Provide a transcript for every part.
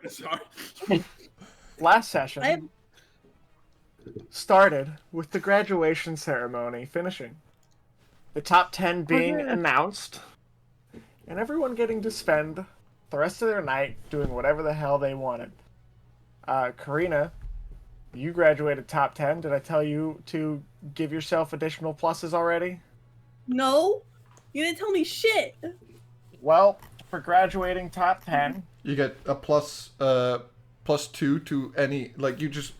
Sorry. Last session started with the graduation ceremony finishing. The top 10 being announced, and everyone getting to spend the rest of their night doing whatever the hell they wanted. Karina, you graduated top 10. Did I tell you to give yourself additional pluses already? No, you didn't tell me shit. Well, for graduating top 10, you get a +2 to any, like, you just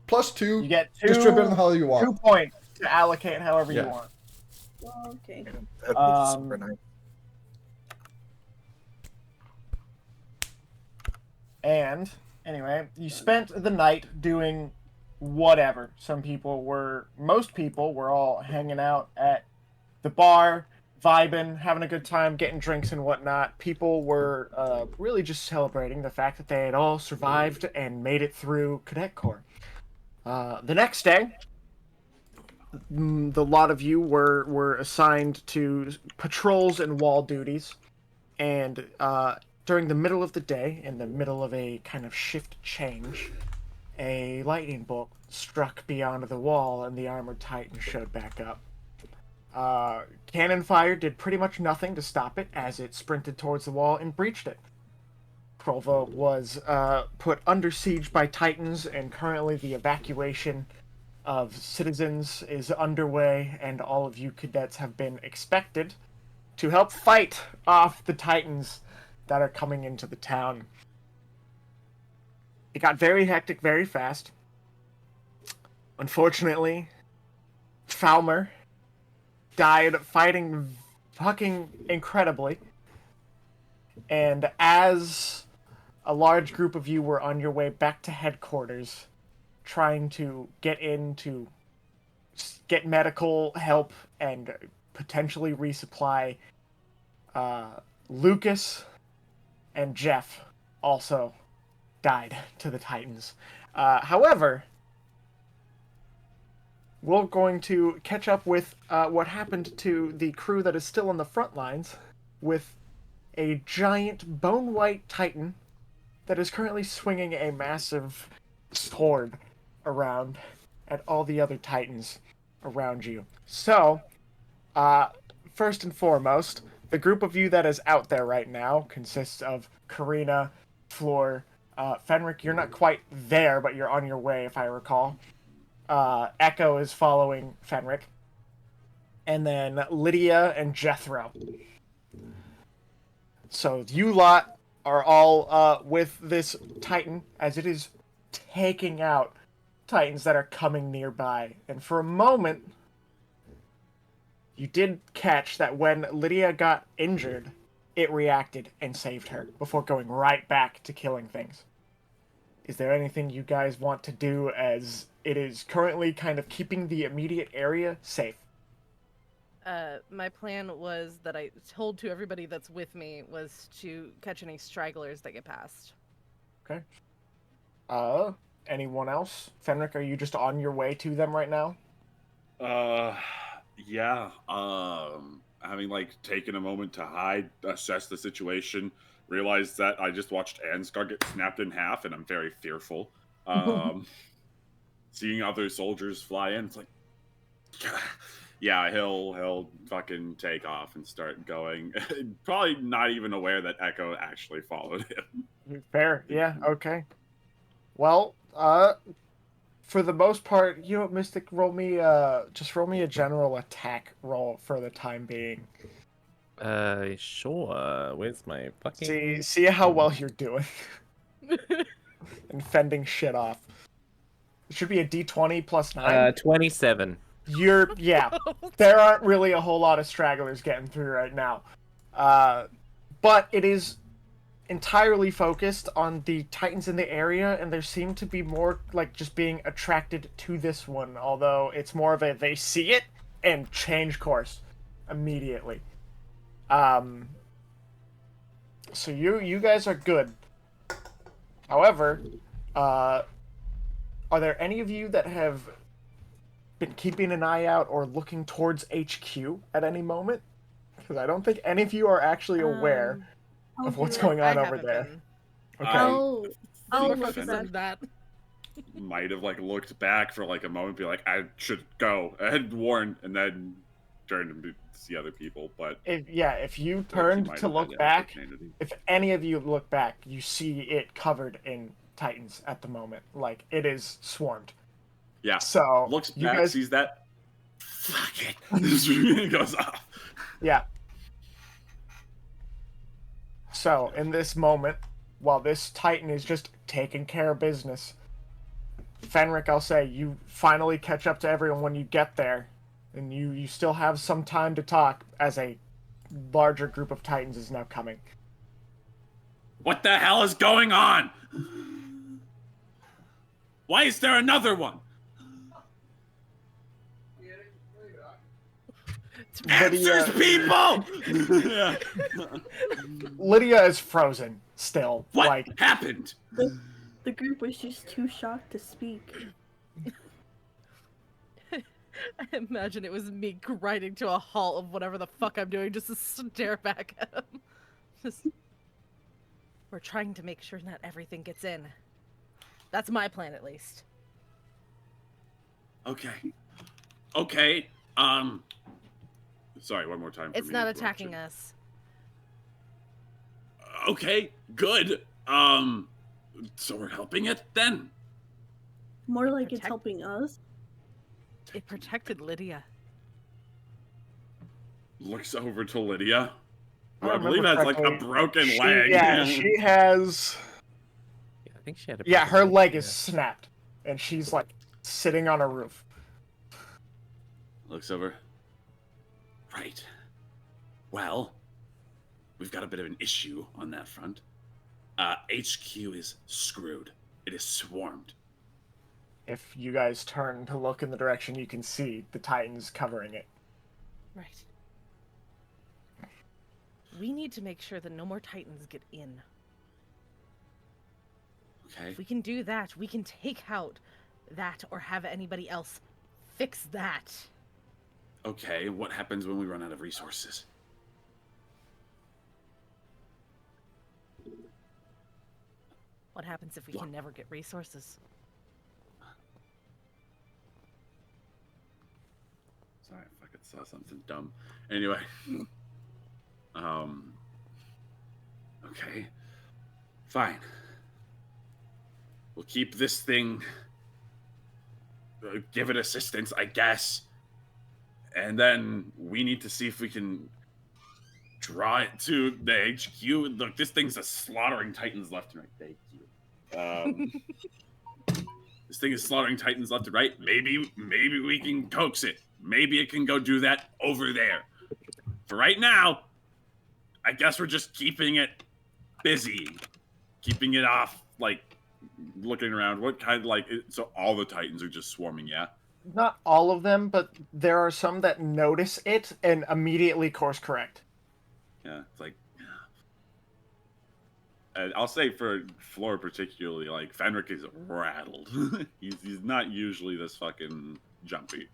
+2. you get distribute them how you want. 2 points to allocate however you want. Well, okay. That'd be super nice. And anyway, you spent the night doing whatever. Most people were all hanging out at the bar, vibing, having a good time, getting drinks and whatnot. People were really just celebrating the fact that they had all survived and made it through Cadet Corps. The next day, the lot of you were assigned to patrols and wall duties, and during the middle of the day, in the middle of a kind of shift change, a lightning bolt struck beyond the wall and the armored titan showed back up. Cannon fire did pretty much nothing to stop it as it sprinted towards the wall and breached it. Krolva was put under siege by titans, and currently the evacuation of citizens is underway, and all of you cadets have been expected to help fight off the titans that are coming into the town. It got very hectic very fast. Unfortunately, Falmer died fighting fucking incredibly. And as a large group of you were on your way back to headquarters, trying to get in to get medical help and potentially resupply, Lukas and Jeff also died to the Titans. However, we're going to catch up with what happened to the crew that is still on the front lines with a giant bone-white Titan that is currently swinging a massive sword around at all the other Titans around you. So, first and foremost, the group of you that is out there right now consists of Karina, Fleur, Fennric. You're not quite there, but you're on your way, if I recall. Echo is following Fennric. And then Lydia and Jethro. So you lot are all with this Titan, as it is taking out Titans that are coming nearby. And for a moment, you did catch that when Lydia got injured, it reacted and saved her before going right back to killing things. Is there anything you guys want to do, as it is currently kind of keeping the immediate area safe? My plan was that I told to everybody that's with me was to catch any stragglers that get past. Okay. Anyone else? Fennric, are you just on your way to them right now? Yeah. Having taken a moment to hide, assess the situation, realize that I just watched Ansgar get snapped in half, and I'm very fearful. Seeing other soldiers fly in, it's like, yeah, he'll fucking take off and start going. Probably not even aware that Echo actually followed him. Fair, yeah, okay. Well, for the most part, you know, Mystic, roll me a general attack roll for the time being. Sure. Where's my fucking... See how well you're doing. And fending shit off. It should be a D20 plus 9. 27. There aren't really a whole lot of stragglers getting through right now. But it is entirely focused on the Titans in the area, and there seem to be more just being attracted to this one, although it's more of a they see it and change course immediately. So you guys are good. However, are there any of you that have been keeping an eye out or looking towards HQ at any moment? Because I don't think any of you are actually aware of what's going on over there. Okay. Oh, Oh, look focus at on that. Might have like looked back for like a moment, be like, I should go. I had warned, and then turned to see other people. But If you I feel like he turned might to have had look the back, opportunity. if any of you look back, you see it covered in Titans at the moment. Like it is swarmed. Yeah. So Looks you back, guys, sees that. Fuck it. It goes off. yeah. So in this moment, while this Titan is just taking care of business, Fennric, I'll say you finally catch up to everyone when you get there, and you still have some time to talk as a larger group of Titans is now coming. What the hell is going on? Why is there another one? Answers, people! Yeah. Lydia is frozen still. What Like happened? the group was just too shocked to speak. I imagine it was me grinding to a halt of whatever the fuck I'm doing just to stare back at him. Just... We're trying to make sure not everything gets in. That's my plan, at least. Okay. Sorry, one more time. It's not attacking us. Okay, good. So we're helping it then? More like it's helping us. It protected Lydia. Looks over to Lydia, who I remember believe has like a correctly, broken leg. Yeah, she has. Yeah, I think she had a Yeah, her broken leg is yeah. snapped, and she's like sitting on a roof. Looks over. Right. Well, we've got a bit of an issue on that front. HQ is screwed. It is swarmed. If you guys turn to look in the direction, you can see the Titans covering it. Right. We need to make sure that no more Titans get in. Okay. If we can do that, we can take out that or have anybody else fix that. Okay, what happens when we run out of resources? What happens if we can never get resources? Sorry, I fucking saw something dumb. Anyway. Okay. Fine. We'll keep this thing. Give it assistance, I guess. And then we need to see if we can draw it to the HQ. Look, this thing's a slaughtering Titans left and right. Thank you. This thing is slaughtering Titans left and right. Maybe we can coax it. Maybe it can go do that over there. For right now, I guess we're just keeping it busy. Keeping it off, like, looking around. What kind, like, so all the Titans are just swarming, yeah? Not all of them, but there are some that notice it and immediately course correct. Yeah, it's like... And I'll say for Fleur particularly, like, Fennric is rattled. he's not usually this fucking jumpy.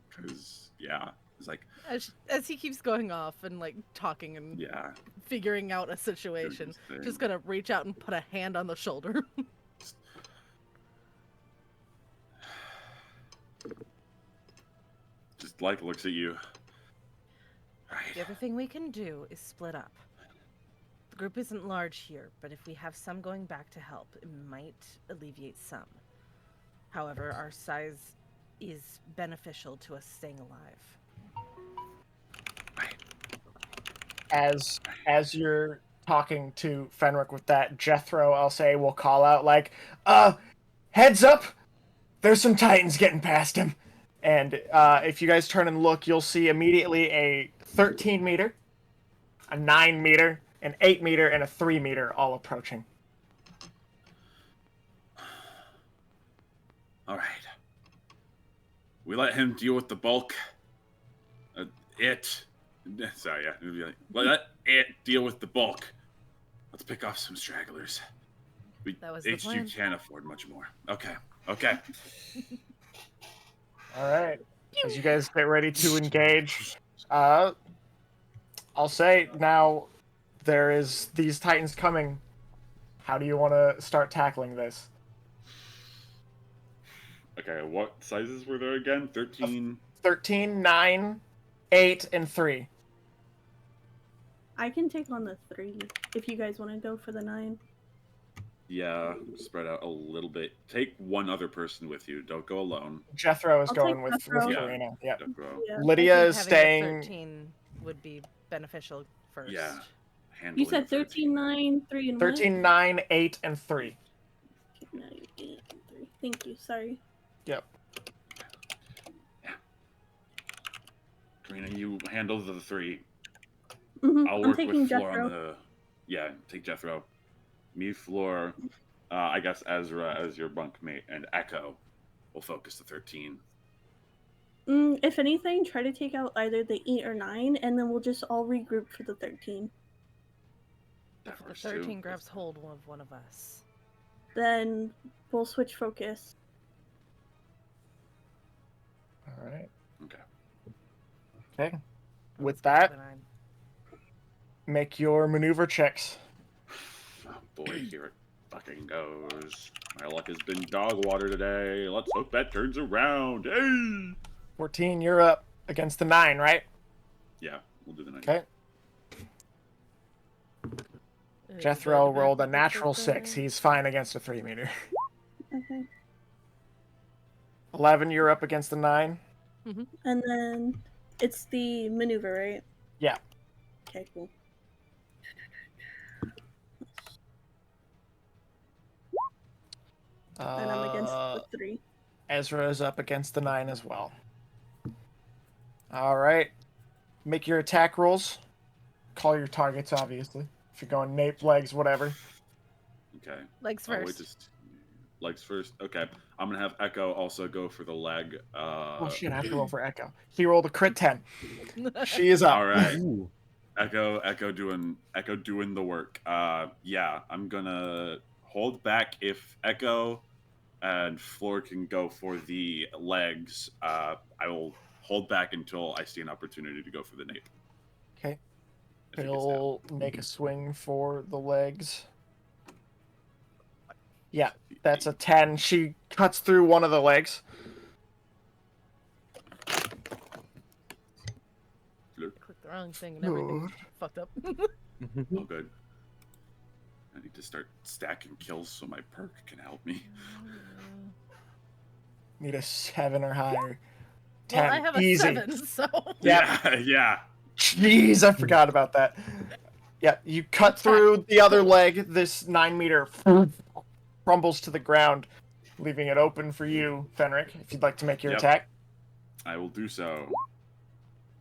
Because, yeah, it's like... As he keeps going off and, like, talking and Yeah. figuring out a situation, just gonna reach out and put a hand on the shoulder. Just, like, looks at you. Right. The other thing we can do is split up. The group isn't large here, but if we have some going back to help, it might alleviate some. However, our size is beneficial to us staying alive. As you're talking to Fennric with that, Jethro, I'll say, will call out like, heads up! There's some Titans getting past him. And if you guys turn and look, you'll see immediately a 13 meter, a 9 meter, an 8 meter, and a 3 meter all approaching. All right. We let him deal with the bulk. Sorry, yeah. Let it deal with the bulk. Let's pick off some stragglers. That was the plan. HQ can't afford much more. Okay. All right. As you guys get ready to engage, I'll say now there is these Titans coming. How do you want to start tackling this? Okay, what sizes were there again? 13. 13, 9, 8, and 3. I can take on the 3 if you guys want to go for the 9. Yeah, spread out a little bit. Take one other person with you. Don't go alone. Jethro is I'll going take with Jethro. Karina. Yep. Jethro. Yeah. Lydia I think is having staying. The 13 would be beneficial first. Yeah. You said 13, 9, 3, and 13, 9, 8, and 3. what? 9, 8, and 3. Thank you. Sorry. Yep. Karina, you handle the 3. Mm-hmm. I'll I'm work taking with Fleur Jethro. on the. Yeah, take Jethro. Me, Fleur. I guess Ezra as your bunkmate, and Echo will focus the 13. If anything, try to take out either the 8 or 9, and then we'll just all regroup for the 13. That If the works 13 too. grabs hold of one of us. Then we'll switch focus. All right. Okay. Okay. With Let's go for that, the 9. make your maneuver checks. Oh boy, here it fucking goes. My luck has been dog water today. Let's hope that turns around. Hey! 14, you're up against the 9, right? Yeah, we'll do the 9. Okay. Jethro rolled a natural 6. He's fine against a 3 meter. Okay. 11, you're up against the 9. And then it's the maneuver, right? Yeah. Okay, cool. And I'm against the 3. Ezra is up against the 9 as well. All right. Make your attack rolls. Call your targets, obviously. If you're going nape, legs, whatever. Okay. Legs Oh, wait, first. just legs first. Okay. I'm gonna have Echo also go for the leg. Oh shit, I have to roll for Echo. He rolled a crit 10. She is up. All right. Ooh. Echo doing the work. Yeah, I'm gonna hold back if Echo and Fleur can go for the legs. I will hold back until I see an opportunity to go for the nape. Okay. If he gets down. He'll make a swing for the legs. Yeah, that's a 10. She cuts through one of the legs. Fleur. Click the wrong thing and everything's fucked up. Oh, good. I need to start stacking kills so my perk can help me. Need a 7 or higher. 10. Well, I have a Easy. 7, so. Yeah. Yeah. Jeez, I forgot about that. Yeah, you cut through the other leg. This 9 meter crumbles to the ground, leaving it open for you, Fennric, if you'd like to make your Yep. attack. I will do so.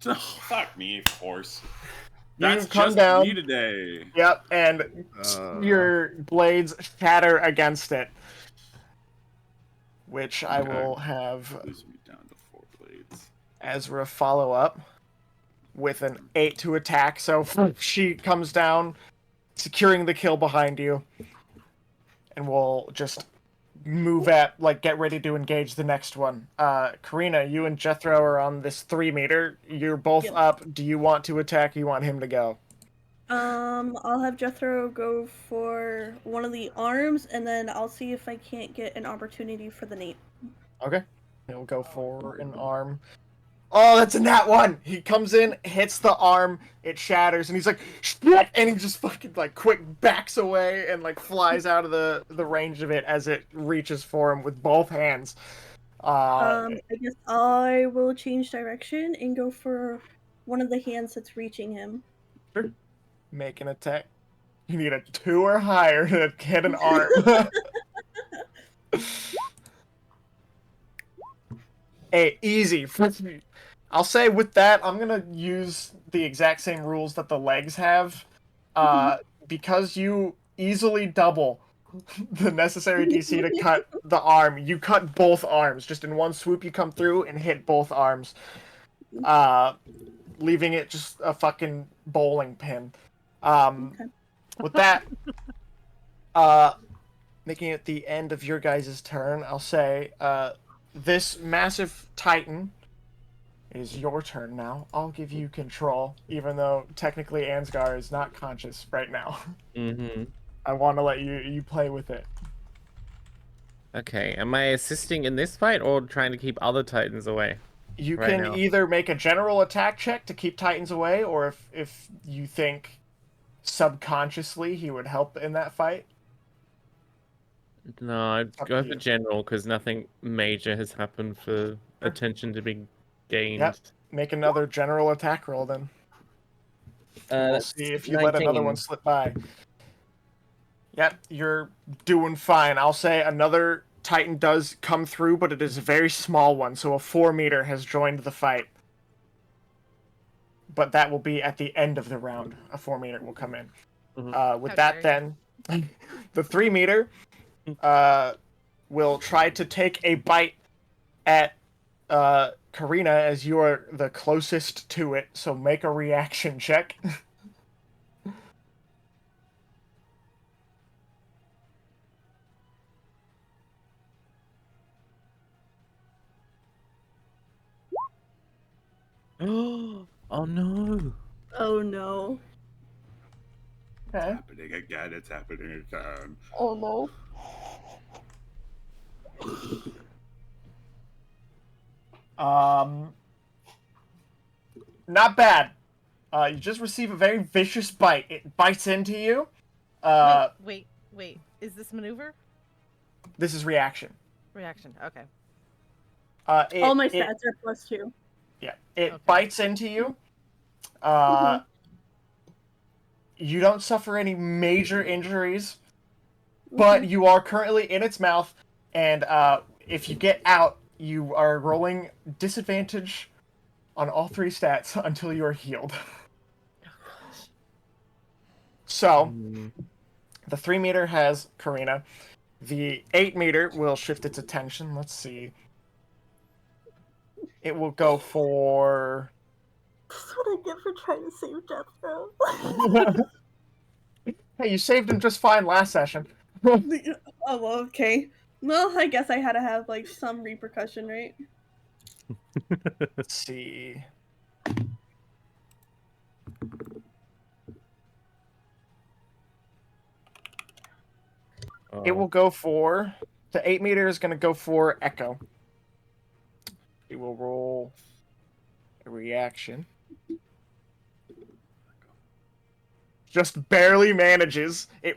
Oh, fuck me, of course. You That's come just down. me today. Yep, and your blades shatter against it, which I Okay. will have Lose me down to 4 blades. Ezra follow up with an 8 to attack. So she comes down, securing the kill behind you, and we'll just move at, like, get ready to engage the next one. Karina, you and Jethro are on this 3 meter. You're both Yep. up. Do you want to attack? You want him to go? I'll have Jethro go for one of the arms, and then I'll see if I can't get an opportunity for the nape. Okay. He'll go for an arm. Oh, that's a nat 1! He comes in, hits the arm, it shatters, and he's like, shit! And he just fucking, like, quick backs away and, like, flies out of the range of it as it reaches for him with both hands. I guess I will change direction and go for one of the hands that's reaching him. Sure. Make an attack. You need a 2 or higher to hit an arm. Hey, easy. I'll say with that, I'm gonna use the exact same rules that the legs have. Because you easily double the necessary DC to cut the arm, you cut both arms. Just in one swoop, you come through and hit both arms. Leaving it just a fucking bowling pin. With that, making it the end of your guys' turn, I'll say, this massive titan is your turn now. I'll give you control, even though technically Ansgar is not conscious right now. Mm-hmm. I want to let you play with it. Okay, am I assisting in this fight or trying to keep other Titans away? You Right can now. either make a general attack check to keep Titans away, or if you think subconsciously he would help in that fight. No, I'd Up go to for you. general because nothing major has happened for attention to be gained. Yep. Make another general attack roll then. We'll That's see if you let another 19. one slip by. Yep, you're doing fine. I'll say another Titan does come through, but it is a very small one, so a 4-meter has joined the fight. But that will be at the end of the round. A 4-meter will come in. With How that, dare then, the 3-meter will try to take a bite at Karina, as you are the closest to it, so make a reaction check. Oh no! Oh no. Okay. Happening again. It's happening again. Oh no. Not bad. You just receive a very vicious bite. It bites into you. Wait. Is this maneuver? This is reaction. Reaction. Okay. All my stats are +2. Yeah, it Okay. bites into you. You don't suffer any major injuries, but you are currently in its mouth, and if you get out, you are rolling disadvantage on all 3 stats until you are healed. So, the 3-meter has Karina. The 8-meter will shift its attention. Let's see. It will go for... That's what I get for trying to save Jethro. Hey, you saved him just fine last session. Oh, well, okay. Well, I guess I had to have, like, some repercussion, right? Let's see. It will go for... The 8-meter is going to go for Echo. It will roll a reaction. Just barely manages. It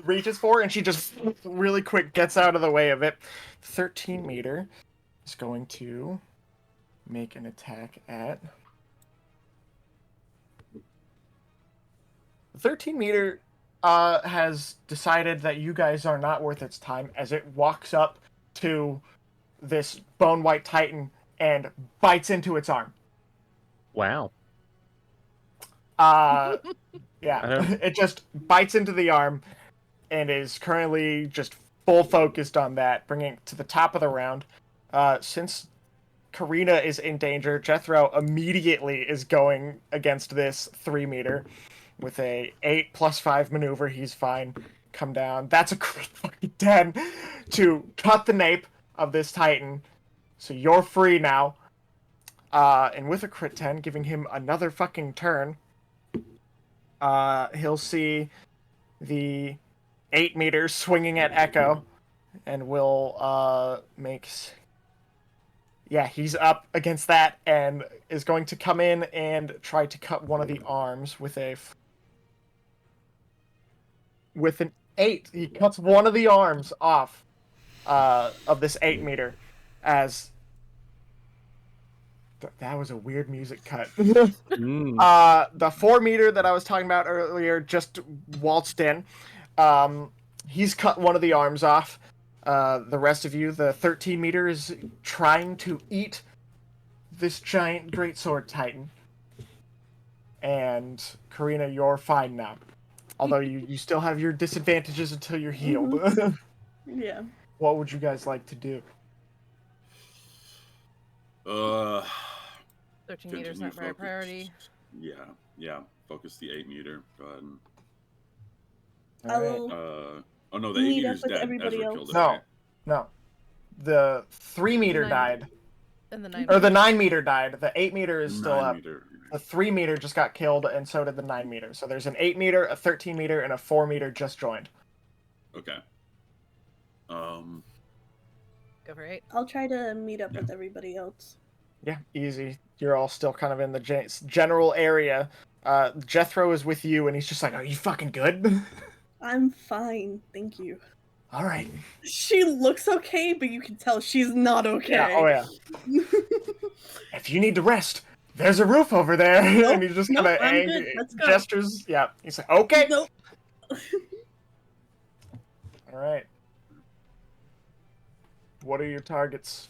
reaches for her, and she just really quick gets out of the way of it. 13-meter is going to make an attack at... 13-meter has decided that you guys are not worth its time as it walks up to this bone white titan and bites into its arm. Wow. Yeah, don't- it just bites into the arm and is currently just full focused on that, bringing it to the top of the round. Since Karina is in danger, Jethro immediately is going against this 3-meter with a 8+5 maneuver. He's fine. Come down. That's a crit fucking 10 to cut the nape of this titan. So you're free now. And with a crit 10, giving him another fucking turn, he'll see the 8-meter swinging at Echo, and will yeah, he's up against that and is going to come in and try to cut one of the arms with an 8. He cuts one of the arms off of this 8-meter as... That was a weird music cut. The 4-meter that I was talking about earlier just waltzed in. He's cut one of the arms off. The rest of you, the 13-meter is trying to eat this giant greatsword titan. And Karina, you're fine now. Although you still have your disadvantages until you're healed. Yeah. What would you guys like to do? 13 meters not very priority. Yeah. Focus the 8-meter. Go ahead. All right. Oh no, the Meet 8-meter's up with dead. everybody Ezra else. killed it. No. Right? No. The 3-meter 9 died. And the 9. Or the 9-meter died. The 8-meter is still up. 9-meter. The 3-meter just got killed, and so did the 9-meter. So there's an 8-meter, a 13-meter, and a 4-meter just joined. Okay. Go for 8. I'll try to meet up with everybody else. Yeah, easy. You're all still kind of in the general area. Jethro is with you, and he's just like, "Are you fucking good?" I'm fine, thank you. All right. She looks okay, but you can tell she's not okay. Yeah. Oh yeah. If you need to rest, there's a roof over there, and he's just kind of I'm good. Let's go. gestures. Yeah. He's like, "Okay." Nope. All right. What are your targets?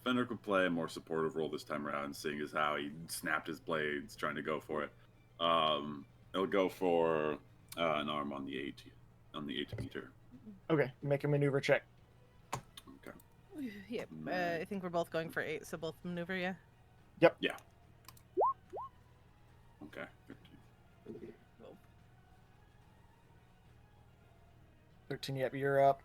Fennric would play a more supportive role this time around, seeing as how he snapped his blades trying to go for it. It'll go for an arm on the 8 meter. Okay, make a maneuver check. Okay. Yep. I think we're both going for 8, so both maneuver, yeah? Yep. Yeah. Okay. 13. Yep, you're up.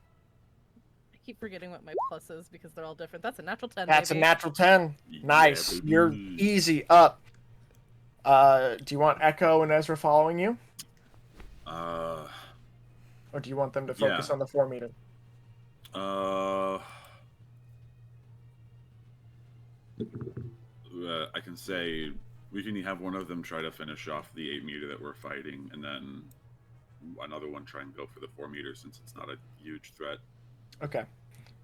I keep forgetting what my plus is because they're all different. That's a natural 10. That's baby. a natural 10. Nice. Yeah, You're baby. easy up. Do you want Echo and Ezra following you? Or do you want them to focus Yeah. on the 4 meter? I can say we can have one of them try to finish off the 8 meter that we're fighting, and then another one try and go for the 4 meter since it's not a huge threat. Okay.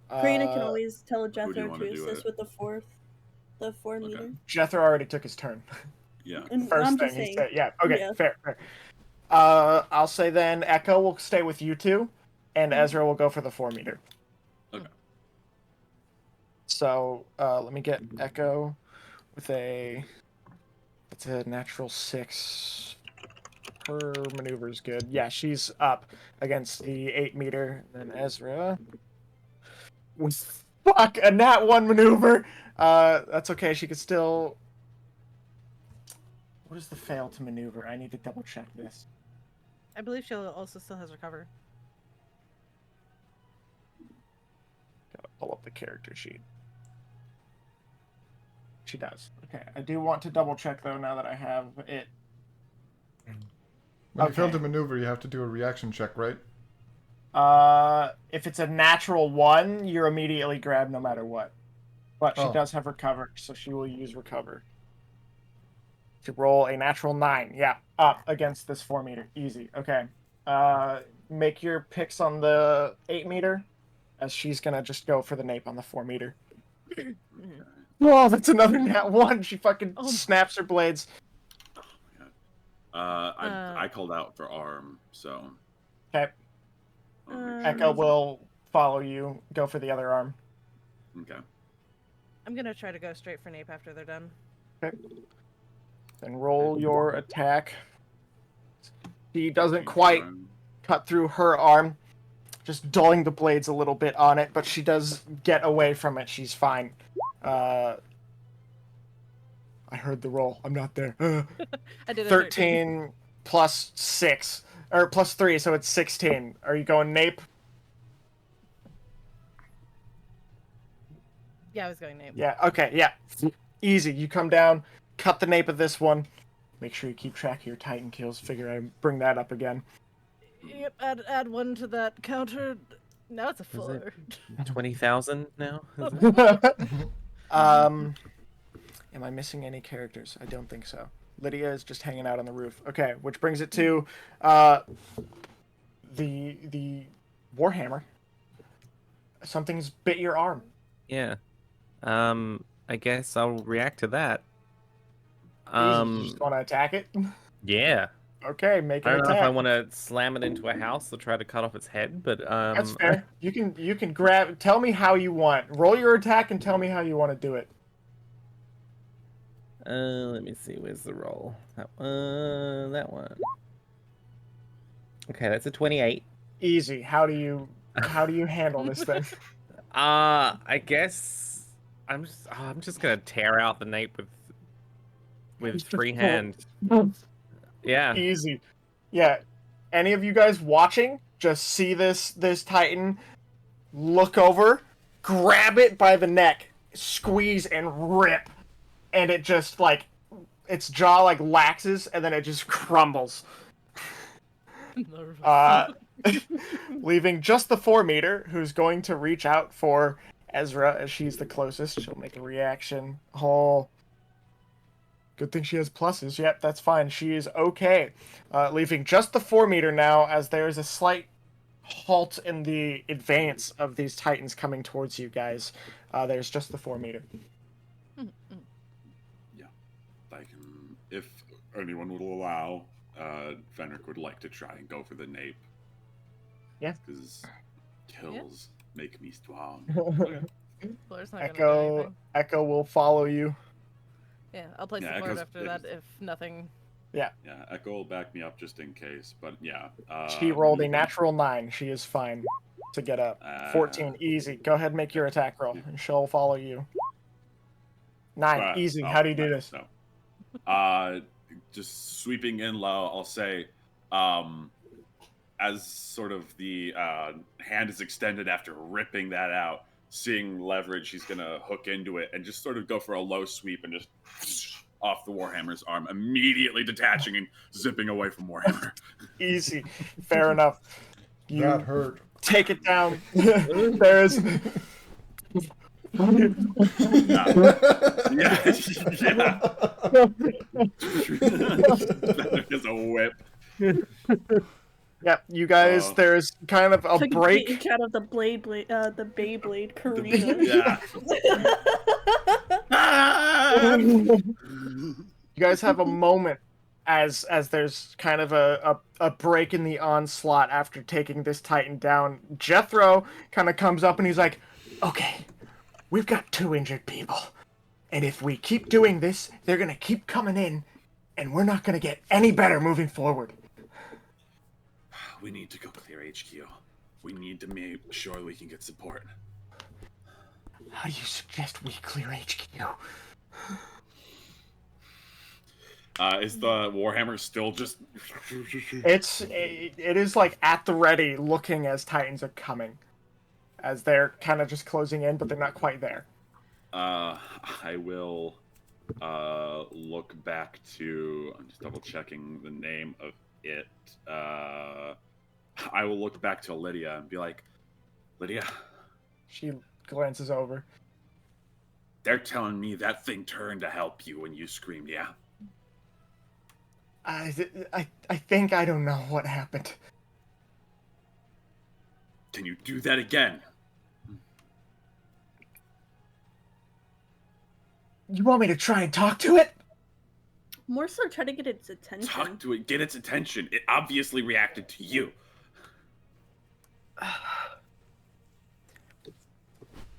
Karina can always tell do you Jethro wanna to do assist it? with the 4 meter. Jethro already took his turn. Yeah. And First I'm thing just he saying. said. Yeah, okay, Yeah. fair. I'll say then Echo will stay with you two, and Ezra will go for the 4 meter. Okay. So let me get Echo with it's a natural 6. Her maneuver is good. Yeah, she's up against the 8 meter. And then Ezra with a nat 1 maneuver. That's okay. She could still. What is the fail to maneuver? I need to double check this. I believe she also still has recover. Gotta pull up the character sheet. She does. Okay, I do want to double check though now that I have it. When you fail Okay. to maneuver, you have to do a reaction check, right? If it's a natural 1, you're immediately grabbed no matter what. But she Oh. does have recover, so she will use recover. To roll a natural 9. Yeah, up against this 4 meter. Easy. Okay. Make your picks on the 8 meter, as she's gonna just go for the nape on the 4 meter. Oh, that's another nat 1. She fucking snaps her blades. I called out for arm, so. Okay. Echo will follow you. Go for the other arm. Okay. I'm gonna try to go straight for nape after they're done. Okay. Then roll your attack. She doesn't quite cut through her arm, just dulling the blades a little bit on it, but she does get away from it. She's fine. I heard the roll. I'm not there. I did a 13 plus 6, or plus 3, so it's 16. Are you going nape? Yeah, I was going nape. Yeah, okay, yeah. Easy. You come down, cut the nape of this one. Make sure you keep track of your Titan kills. Figure I bring that up again. Yep, add 1 to that counter. Now it's a 4. 20,000 now? Am I missing any characters? I don't think so. Lydia is just hanging out on the roof. Okay, which brings it to the Warhammer. Something's bit your arm. Yeah. I guess I'll react to that. You just want to attack it? Yeah. Okay, make I an don't know if attack. I want to slam it into a house or try to cut off its head, but That's fair. You can grab. Tell me how you want. Roll your attack and tell me how you want to do it. Let me see. Where's the roll? That one. Okay, that's a 28. Easy. How do you handle this thing? I guess I'm just gonna tear out the nape with free hand. Yeah. Easy. Yeah. Any of you guys watching just see this Titan look over, grab it by the neck, squeeze and rip, and it just like its jaw like laxes and then it just crumbles. Nervous. Leaving just the 4-meter, who's going to reach out for Ezra as she's the closest. She'll make a reaction. Oh, good thing she has pluses. Yep, that's fine. She is okay. Leaving just the 4-meter now, as there's a slight halt in the advance of these Titans coming towards you guys. There's just the 4-meter. Yeah, I can. If anyone will allow, Fennric would like to try and go for the nape. Yeah. Because kills make me strong. Fleur's not gonna do anything. Echo will follow you. Yeah, I'll play Yeah, support Echo's- after that if nothing. Yeah, Echo will back me up just in case. But yeah. She rolled a natural 9. She is fine to get up. 14, easy. Go ahead and make your attack roll, and she'll follow you. 9, easy. How do you do this? So, just sweeping in low, I'll say, as sort of the hand is extended after ripping that out, seeing leverage, he's gonna hook into it and just sort of go for a low sweep and just off the Warhammer's arm, immediately detaching and zipping away from Warhammer. Easy. Fair enough. You That hurt. take it down. There's... Yeah. There's a whip. Yep, you guys, there's kind of a Took break. each out of the Beyblade Karina. Yeah. You guys have a moment as there's kind of a break in the onslaught after taking this Titan down. Jethro kind of comes up and he's like, okay, we've got 2 injured people. And if we keep doing this, they're going to keep coming in, and we're not going to get any better moving forward. We need to go clear HQ. We need to make sure we can get support. How do you suggest we clear HQ? Is the Warhammer still just... It is like at the ready, looking as Titans are coming. As they're kind of just closing in, but they're not quite there. I will look back to... I'm just double checking the name of it. I will look back to Lydia and be like, Lydia, She glances over. they're telling me that thing turned to help you when you screamed, yeah? I think I don't know what happened. Can you do that again? You want me to try and talk to it? More so try to get its attention. Talk to it, get its attention. It obviously reacted to you.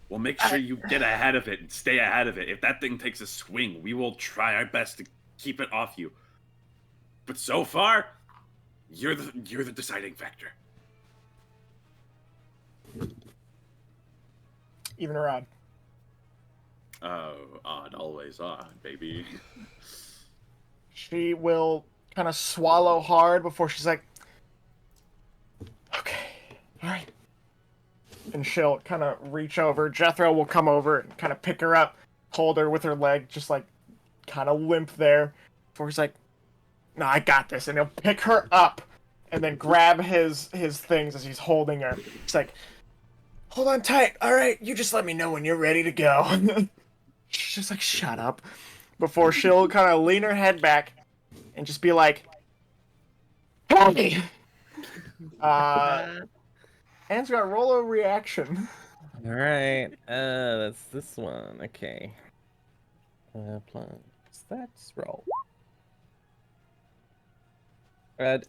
Well, make sure you get ahead of it and stay ahead of it. If that thing takes a swing, we will try our best to keep it off you. But so far, you're the deciding factor. Even or odd? Oh, odd, always odd, baby. She will kind of swallow hard before she's like, okay, all right. And she'll kind of reach over. Jethro will come over and kind of pick her up, hold her with her leg, just like kind of limp there. Before he's like, no, I got this. And he'll pick her up and then grab his things as he's holding her. He's like, hold on tight. All right, you just let me know when you're ready to go. She's just like, shut up. Before she'll kind of lean her head back and just be like, hey! Ansgar, roll a reaction. All right, that's this one. Okay. Plus that's roll.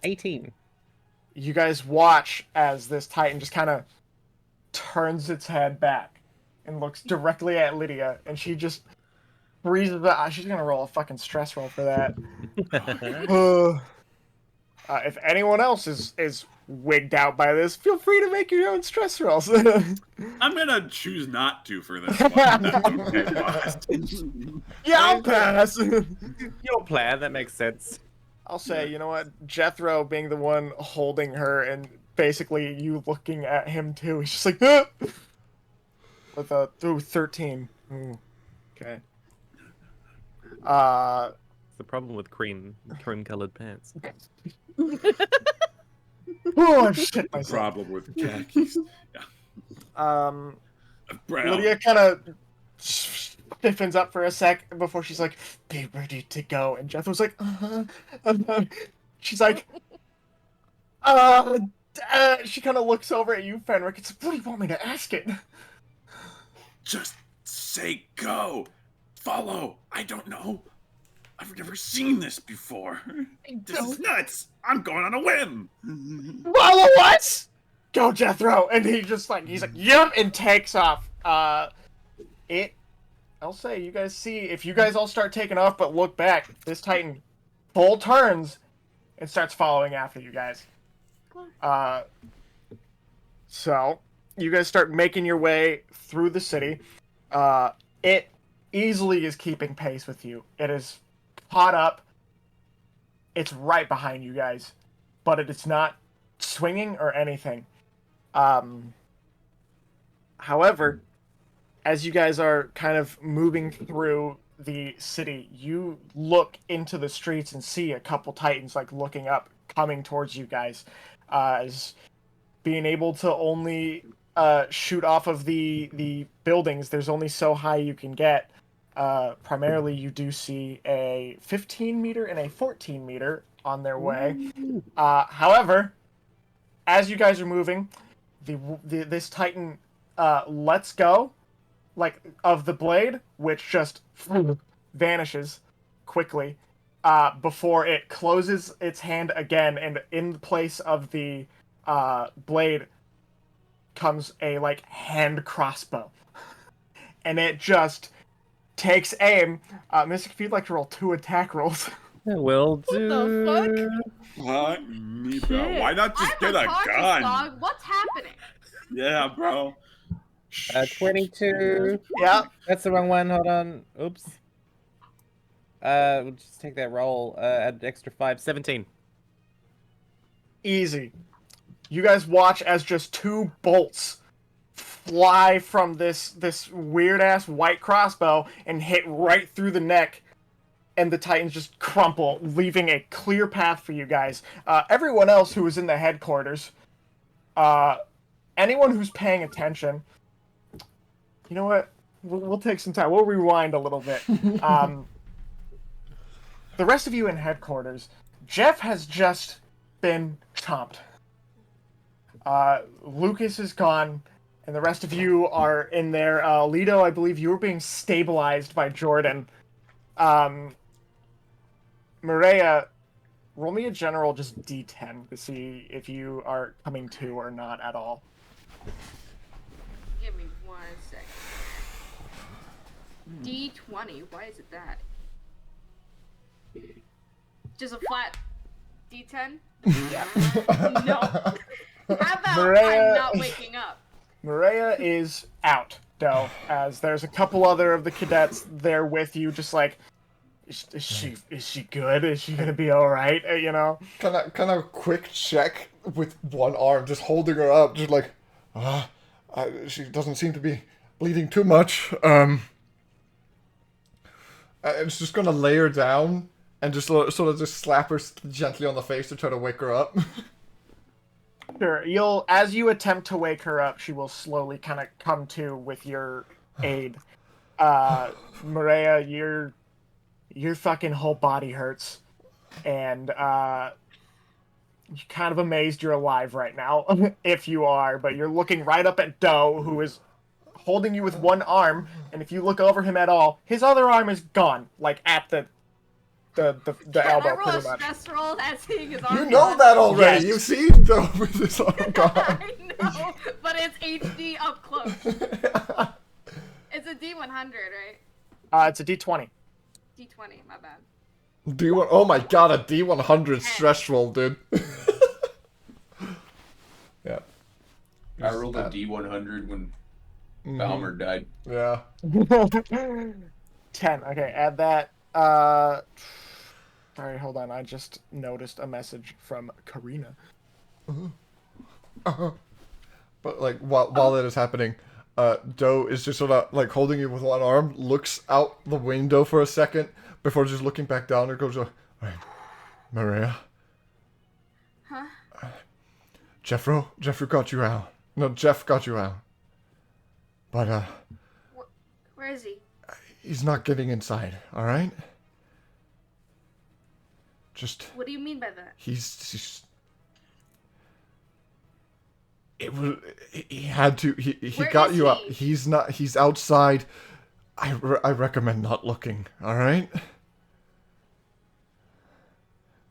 18. You guys watch as this Titan just kind of turns its head back and looks directly at Lydia, and she just breathes out. She's gonna roll a fucking stress roll for that. If anyone else is wigged out by this, feel free to make your own stress rolls. I'm gonna choose not to for this one. That's okay, boss. Yeah, I'll pass. Your plan, that makes sense. I'll say, you know what? Jethro being the one holding her and basically you looking at him too. He's just like, ah! With a 13. Ooh, okay. It's the problem with cream-colored pants. Oh, I shit The myself. problem with khakis. Um, Brown. Lydia kind of stiffens up for a sec before she's like, "Be ready to go." And Jethro's like, She's like, she kind of looks over at you, Fennric. It's like, what do you want me to ask it? Just say go. Follow. I don't know. I've never seen this before. This is nuts. I'm going on a whim. Follow what? Go, Jethro. And he's like, yep, and takes off. I'll say, you guys see, if you guys all start taking off but look back, this Titan full turns and starts following after you guys. So, you guys start making your way through the city. It easily is keeping pace with you. It is caught up. It's right behind you guys, but it is not swinging or anything. However, as you guys are kind of moving through the city, you look into the streets and see a couple Titans like looking up, coming towards you guys, as being able to only shoot off of the buildings. There's only so high you can get. Primarily, you do see a 15-meter and a 14-meter on their way. However, as you guys are moving, this Titan lets go, like, of the blade, which just vanishes quickly before it closes its hand again, and in place of the blade comes a, like, hand crossbow. And it just takes aim. Mystic, if you'd like to roll 2 attack rolls. Will do. What the What? Me, bro. Shit. Why not just I'm get a cautious, gun? dog. What's happening? Yeah, bro. 22. Yeah. That's the wrong one. Hold on. Oops. We'll just take that roll. Add extra 5. 17. Easy. You guys watch as just 2 bolts fly from this weird-ass white crossbow and hit right through the neck, and the Titans just crumple, leaving a clear path for you guys. Everyone else who was in the headquarters, anyone who's paying attention, you know what? We'll take some time. We'll rewind a little bit. The rest of you in headquarters, Jeff has just been chomped. Lukas is gone, and the rest of you are in there. Leedo, I believe you were being stabilized by Jordan. Mireya, roll me a general just D10 to see if you are coming to or not at all. Give me 1 second. D20. Why is it that? Just a flat D10? Yeah. No. How about Mireya- I'm not waking up? Mireya is out, though, as there's a couple other of the cadets there with you, just like, is she good? Is she gonna be all right? You know. Kind of quick check with one arm, just holding her up, just like, she doesn't seem to be bleeding too much. It's just gonna lay her down and just sort of just slap her gently on the face to try to wake her up. Sure. As you attempt to wake her up, she will slowly kind of come to with your aid. Mireya, your fucking whole body hurts, and you're kind of amazed you're alive right now, if you are. But you're looking right up at Doe, who is holding you with one arm, and if you look over him at all, his other arm is gone, like at the elbow, I roll a pretty much. stress roll that's seeing his arm. You know gone. that already. Yes. You've seen Doe with his arm gone. I know, but it's HD up close. It's a D100, right? It's a D20. D20, my bad. D1. Oh my god, a D100 stress roll, dude. Yeah. I rolled a D100 when Balmer died. Yeah. 10. Okay, add that. Sorry, hold on. I just noticed a message from Karina. But like while that is happening, Doe is just sort of like holding you with one arm, looks out the window for a second before just looking back down and goes, "Mireya, Huh? Jeffro got you out. No, Jeff got you out. But, Where is he? he's not getting inside, alright? Just... What do you mean by that? He's... It was... He had to... He Where got is you out. he? He's not... He's outside. I recommend not looking, alright?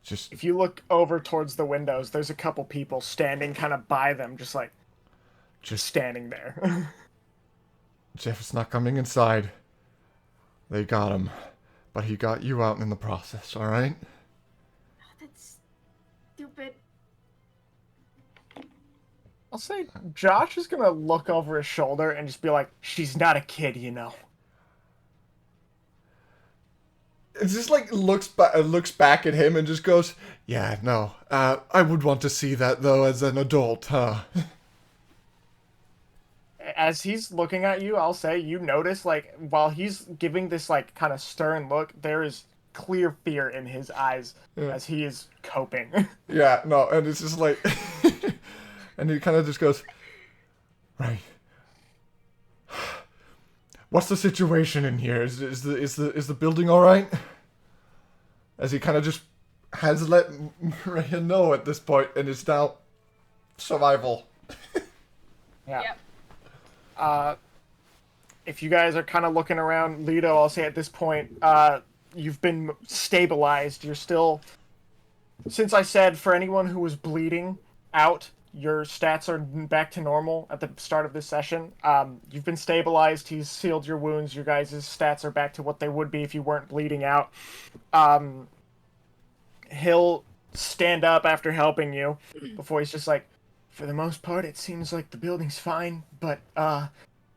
Just... If you look over towards the windows, there's a couple people standing kind of by them, just standing there. Jeff's not coming inside. They got him. But he got you out in the process, alright? That's stupid. I'll say Josh is gonna look over his shoulder and just be like, she's not a kid, you know. It just looks back at him and just goes, yeah, no. I would want to see that though as an adult, huh? As he's looking at you, I'll say you notice while he's giving this kind of stern look, there is clear fear in his eyes as he is coping. Yeah, no, and it's just and he kind of just goes, right. What's the situation in here? Is the building all right? As he kind of just has let Mireya know at this point, and it's now survival. Yeah. Yep. If you guys are kind of looking around, Leedo, I'll say at this point, you've been stabilized. You're still... Since I said for anyone who was bleeding out, your stats are back to normal at the start of this session. You've been stabilized. He's sealed your wounds. Your guys' stats are back to what they would be if you weren't bleeding out. He'll stand up after helping you before he's just like, for the most part, it seems like the building's fine, but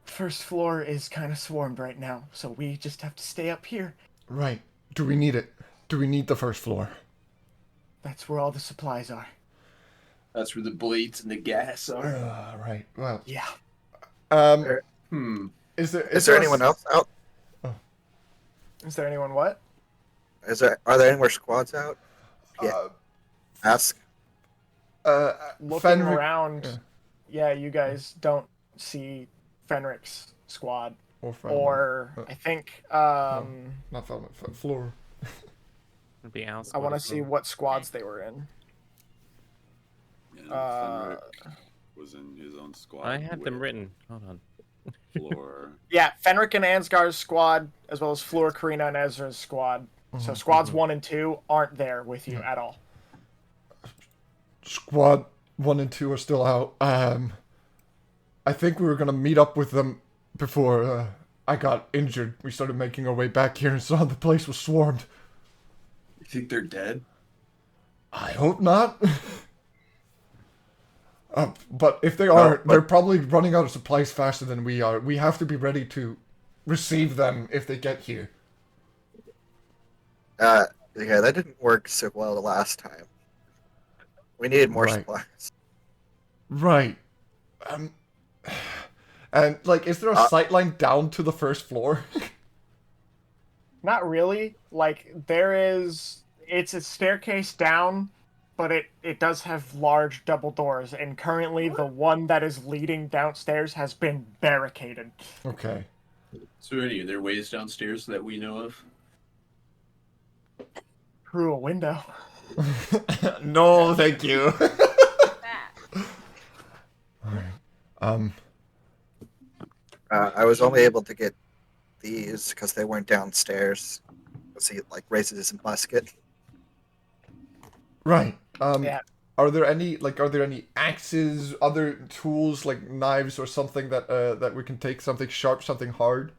first floor is kind of swarmed right now, so we just have to stay up here. Right. Do we need it? Do we need the first floor? That's where all the supplies are. That's where the blades and the gas are. Right. Well. Yeah. Is there anyone else out? Oh. Is there anyone what? Are there any more squads out? Yeah. Ask. Looking Fennric, around, yeah, you guys don't see Fennric's squad. Or I think, not Fleur. It'd be our I squad want to as see well. what squads they were in. Yeah, Fennric was in his own squad. I had them with written. Hold on. Fleur. Yeah, Fennric and Ansgar's squad, as well as Fleur, Karina, and Ezra's squad. So squads 1 and 2 aren't there with you at all. Squad 1 and 2 are still out. I think we were gonna meet up with them before I got injured. We started making our way back here and saw the place was swarmed. You think they're dead? I hope not. But if they aren't, they're probably running out of supplies faster than we are. We have to be ready to receive them if they get here. Yeah, that didn't work so well the last time. We needed more supplies. Right. And, is there a sightline down to the first floor? Not really. It's a staircase down, but it does have large double doors, and currently the one that is leading downstairs has been barricaded. Okay. So are there ways downstairs that we know of? Through a window. No, thank you. That. Alright. I was only able to get these because they weren't downstairs. Let's see, raises his musket. Right. Yeah. Are there any axes, other tools like knives or something that we can take, something sharp, something hard?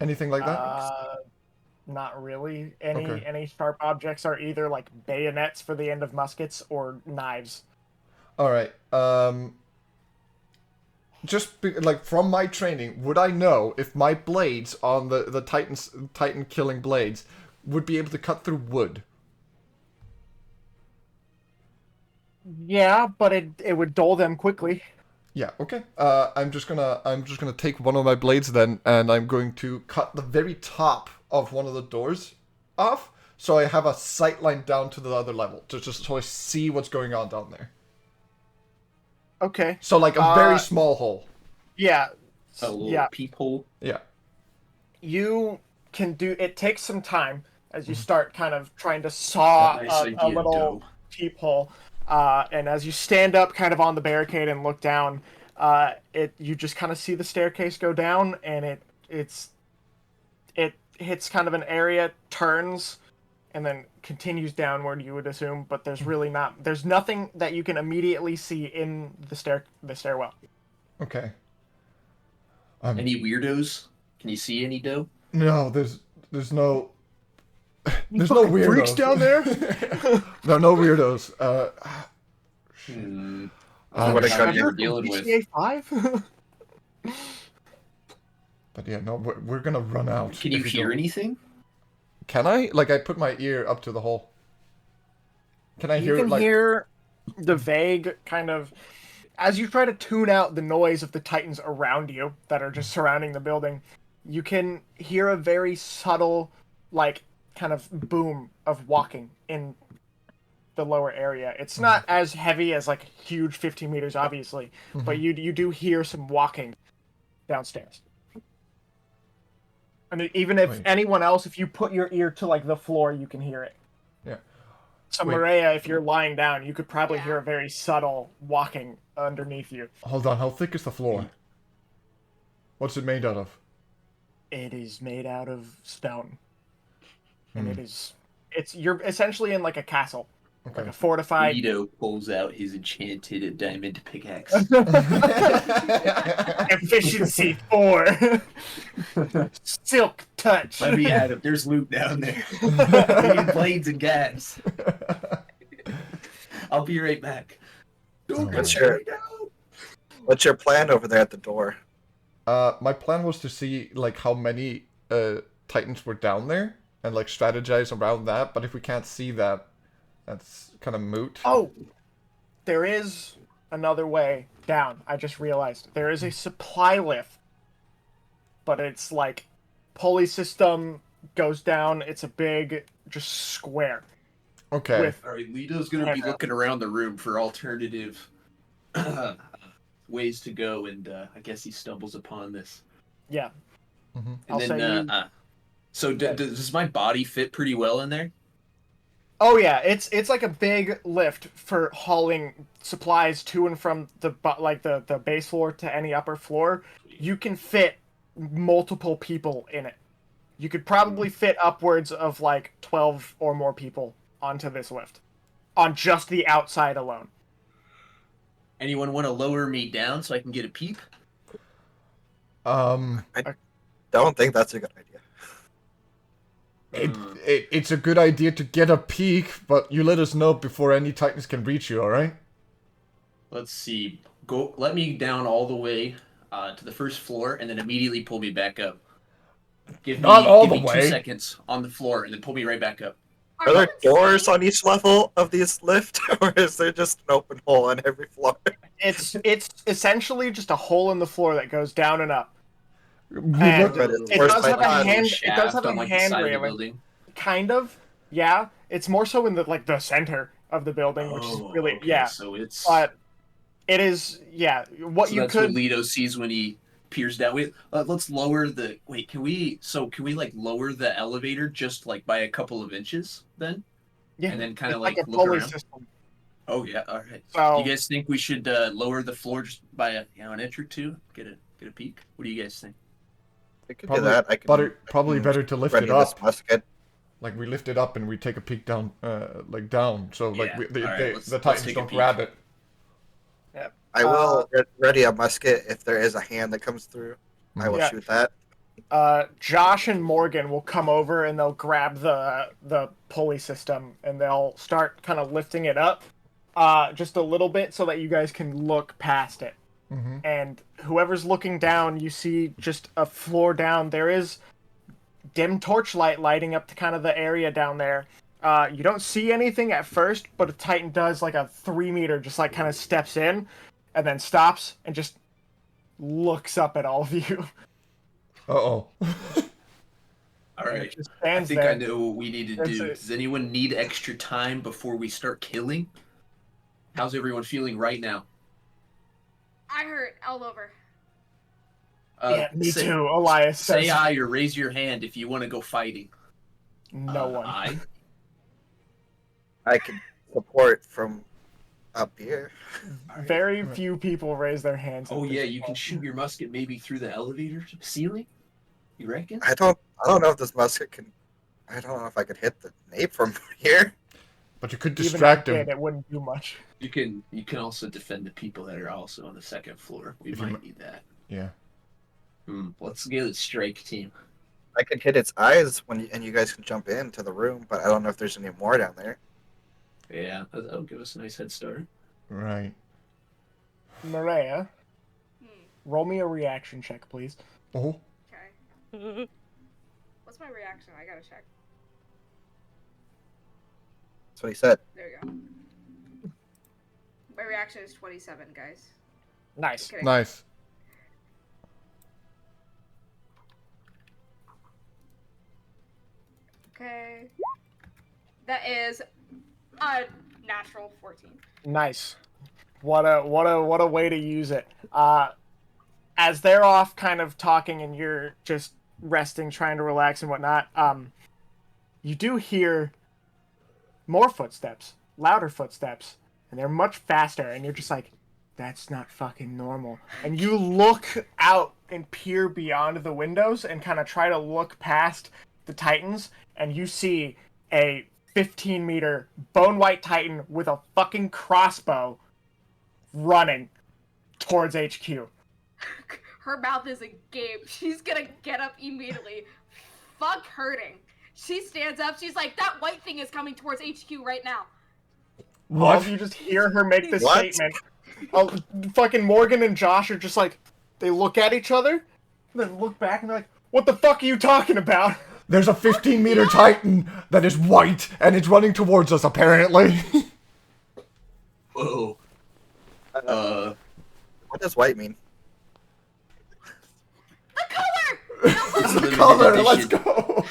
Anything like that? Not really. Any Okay. any sharp objects are either bayonets for the end of muskets or knives. All right. From my training, would I know if my blades on the Titan killing blades would be able to cut through wood? Yeah, but it would dull them quickly. Yeah. Okay. I'm just gonna take one of my blades then, and I'm going to cut the very top of one of the doors off, so I have a sight line down to the other level, just so I see what's going on down there. Okay. So like a very small hole. Yeah. A little peephole. Yeah. You can do. It takes some time as you start kind of trying to saw a little peephole, and as you stand up, kind of on the barricade and look down, you just kind of see the staircase go down, and it hits kind of an area, turns, and then continues downward. You would assume, but there's nothing that you can immediately see in the stairwell. Okay. Any weirdos? Can you see any dough? No, there's no weirdos. Freaks down there. There are no weirdos. What a gun you're dealing with. GTA 5? But yeah, no, we're gonna run out. Can you hear anything? Can I? Like, I put my ear up to the hole. Can I hear it? You can hear the vague kind of, as you try to tune out the noise of the Titans around you that are just surrounding the building, you can hear a very subtle, like, kind of boom of walking in the lower area. It's not as heavy as, like, huge 15 meters, obviously, but you do hear some walking downstairs. I mean, even if anyone else, if you put your ear to, like, the floor, you can hear it. Yeah. So, Mireya, if you're lying down, you could probably hear a very subtle walking underneath you. Hold on, how thick is the floor? What's it made out of? It is made out of stone. And you're essentially in, like, a castle. Okay. Like a fortified... Leedo pulls out his enchanted diamond pickaxe. Efficiency 4. Silk touch. Let me at him. There's loot down there. We need blades and gas. I'll be right back. What's your plan over there at the door? My plan was to see, like, how many Titans were down there and, like, strategize around that, but if we can't see that, that's kind of moot. Oh, there is another way down. I just realized there is a supply lift, but it's like pulley system goes down. It's a big, just square. Okay. All right, Leedo's gonna be looking around the room for alternative ways to go, and I guess he stumbles upon this. Yeah. And then, so does my body fit pretty well in there? Oh yeah, it's like a big lift for hauling supplies to and from the base floor to any upper floor. You can fit multiple people in it. You could probably fit upwards of like 12 or more people onto this lift, on just the outside alone. Anyone want to lower me down so I can get a peep? I don't think that's a good idea. It's a good idea to get a peek, but you let us know before any Titans can reach you, alright? Let's see. Let me down all the way to the first floor, and then immediately pull me back up. Give me 2 seconds on the floor, and then pull me right back up. Are there doors on each level of these lift, or is there just an open hole on every floor? It's essentially just a hole in the floor that goes down and up. And it does have a hand railing. Kind of, yeah. It's more so in the center of the building, which is really okay, So it's. But it is, yeah. What that's what Leedo sees when he peers down. Let's lower the. Wait, can we like lower the elevator just like by a couple of inches then? Yeah. And then kind of like a look around. system. Oh yeah, all right. So, do you guys think we should lower the floor just by an inch or two? Get a peek. What do you guys think? I could do that. Probably better to lift it up. Like we lift it up and we take a peek down, down. So like the Titans don't grab it. Yeah. I will ready a musket if there is a hand that comes through. I will shoot that. Josh and Morgan will come over and they'll grab the pulley system and they'll start kind of lifting it up, just a little bit so that you guys can look past it. And whoever's looking down, you see just a floor down. There is dim torchlight lighting up to kind of the area down there. You don't see anything at first, but a Titan does like a 3 meter, just like kind of steps in and then stops and just looks up at all of you. Uh-oh. All and right. it just I stands think there. I know what we need to That's do. it. Does anyone need extra time before we start killing? How's everyone feeling right now? I hurt all over. Yeah, me say, too. Elias Say says. aye or raise your hand if you want to go fighting. No one. Aye. I can support from up here. Very few people raise their hands. Oh at yeah, this you can point. shoot your musket maybe through the elevator ceiling. You reckon? I don't know if this musket can. I don't know if I could hit the nape from here. But you could Even distract if it him. did, it wouldn't do much. You can also defend the people that are also on the second floor. We might need that. Yeah. Let's get a strike team. I can hit its eyes and you guys can jump into the room, but I don't know if there's any more down there. Yeah, that'll give us a nice head start. Right. Mireya, roll me a reaction check, please. Oh. Okay. What's my reaction? I gotta check. That's what he said. There you go. My reaction is 27, guys. Nice. Okay. Nice. Okay. That is a natural 14. Nice. What a way to use it. As they're off kind of talking and you're just resting, trying to relax and whatnot, you do hear more footsteps, louder footsteps, and they're much faster, and you're just like, that's not fucking normal. And you look out and peer beyond the windows and kind of try to look past the Titans, and you see a 15-meter bone white Titan with a fucking crossbow running towards HQ. Her mouth is agape. She's gonna get up immediately. Fuck hurting. She stands up. She's like, that white thing is coming towards HQ right now. All of you just hear her make this What? statement. Fucking Morgan and Josh are just like, they look at each other, then look back and they're like, what the fuck are you talking about? There's a 15-meter Titan that is white, and it's running towards us, apparently. Whoa. What does white mean? The color, let's go.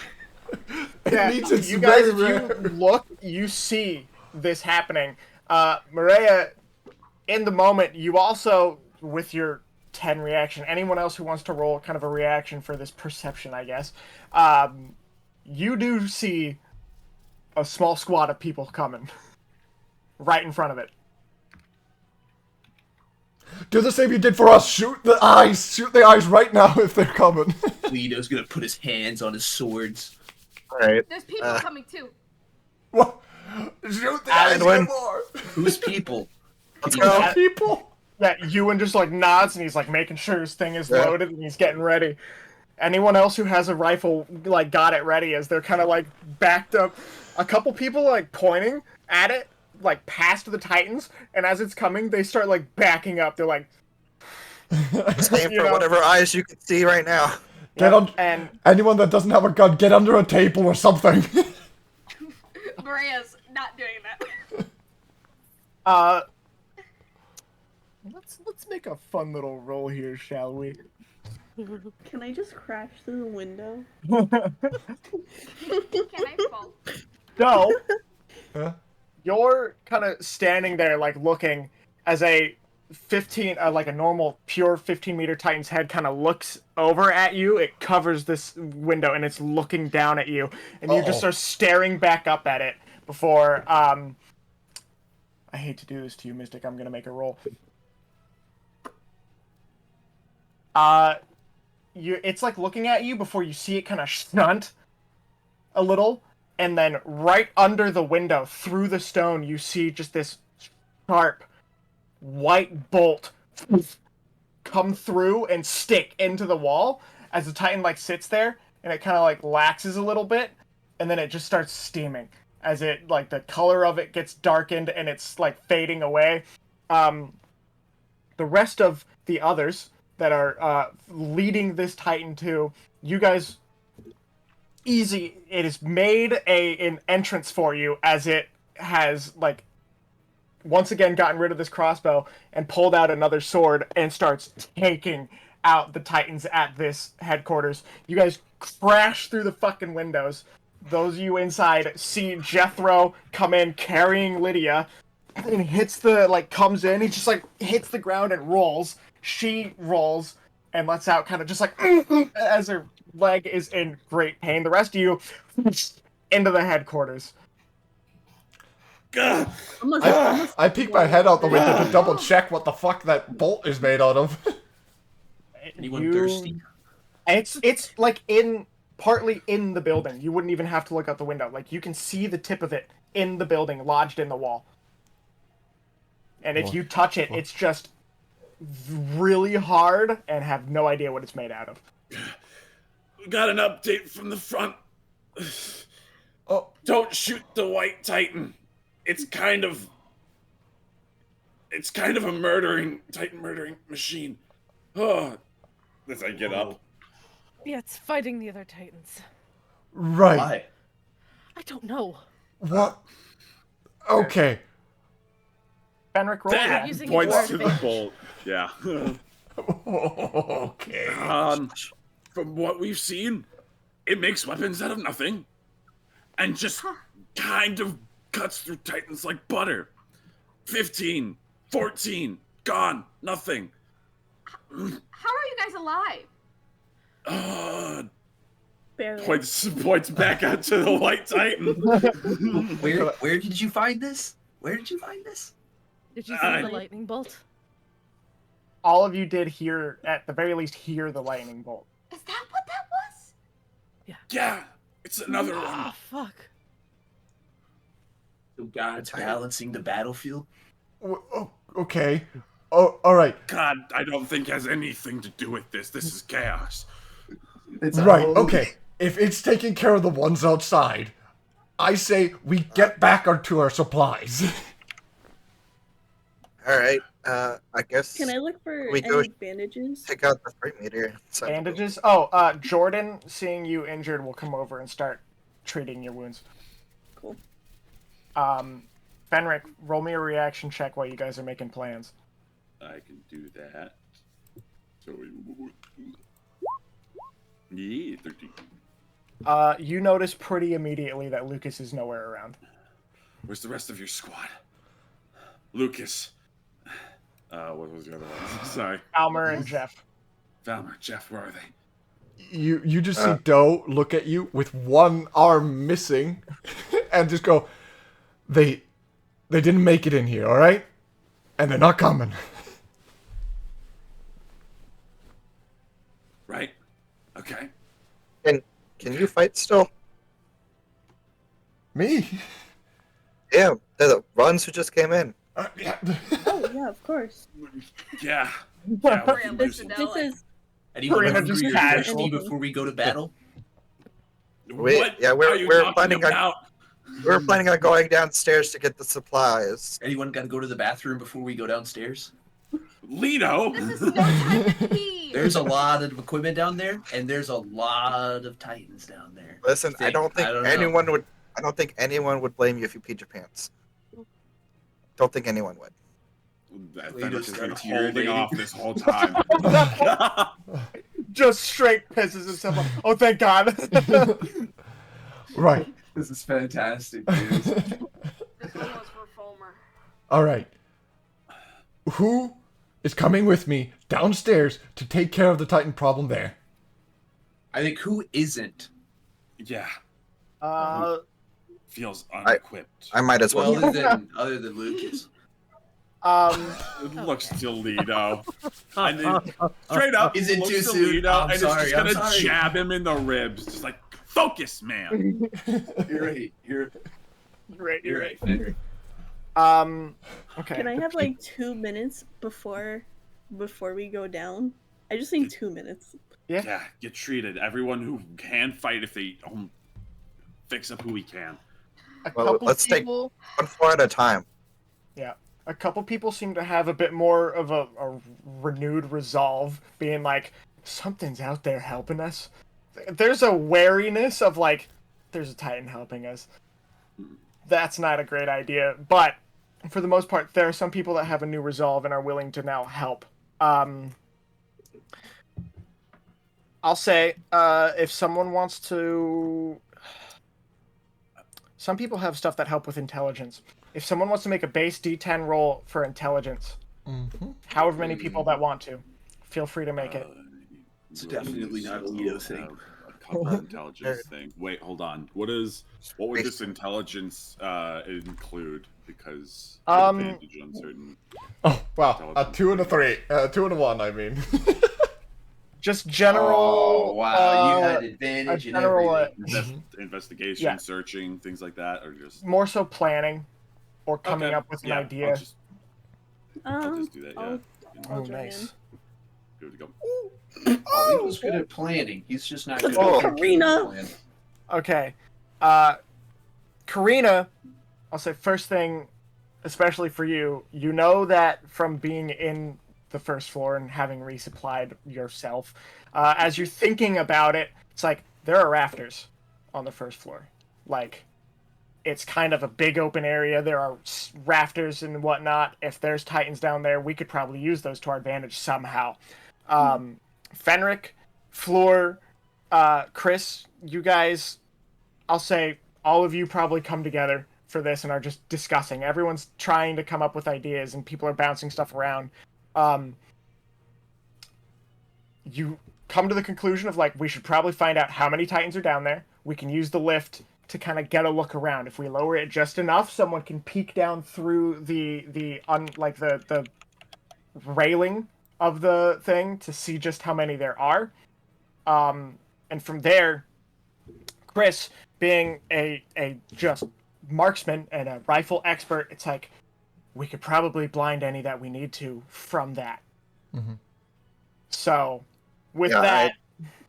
Yeah, It needs its you guys, if very you look, you see this happening. Mireya, in the moment, you also, with your 10 reaction, anyone else who wants to roll kind of a reaction for this perception, I guess, you do see a small squad of people coming right in front of it. Do the same you did for us. Shoot the eyes. Shoot the eyes right now if they're coming. Leedo's gonna put his hands on his swords. Alright. There's people coming too. What? Shoot the eyes Edwin. more. Who's people? Let's go. People. Yeah, Ewan just like nods and he's like making sure his thing is Yeah. loaded and he's getting ready. Anyone else who has a rifle like got it ready as they're kind of like backed up. A couple people like pointing at it like past the Titans, and as it's coming, they start like backing up. They're like, Just aim You for know. whatever eyes you can see right now. Get on. and Anyone that doesn't have a gun, get under a table or something. Mireya's not doing that. let's make a fun little roll here, shall we? Can I just crash through the window? Can I fall? So, Huh? you're kind of standing there, like looking as a 15, like a normal pure 15-meter Titan's head kind of looks over at you. It covers this window and it's looking down at you, and you just Uh-oh. are staring back up at it before. I hate to do this to you, Mystic. I'm gonna make a roll. It's like looking at you before you see it kind of stunt a little, and then right under the window, through the stone, you see just this sharp white bolt come through and stick into the wall as the Titan like sits there, and it kind of like laxes a little bit, and then it just starts steaming as it like the color of it gets darkened and it's like fading away. The rest of the others that are leading this Titan to you guys, easy. It has made an entrance for you as it has like once again gotten rid of this crossbow and pulled out another sword and starts taking out the Titans at this headquarters. You guys crash through the fucking windows. Those of you inside see Jethro come in carrying Lydia, and hits comes in, he just hits the ground and rolls. She rolls and lets out kind of just as her leg is in great pain. The rest of you into the headquarters. I peek my head out the window to double check what the fuck that bolt is made out of. Anyone thirsty? It's partly in the building. You wouldn't even have to look out the window. You can see the tip of it in the building, lodged in the wall. And if you touch it, it's just really hard and have no idea what it's made out of. We got an update from the front. Oh, don't shoot the White Titan. It's kind of a Titan murdering machine. Oh, as I get up. Yeah, it's fighting the other Titans. Right. Why? I don't know. What? Okay. Fennric, roll That using points your to the advantage. bolt. Yeah. Okay. From what we've seen, it makes weapons out of nothing, and just kind of cuts through Titans like butter. 15, 14, gone, nothing. How are you guys alive? Barely. Points back out to the White Titan. Where did you find this? Where did you find this? Did you see the lightning bolt? All of you did hear, at the very least, hear the lightning bolt. Is that what that was? Yeah, it's another one. Oh, fuck. So God's balancing the battlefield? Oh, okay. Oh, alright. God, I don't think has anything to do with this. This is chaos. Right, okay. If it's taking care of the ones outside, I say we get back to our supplies. Alright, I guess Can I look for we go any bandages? take out the freight meter. Bandages? Jordan, seeing you injured, will come over and start treating your wounds. Cool. Fennric, roll me a reaction check while you guys are making plans. I can do that. So, yeah, 13. You notice pretty immediately that Lukas is nowhere around. Where's the rest of your squad? Lucas. What was the other one? Sorry. Almer and Jeff. Valmer, Jeff, where are they? You just see Doe look at you with one arm missing and just go, they didn't make it in here, alright? And they're not coming. Right? Okay. Can you fight still? Me? Yeah, they're the ones who just came in. Yeah. Oh yeah, of course. Yeah. This is Anyone Karina hungry just or casual. thirsty before we go to battle? What we're are you planning talking on- about? We're planning on going downstairs to get the supplies. Anyone got to go to the bathroom before we go downstairs? Lido? This is no time to pee. There's a lot of equipment down there, and there's a lot of Titans down there. Listen, I don't think know. anyone would. I don't think anyone would blame you if you peed your pants. Don't think anyone would. That Lido Fennric has been starts holding urinating. off this whole time. Just straight pisses himself off. Oh, thank God. Right. This is fantastic, dude. This one was for Fulmer. Alright. Who is coming with me downstairs to take care of the Titan problem there? I think who isn't? Yeah, feels I unequipped. might as well. Well, other than Lucas. It looks to Lido. And then, straight up, Is it looks too to soon? Lido, I'm and sorry, it's just I'm gonna sorry. jab him in the ribs. Just like, focus, man. You're right. You're right, Fennric. Okay. Can I have like 2 minutes before we go down? I just need 2 minutes. Yeah, get treated. Everyone who can fight, if they fix up who we can. Well, let's take one floor at a time. Yeah. A couple people seem to have a bit more of a renewed resolve, being like, something's out there helping us. There's a wariness of like, there's a Titan helping us. That's not a great idea, but for the most part, there are some people that have a new resolve and are willing to now help. I'll say, if someone wants to... Some people have stuff that help with intelligence. If someone wants to make a base D10 roll for intelligence, however many people that want to, feel free to make it. It's definitely not a Leedo thing. A couple intelligence thing. Wait, hold on. What would this intelligence include? Because advantage on certain. Oh wow, a 2 and a 3, 2 and a 1. I mean. Just general. Oh wow, you had advantage in general, everything. Investigation, searching, things like that, or just more so planning, or coming up with an idea. I'll just do that. Yeah. I'll join in. Good to go. Oh, he was good at planning. He's just not good Oh, at Karina. Okay. Karina, I'll say first thing, especially for you, you know that from being in the first floor and having resupplied yourself, as you're thinking about it, it's like, there are rafters on the first floor. Like, it's kind of a big open area. There are rafters and whatnot. If there's Titans down there, we could probably use those to our advantage somehow. Fennric, Fleur, Chris, you guys, I'll say all of you probably come together for this and are just discussing. Everyone's trying to come up with ideas and people are bouncing stuff around. You come to the conclusion of, like, we should probably find out how many Titans are down there. We can use the lift to kind of get a look around. If we lower it just enough, someone can peek down through the railing of the thing to see just how many there are. And from there, Chris, being a just marksman and a rifle expert, it's like, we could probably blind any that we need to from that. So, with that...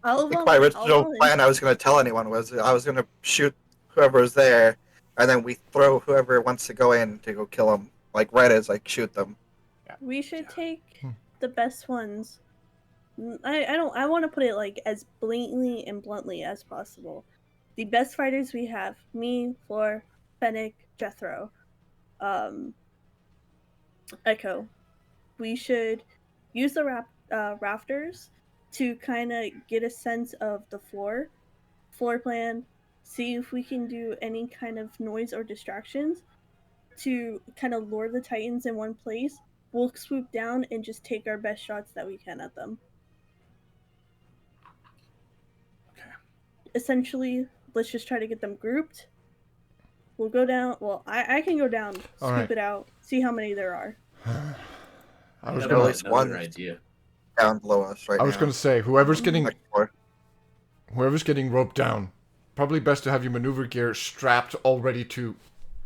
I think my original plan I was going to tell anyone was I was going to shoot whoever's there, and then we throw whoever wants to go in to go kill them. Like, right as, like, shoot them. We should take the best ones. I want to put it, like, as blatantly and bluntly as possible. The best fighters we have, me, Fleur, Fennric, Jethro, Echo. We should use the rafters to kind of get a sense of the floor plan, see if we can do any kind of noise or distractions to kind of lure the Titans in one place. We'll swoop down and just take our best shots that we can at them. Okay. Essentially, let's just try to get them grouped. We'll go down. Well, I can go down, scoop it out, see how many there are. I was at gonna least one idea down below us right now. I was gonna say, whoever's getting roped down, probably best to have your maneuver gear strapped already to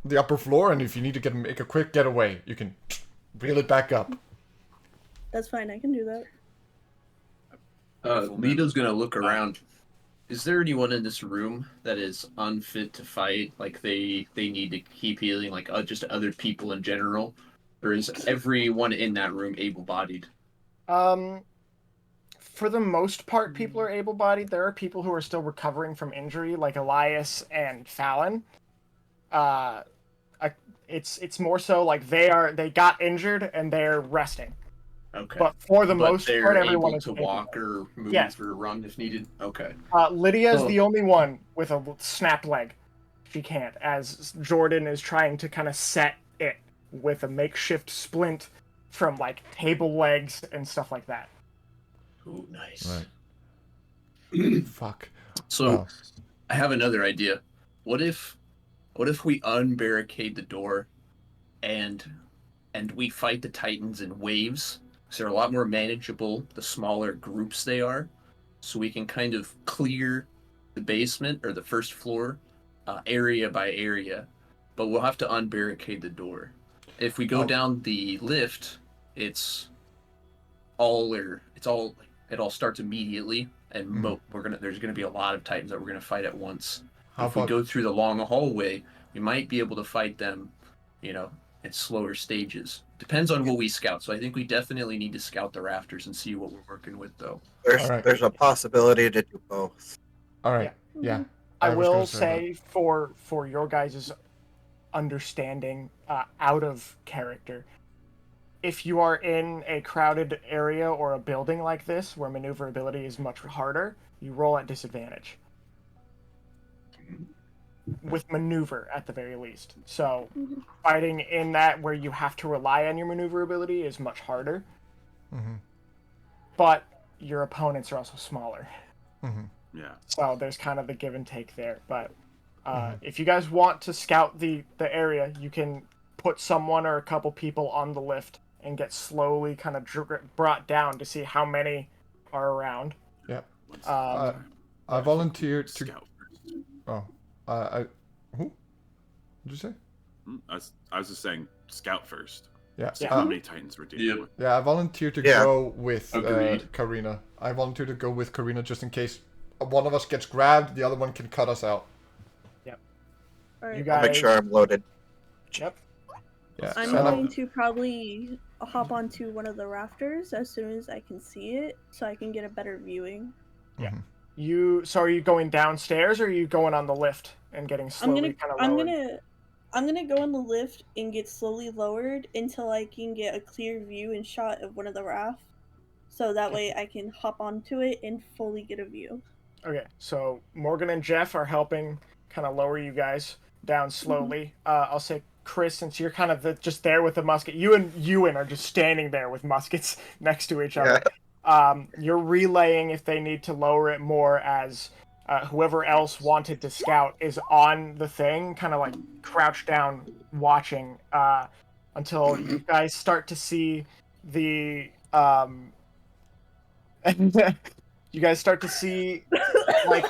the upper floor, and if you need to make a quick getaway, you can reel it back up. That's fine, I can do that. Leedo's gonna look around. Is there anyone in this room that is unfit to fight? Like they need to keep healing, like just other people in general? Or is everyone in that room able-bodied? For the most part, people are able-bodied. There are people who are still recovering from injury, like Elias and Fallon. It's more so like they got injured and they're resting. Okay. But for the most part, everyone is able to walk or move or run if needed. Okay. Lydia's the only one with a snapped leg. She can't, as Jordan is trying to kind of set it with a makeshift splint from like table legs and stuff like that. Ooh, nice. Right. Fuck. So, I have another idea. What if we unbarricade the door, and we fight the Titans in waves? So they're a lot more manageable the smaller groups they are. So we can kind of clear the basement or the first floor, area by area, but we'll have to unbarricade the door. If we go down the lift, it all starts immediately, and there's gonna be a lot of Titans that we're gonna fight at once. If we go through the long hallway, we might be able to fight them, in slower stages. Depends on what we scout. So I think we definitely need to scout the rafters and see what we're working with, though. There's a possibility to do both. All right. Yeah. I will say for your guys' understanding, out of character, if you are in a crowded area or a building like this, where maneuverability is much harder, you roll at disadvantage. With maneuver, at the very least. So, fighting in that where you have to rely on your maneuverability is much harder. Mm-hmm. But your opponents are also smaller. Mm-hmm. Yeah. So there's kind of the give and take there. But if you guys want to scout the area, you can put someone or a couple people on the lift and get slowly kind of brought down to see how many are around. Yep. I volunteered to... Scout first. Oh. Who? What'd you say? I was just saying, scout first. Yeah. See how many Titans we're dealing with. Yeah, I volunteered to go with Agreed. Karina. I volunteered to go with Karina just in case one of us gets grabbed, the other one can cut us out. Yep. Alright. You guys... I'll make sure I'm loaded. Yep. Yeah. I'm going to probably hop onto one of the rafters as soon as I can see it, so I can get a better viewing. Yeah. So are you going downstairs, or are you going on the lift and getting slowly kind of lowered? I'm gonna go on the lift and get slowly lowered until I can get a clear view and shot of one of the rafts, so that way I can hop onto it and fully get a view. Okay, so Morgan and Jeff are helping kind of lower you guys down slowly. I'll say, Chris, since you're kind of just there with the musket, you and Ewan are just standing there with muskets next to each other. You're relaying if they need to lower it more, as whoever else wanted to scout is on the thing, kind of like crouched down watching until you guys start to see the you guys start to see like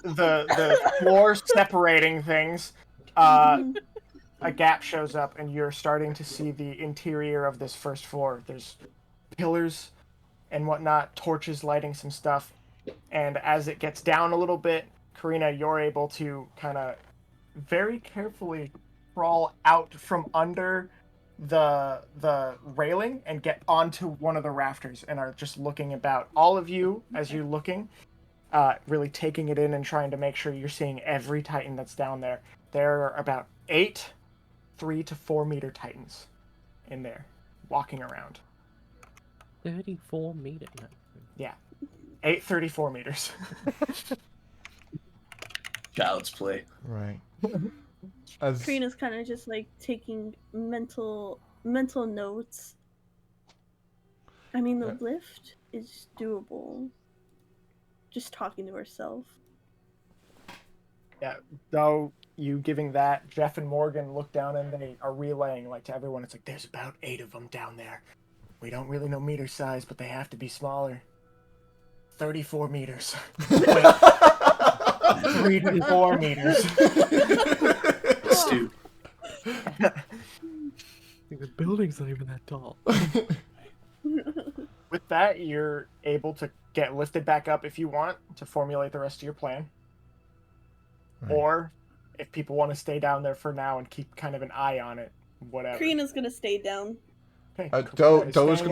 the floor separating things. A gap shows up and you're starting to see the interior of this first floor. There's pillars and whatnot, torches lighting some stuff. And as it gets down a little bit, Karina, you're able to kind of very carefully crawl out from under the railing and get onto one of the rafters and are just looking about. All of you, as you're looking, really taking it in and trying to make sure you're seeing every Titan that's down there. There are about 8 3 to 4 meter Titans in there, walking around. 34 meters. Yeah. 834 meters. Child's play. Right. Karina's kind of just like taking mental notes. I mean, the lift is doable. Just talking to herself. Yeah, though you giving that, Jeff and Morgan look down and they are relaying like to everyone. It's like, there's about 8 of them down there. We don't really know meter size, but they have to be smaller. 34 meters. 3 to 4 meters. Dude. The building's not even that tall. With that, you're able to get lifted back up if you want to formulate the rest of your plan. Right. Or if people want to stay down there for now and keep kind of an eye on it, whatever. Karina's gonna stay down. Okay. Doe's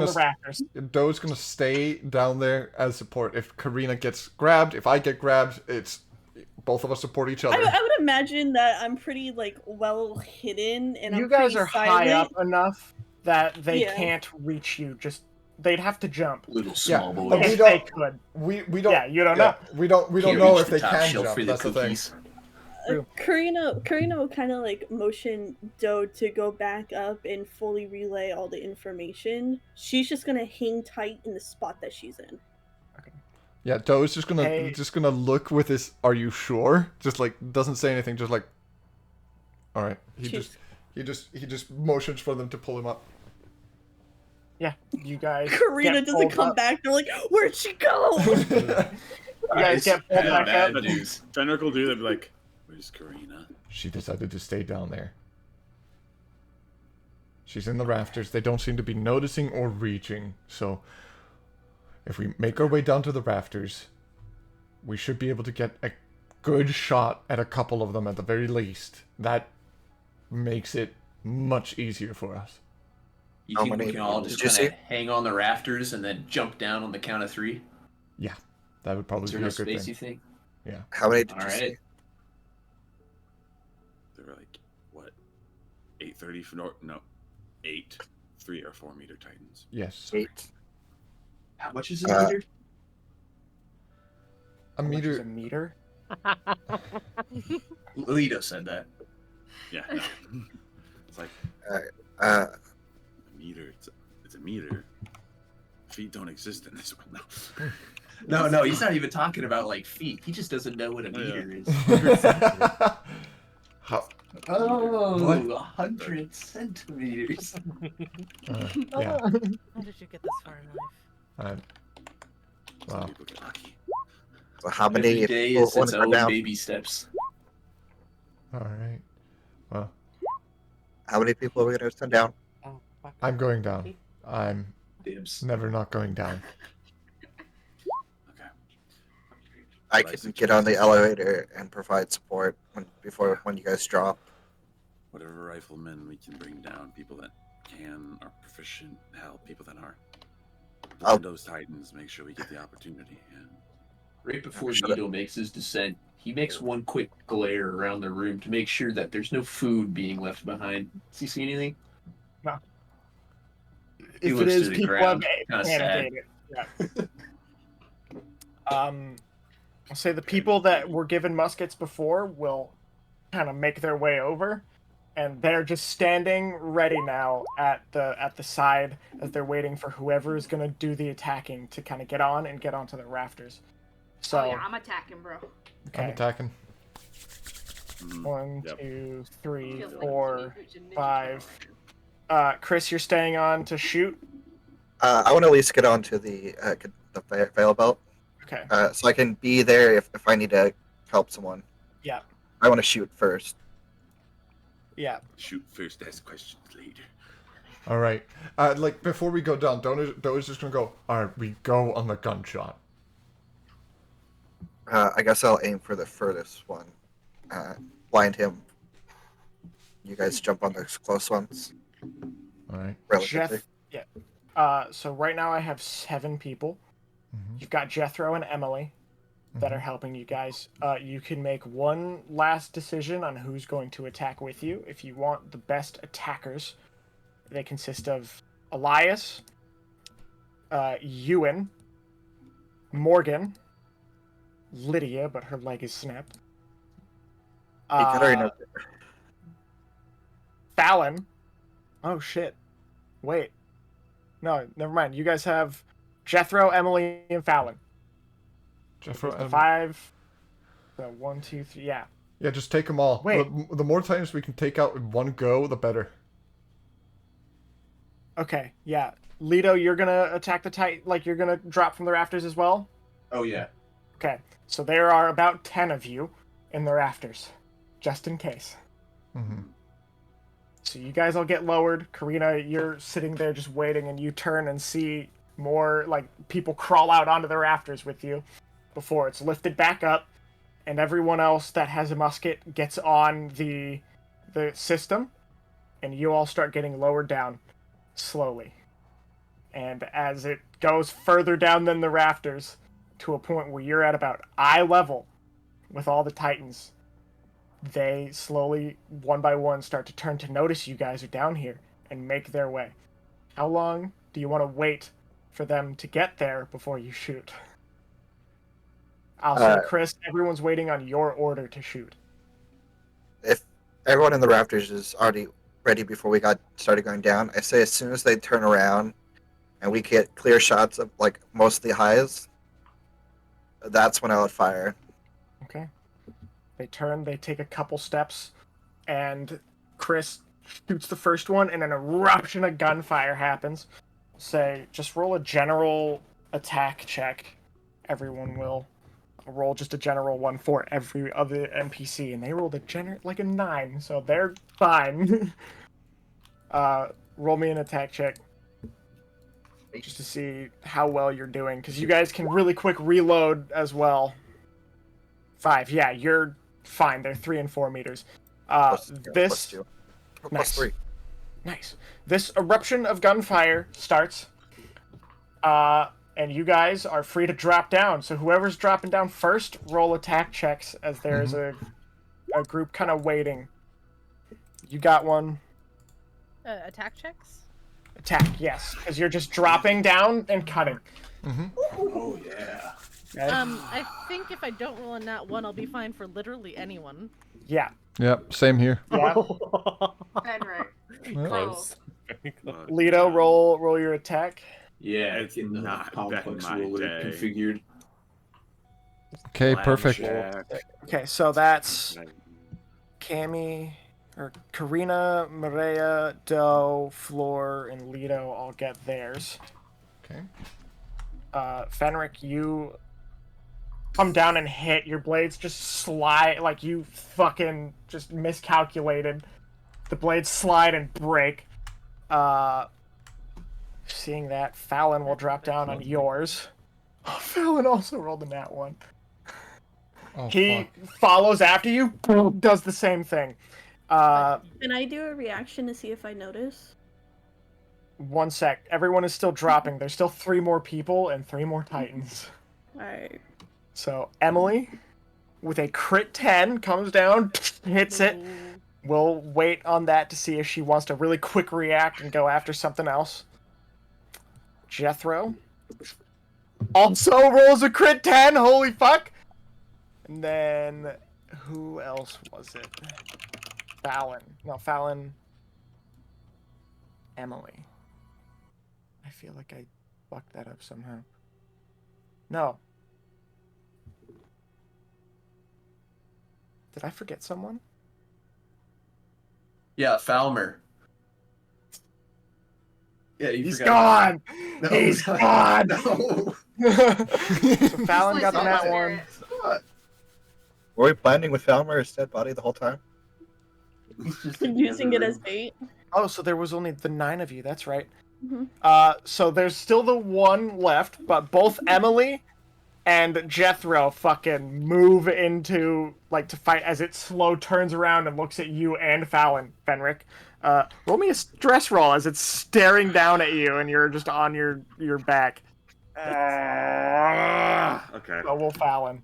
gonna stay down there as support. If Karina gets grabbed, if I get grabbed, it's both of us support each other. I would imagine that I'm pretty like well hidden, and you I'm guys are silent. high up enough that they can't reach you. Just they'd have to jump. Little small boys. But they could. We don't. Yeah, you don't know. We don't know if they can jump. For That's the thing. Karina will kind of like motion Doe to go back up and fully relay all the information. She's just gonna hang tight in the spot that she's in. Okay. Yeah, Doe's just gonna look with his. Are you sure? Just like doesn't say anything. Just like. All right. He just motions for them to pull him up. Yeah, you guys. Karina doesn't come back. They're like, where'd she go? You guys get pulled back up. Fennric will do that. Be like, where's Karina? She decided to stay down there. She's in the rafters. They don't seem to be noticing or reaching. So, if we make our way down to the rafters, we should be able to get a good shot at a couple of them at the very least. That makes it much easier for us. You think we can all just kind of hang on the rafters and then jump down on the count of 3? Yeah, that would probably be a good thing. Is there no space, you think? Yeah. How many did you see? There were like, what, 8:30 for no, 8 3 or 4 meter titans. Yes. 8. How much is a meter? A How much is meter. a meter? Leedo said that. Yeah, no. It's like Uh, a meter. It's a meter. Feet don't exist in this one. No. No, he's not even talking about like feet. He just doesn't know what a meter is. How? Oh, What? 100 centimeters. Yeah. How did you get this far in life? Some Wow. people get lucky. so how many Every day people is want its to go own down? baby steps. All right. Well, How many people are we going to send down? I'm going down. I'm Dibs. never not going down. Okay. I What I can get on the suggest- elevator and provide support when you guys drop. Whatever riflemen we can bring down, people that are proficient, help people that aren't. I'll- Find those titans, make sure we get the opportunity. And Right before Shut Leedo makes his descent, he makes one quick glare around the room to make sure that there's no food being left behind. Does he see anything? No. He If it looks is, to the people ground, have kinda sad. panicked. Yeah. I'll say the people that were given muskets before will kind of make their way over, and they're just standing ready now at the side as they're waiting for whoever is gonna do the attacking to kind of get onto the rafters. So Oh yeah, I'm attacking, bro. I'm okay, attacking. Mhm. 1, Yep. 2, 3, Feels like 4, Teenage Mutant Ninja 5. Turtles. Chris, you're staying on to shoot. I want to at least get onto the veil belt, Okay. so I can be there if I need to help someone. Yeah. I want to shoot first. Yeah. shoot first, ask questions later. All right. Like before we go down, Dona's just gonna go. All right, we go on the gunshot. I guess I'll aim for the furthest one. Blind him. You guys jump on those close ones. All right. Relatively. So right now I have 7 people. Mhm. You've got Jethro and Emily that are helping you guys. You can make one last decision on who's going to attack with you. If you want the best attackers, they consist of Elias, Ewan, Morgan, Lydia, but her leg is snapped. Hey, Katarina, Fallon. Oh shit. Wait. No, never mind. You guys have Jethro, Emily, and Fallon. Jeffro, The 5. So 1, 2, 3. Yeah. yeah, just take them all. Wait. The more times we can take out in one go, the better. Okay. Yeah. Leedo, you're gonna attack the Titan. Like you're gonna drop from the rafters as well. Oh yeah. Okay. So there are about 10 of you in the rafters, just in case. Mm-hmm. So you guys all get lowered. Karina, you're sitting there just waiting, and you turn and see more like people crawl out onto the rafters with you before it's lifted back up, and everyone else that has a musket gets on the system, and you all start getting lowered down slowly. And as it goes further down than the rafters, to a point where you're at about eye level with all the Titans, they slowly, one by one, start to turn to notice you guys are down here and make their way. How long do you want to wait for them to get there before you shoot? I'll say, Chris, everyone's waiting on your order to shoot. if everyone in the rafters is already ready before we got started going down, I say as soon as they turn around and we get clear shots of like most of the highs, that's when I would fire. Okay. They turn, they take a couple steps, and Chris shoots the first one, and an eruption of gunfire happens. Say, just roll a general attack check. Everyone will roll just a general one for every other NPC, and they rolled a 9, so they're fine. Roll me an attack check. Just to see how well you're doing, because you guys can really quick reload as well. 5, yeah, you're fine. They're 3 and 4 meters. Plus This 2. nice. Plus 3. Nice. This eruption of gunfire starts, and you guys are free to drop down. So whoever's dropping down first, roll attack checks, as there's a group kind of waiting. You got one. Attack checks? Attack, yes, because you're just dropping down and cutting. Oh yeah. Okay? I think if I don't roll a nat 1, I'll be fine for literally anyone. Yeah. Yep, same here. Yeah. Fennric. Close. Very close. Leedo, roll your attack. Yeah, It's getting the not complex been my ruler day. configured. Okay, Lamb perfect. check. Okay, so that's Cammy, or Karina, Mireya, Doe, Fleur, and Leedo all get theirs. Okay. Fennric, you come down and hit. Your blades just slide, like you fucking just miscalculated. The blades slide and break. Seeing that, Fallon will drop down on yours. Oh, Fallon also rolled a nat 1. Oh, He fuck. follows after you, does the same thing. Can I do a reaction to see if I notice? 1 sec. Everyone is still dropping. There's still 3 more people and 3 more Titans. Alright. So Emily, with a crit 10, comes down, hits it. We'll wait on that to see if she wants to really quick react and go after something else. Jethro also rolls a crit 10. Holy fuck! And then who else was it? Fallon. No, Fallon. Emily. I feel like I fucked that up somehow. No. Did I forget someone? Yeah, Falmer. Yeah, you He's forgot. gone! No, He's no, gone! No. So Fallon got the Listen, nat Spirit. one. Were we planning with Falmer's dead body the whole time? He's just in the Using other it as room. bait. Oh, so there was only the 9 of you, that's right. Mhm. So there's still the 1 left, but both Emily and Jethro fucking move into, like, to fight as it slow turns around and looks at you and Fallon, Fennric. Roll me a stress roll as it's staring down at you and you're just on your back. Okay. Oh, well, Fallon.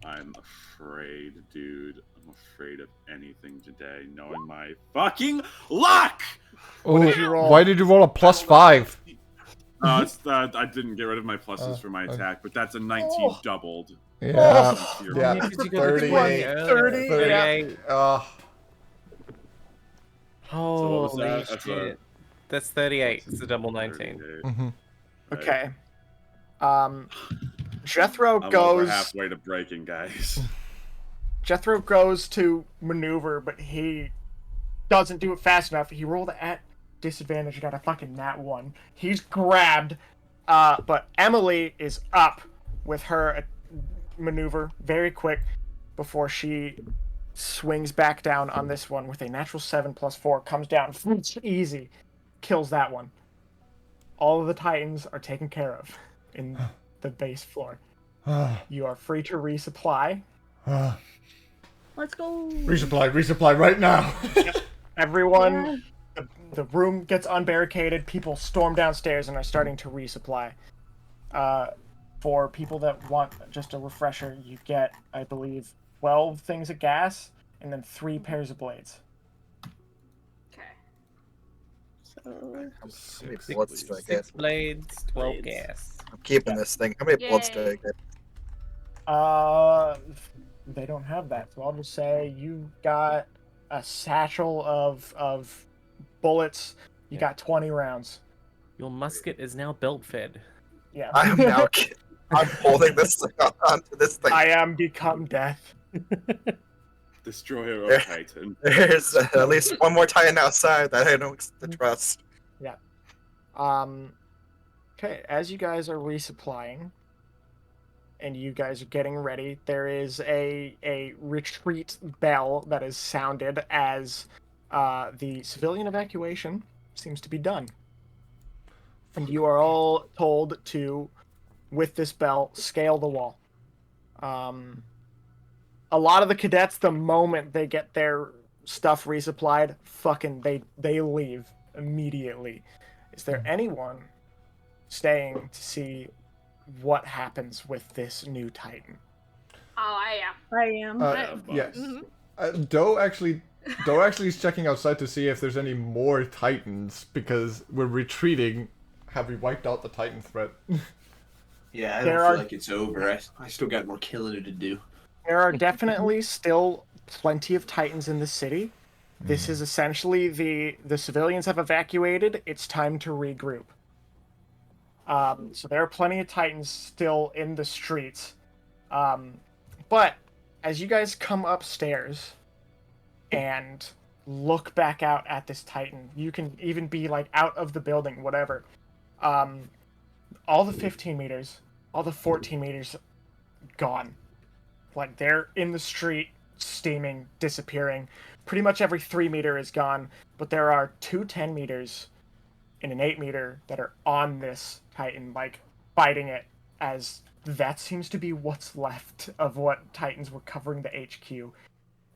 I'm afraid, dude. I'm afraid of anything today, knowing my fucking luck! Oh, did you roll? why did you roll a +5? It's I didn't get rid of my pluses for my attack, but that's a 19 Oh. doubled. Yeah. Zero. Yeah. Because you got the 38. 30, 38. So what was Holy that? That's shit. That's 38. It's a double 19. 38. Mhm. Okay. Jethro I'm over goes. halfway to breaking, guys. Jethro goes to maneuver, but he doesn't do it fast enough. He rolled at disadvantage, got a fucking nat 1. He's grabbed, but Emily is up with her maneuver very quick before she swings back down on this one with a natural 7 + 4. Comes down, easy, kills that one. All of the Titans are taken care of in the base floor. You are free to resupply. Let's go. Resupply right now. Everyone, the room gets unbarricaded. People storm downstairs and are starting to resupply. For people that want just a refresher, you get, I believe, 12 things of gas and then 3 pairs of blades. Okay. So, How many bullets do I get? 6 blades, 12 Blades. gas. I'm keeping this thing. How many bullets do I Yay. get? They don't have that, so I'll just say you got a satchel of bullets. You got 20 rounds. Your musket is now belt fed. Yeah. I am now. I'm holding this thing onto this thing. I am become death. Destroyer of Titan. There's at least one more Titan outside that I don't trust. Okay, as you guys are resupplying and you guys are getting ready, there is a retreat bell that is sounded as the civilian evacuation seems to be done. And you are all told to, with this bell, scale the wall. A lot of the cadets, the moment they get their stuff resupplied, fucking they leave immediately. Is there anyone staying to see what happens with this new Titan? Oh, I am. I am. Uh, Yes. Mhm. Doe actually Doraxley is checking outside to see if there's any more Titans, because we're retreating. Have we wiped out the Titan threat? Yeah, I There don't are- feel like it's over. I still got more killing to do. There are definitely still plenty of Titans in the city. This is essentially the civilians have evacuated. It's time to regroup. So there are plenty of Titans still in the streets. But as you guys come upstairs and look back out at this Titan, you can even be like out of the building, whatever. All the 15 meters, all the 14 meters, gone. Like, they're in the street, steaming, disappearing. Pretty much every 3 meter is gone, but there are 2 10 meters and an 8 meter that are on this Titan, like, fighting it, as that seems to be what's left of what Titans were covering the HQ.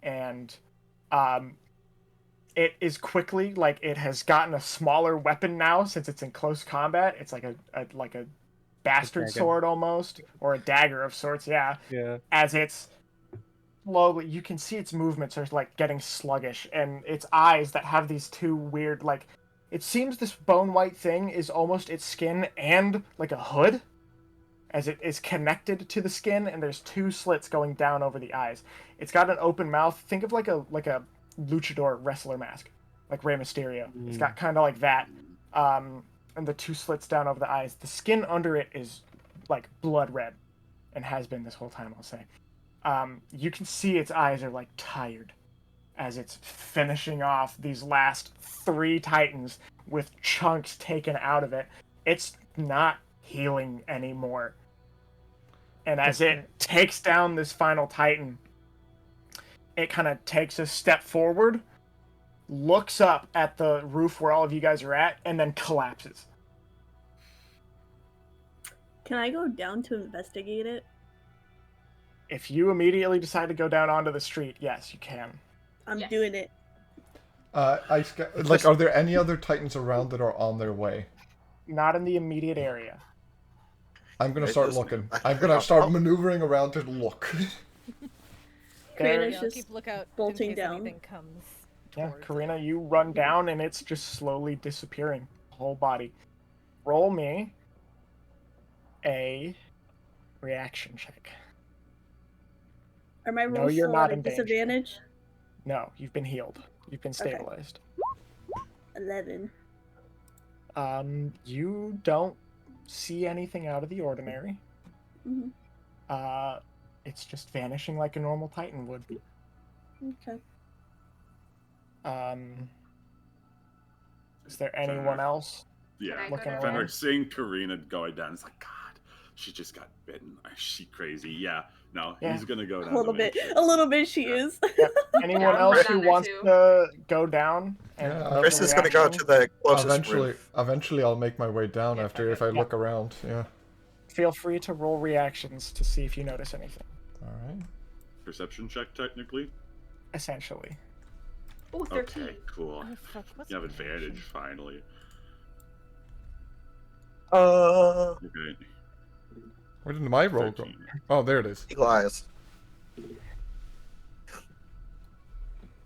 And, it is quickly, like, it has gotten a smaller weapon now since it's in close combat. It's like a bastard sword almost, or a dagger of sorts, yeah. As it's slowly, you can see its movements are like getting sluggish, and its eyes that have these 2 weird, like, it seems this bone white thing is almost its skin and like a hood, as it is connected to the skin, and there's 2 slits going down over the eyes. It's got an open mouth. Think of like a luchador wrestler mask, like Rey Mysterio. It's got kind of like that. And the 2 slits down over the eyes. The skin under it is like blood red, and has been this whole time, I'll say. You can see its eyes are like tired as it's finishing off these last 3 Titans with chunks taken out of it. It's not healing anymore. And as it takes down this final Titan, it kind of takes a step forward, looks up at the roof where all of you guys are at, and then collapses. Can I go down to investigate it? If you immediately decide to go down onto the street, yes, you can. I'm Yes. doing it. Like, are there any other Titans around that are on their way? Not in the immediate area. I'm gonna Right, start listen, looking. I- I'm gonna start maneuvering around to look. Karina's Yeah, just keep lookout bolting in case down. anything comes Yeah, towards Karina, it. you run down and it's just slowly disappearing. Whole body. Roll me a reaction check. Are my No, rolls you're still not at a in danger. disadvantage? No, you've been healed. You've been Okay. stabilized. 11. You don't see anything out of the ordinary. Mhm. It's just vanishing like a normal Titan would. Okay. Is there anyone else? Yeah, Can I Looking go around. Fennric seeing Karina going down, it's like, God, she just got bitten. Is she crazy? Yeah. No, Yeah. he's gonna go down. A little to make bit. sure. A little bit she Yeah. is. Anyone Yeah, I'm else right who down there wants too. to go down? And Yeah, make Chris a is gonna go reaction? to the closest Eventually, roof. eventually, I'll make my way down Yeah, after if I look around. Yeah. Feel free to roll reactions to see if you notice anything. All right. Perception check, technically. Essentially. Oh, 13. Okay, cool. Oh, fuck, what's You have reaction? advantage finally. Okay. Where did my roll go? 13. Oh, there it is. Eagle eyes.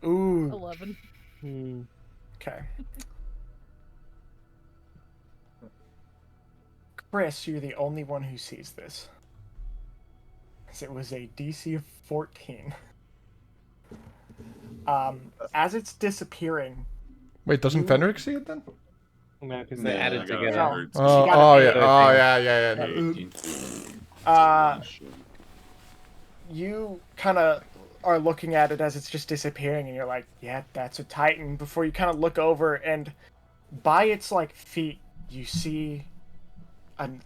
Ooh. 11. Okay. Chris, you're the only one who sees this. 'Cause it was a DC of 14. As it's disappearing, Wait, doesn't Fennric see it then? No, because Yeah, they're I added got together. it. No. Hurts. Oh, got oh an yeah, eight. oh yeah, yeah, yeah. you kind of are looking at it as it's just disappearing, and you're like, yeah, that's a Titan, before you kind of look over, and by its like feet, you see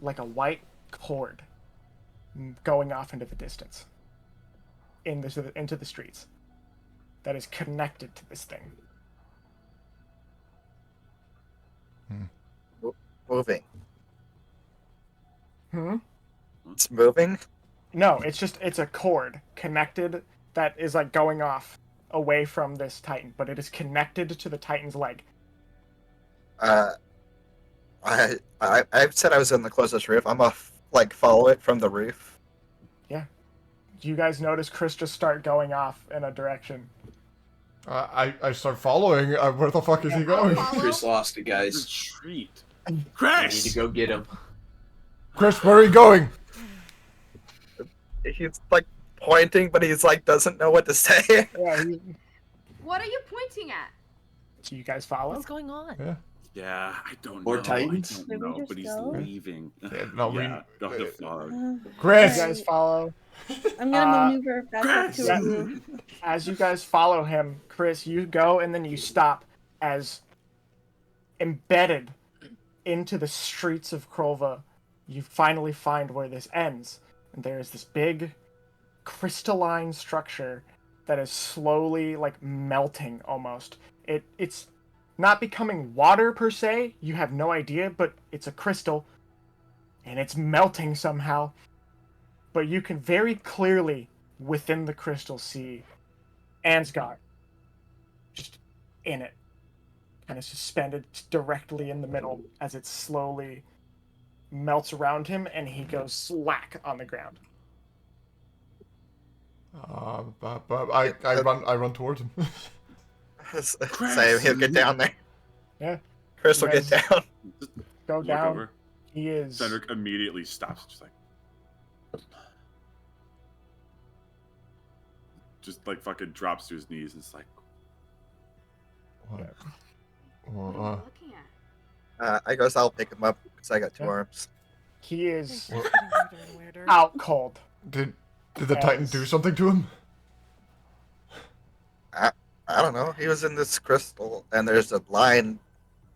like a white cord going off into the distance, into the streets, that is connected to this thing. Moving. Hmm? It's moving. No, it's a cord connected that is like going off away from this Titan, but it is connected to the Titan's leg. I said I was in the closest roof. I'm gonna like follow it from the roof. You guys notice Chris just start going off in a direction. I start following. Where the fuck is he going? Chris lost it, guys. Retreat. I need Chris! to go get him. Chris, where are you going? He's like pointing, but he's like doesn't know what to say. Yeah, What are you pointing at? so you guys follow? What's going on? Yeah. Yeah, I don't More know. Titans? I Did don't we know, just but he's go? leaving. Yeah, no, we- go to Fleur. Chris! You guys follow. I'm gonna Uh, maneuver back up to Chris! a roof. As you guys follow him, Chris, you go and then you stop as embedded into the streets of Krolva, you finally find where this ends. And there is this big crystalline structure that is slowly like melting almost. It's not becoming water per se, you have no idea, but it's a crystal and it's melting somehow. But you can very clearly within the crystal see Ansgar just in it, kind of suspended directly in the middle as it slowly melts around him and he goes slack on the ground. But I run towards him. Say he'll get down there. Yeah. Chris will get Yes. down. Go Look down. over. He is. Fennric immediately stops, just like fucking drops to his knees and it's like, What? What are you looking at? I guess I'll pick him up because I got two Yeah. arms. He is It's getting weirder and weirder. out cold. Did the Titan Yes. do something to him? I don't know. He was in this crystal, and there's a line.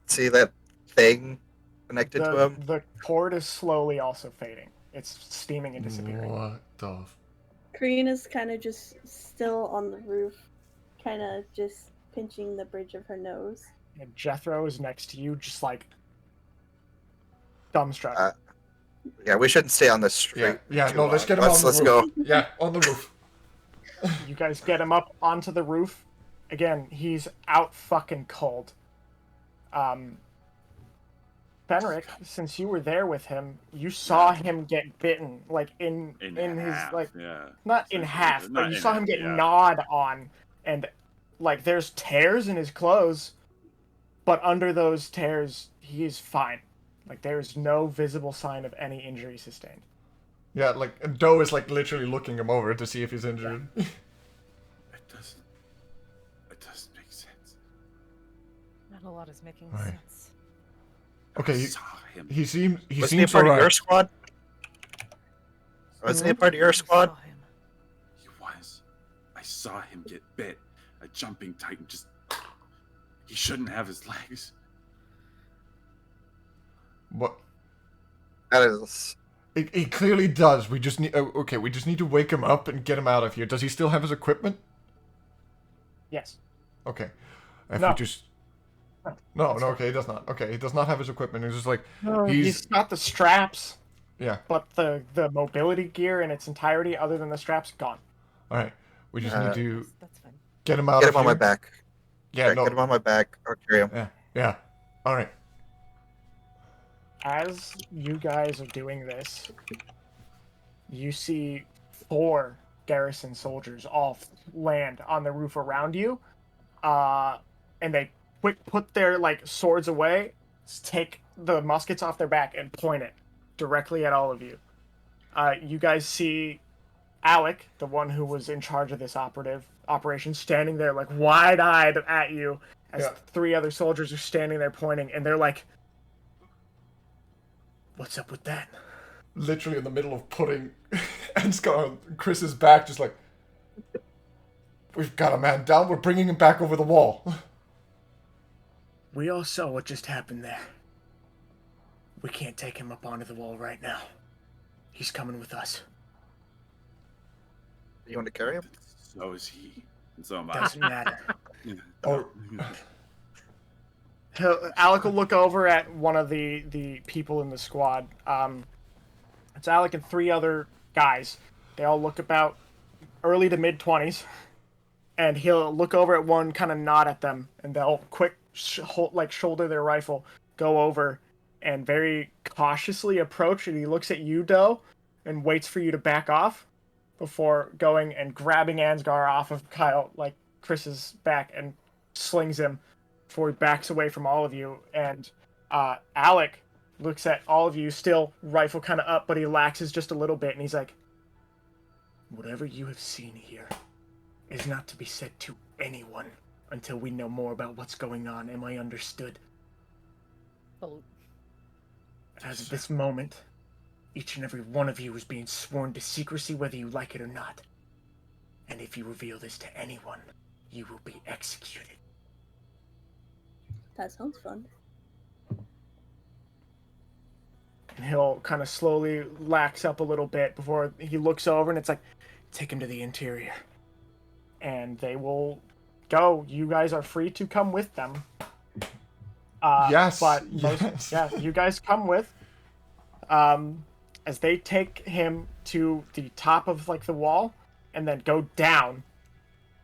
See that thing connected to him? The cord is slowly also fading. It's steaming and disappearing. What the? Karina's kind of just still on the roof, kind of just pinching the bridge of her nose. And Jethro is next to you, just like dumbstruck. Yeah, we shouldn't stay on the street. Yeah, too no, let's long. get him on the Let's roof. go. Yeah, on the roof. You guys get him up onto the roof. Again, he's out fucking cold. Fennric, since you were there with him, you saw him get bitten, like in his half, like yeah. not in half, Not but you in saw half, him get yeah. gnawed on, and like there's tears in his clothes, but under those tears, he is fine. Like there's no visible sign of any injury sustained. Yeah, like Doe is like literally looking him over to see if he's injured. It doesn't make sense. Not a lot is making Right. sense. Okay, I saw him. he seems Wasn't he a seems part of alright. your squad? Wasn't he a part of your squad? Saw him. He was. I saw him get bit. A jumping titan just. He shouldn't have his legs. What? That is. He clearly does. We just need. Okay, we just need to wake him up and get him out of here. Does he still have his equipment? Yes. Okay. If No. we just. No, okay, he does not. Okay, he does not have his equipment. He's just like He's got the straps, yeah. but the mobility gear in its entirety, other than the straps, gone. All right, we just need to That's fine. get him out Get of him on here. my back. Yeah, no. Get him on my back. I'll carry him. Yeah. All right. As you guys are doing this, you see 4 garrison soldiers all land on the roof around you, and they put their like swords away, take the muskets off their back, and point it directly at all of you. You guys see Alec, the one who was in charge of this operation, standing there like wide-eyed at you, as Yeah. 3 other soldiers are standing there pointing, and they're like, "What's up with that?" Literally in the middle of putting Ansgar on Chris's back, just like, we've got a man down. We're bringing him back over the wall. We all saw what just happened there. We can't take him up onto the wall right now. He's coming with us. You want to carry him? So is he. And so am I. Doesn't matter. Oh, Alec will look over at one of the people in the squad. It's Alec and 3 other guys. They all look about early to mid-20s. And he'll look over at one, kind of nod at them, and they'll quick shoulder their rifle, go over, and very cautiously approach. And he looks at you, Doe, and waits for you to back off before going and grabbing Ansgar off of Kyle, like Chris's back and slings him before he backs away from all of you. And Alec looks at all of you, still rifle kind of up, but he laxes just a little bit, and he's like, "Whatever you have seen here is not to be said to anyone until we know more about what's going on. Am I understood?" Oh, As of this moment, each and every one of you is being sworn to secrecy whether you like it or not. And if you reveal this to anyone, you will be executed. That sounds fun. And he'll kind of slowly lax up a little bit before he looks over, and it's like, "Take him to the interior." And they will go. You guys are free to come with them. Yes, But yes. yeah, you guys come with. As they take him to the top of like the wall, and then go down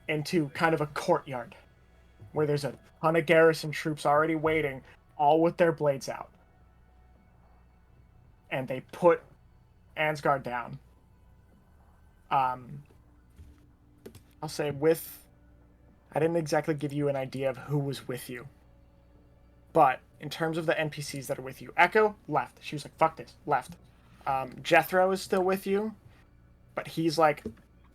into kind of a courtyard where there's a ton of garrison troops already waiting, all with their blades out. And they put Ansgar down. I'll say I didn't exactly give you an idea of who was with you. But in terms of the NPCs that are with you, Echo left. She was like, "Fuck this," left. Jethro is still with you, but he's like,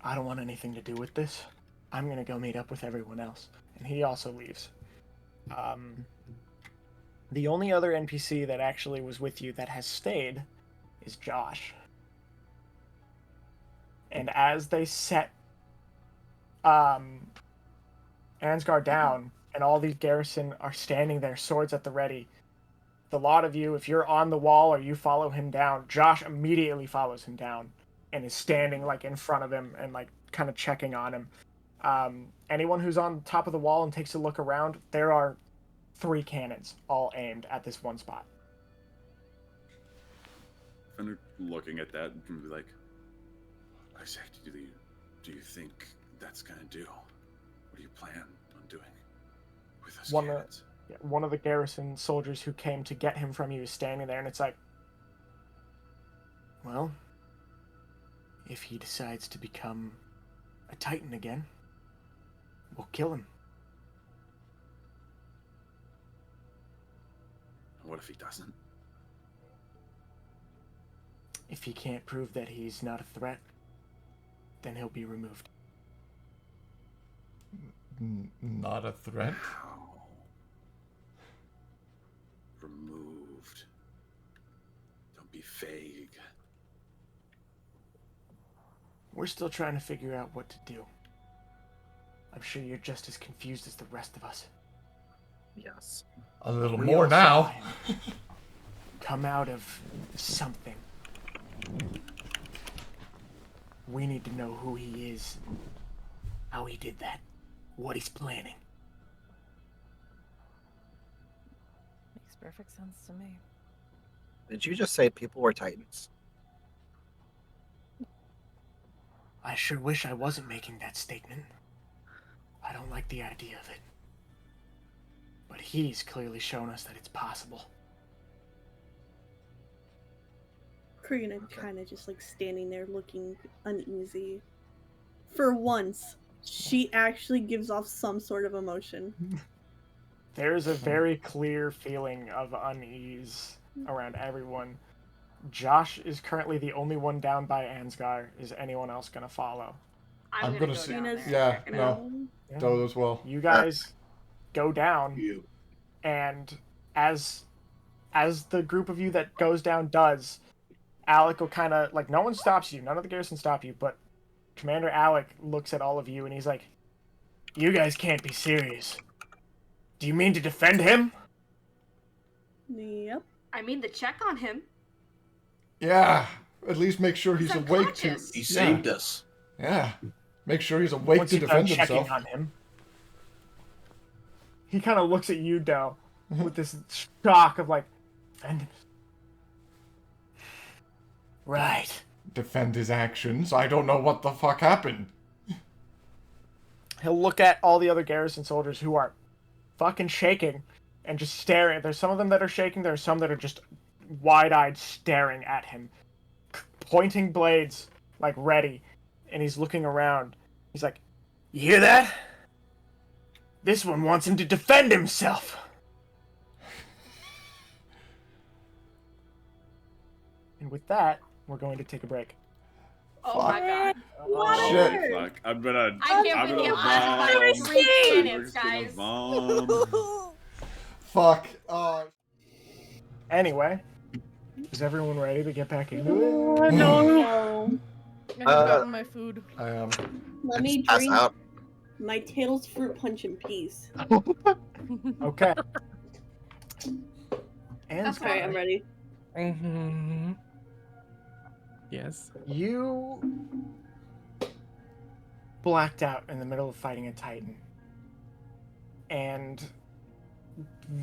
"I don't want anything to do with this. I'm going to go meet up with everyone else." And he also leaves. The only other NPC that actually was with you that has stayed is Josh. And as they set Ansgar down, and all these garrison are standing there, swords at the ready, the lot of you, if you're on the wall or you follow him down, Josh immediately follows him down and is standing like in front of him and like kind of checking on him. Anyone who's on top of the wall and takes a look around, there are 3 cannons all aimed at this one spot. And looking at that and be like, exactly, do you think that's gonna do? What do you plan on doing with those cannons? One of the garrison soldiers who came to get him from you is standing there, and it's like, well, if he decides to become a Titan again, we'll kill him. What if he doesn't? If he can't prove that he's not a threat, then he'll be removed. Not a threat? How? Removed. Don't be vague. We're still trying to figure out what to do. I'm sure you're just as confused as the rest of us. Yes. A little We more all saw now. him come out of something. We need to know who he is, how he did that, what he's planning. makes perfect sense to me. Did you just say people were Titans? I sure wish I wasn't making that statement. I don't like the idea of it. But he's clearly shown us that it's possible. Karina kind of just like standing there looking uneasy. For once, she actually gives off some sort of emotion. There's a very clear feeling of unease around everyone. Josh is currently the only one down by Ansgar. Is anyone else going to follow? I'm gonna go see- down there. yeah, Check it no. out. Yeah. Doe as well. You guys go down, You. and as the group of you that goes down does, Alec will kind of, like, no one stops you. None of the garrison stop you, but Commander Alec looks at all of you, and he's like, "You guys can't be serious. Do you mean to defend him?" Yep. I mean, the check on him. Yeah. At least make sure he's He's awake to. unconscious. He saved us. Yeah. Make sure he's awake Once to you've done defend checking himself. on him, he kind of looks at you, Doe, with this shock of like, defend him. Right. Defend his actions. I don't know what the fuck happened. He'll look at all the other garrison soldiers who are fucking shaking and just staring. There's some of them that are shaking. There are some that are just wide-eyed staring at him, pointing blades like ready, and he's looking around. He's like, "You hear that? This one wants him to defend himself. And with that, we're going to take a break. Oh my god. Shit. Fuck. I'm gonna I can't believe you last by 3 minutes, guys. Fuck. Anyway, is everyone ready to get back into it? No. I've forgotten my food. I am. Let me Pass drink out. my Tails fruit punch in peace. Okay. And Okay, I'm ready. Mm-hmm. Yes. you blacked out in the middle of fighting a Titan. And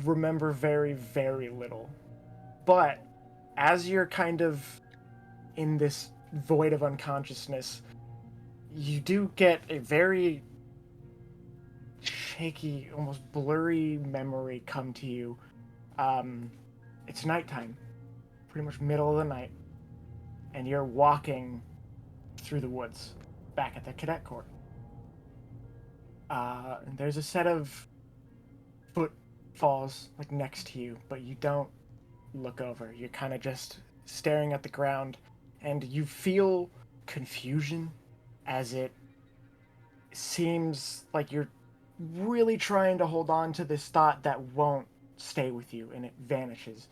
remember very, very little. But as you're kind of in this void of unconsciousness, you do get a very shaky, almost blurry memory come to you. It's nighttime, pretty much middle of the night, and you're walking through the woods back at the Cadet Corps. And there's a set of footfalls like next to you, but you don't look over. You're kind of just staring at the ground, and you feel confusion as it seems like you're really trying to hold on to this thought that won't stay with you, and it vanishes.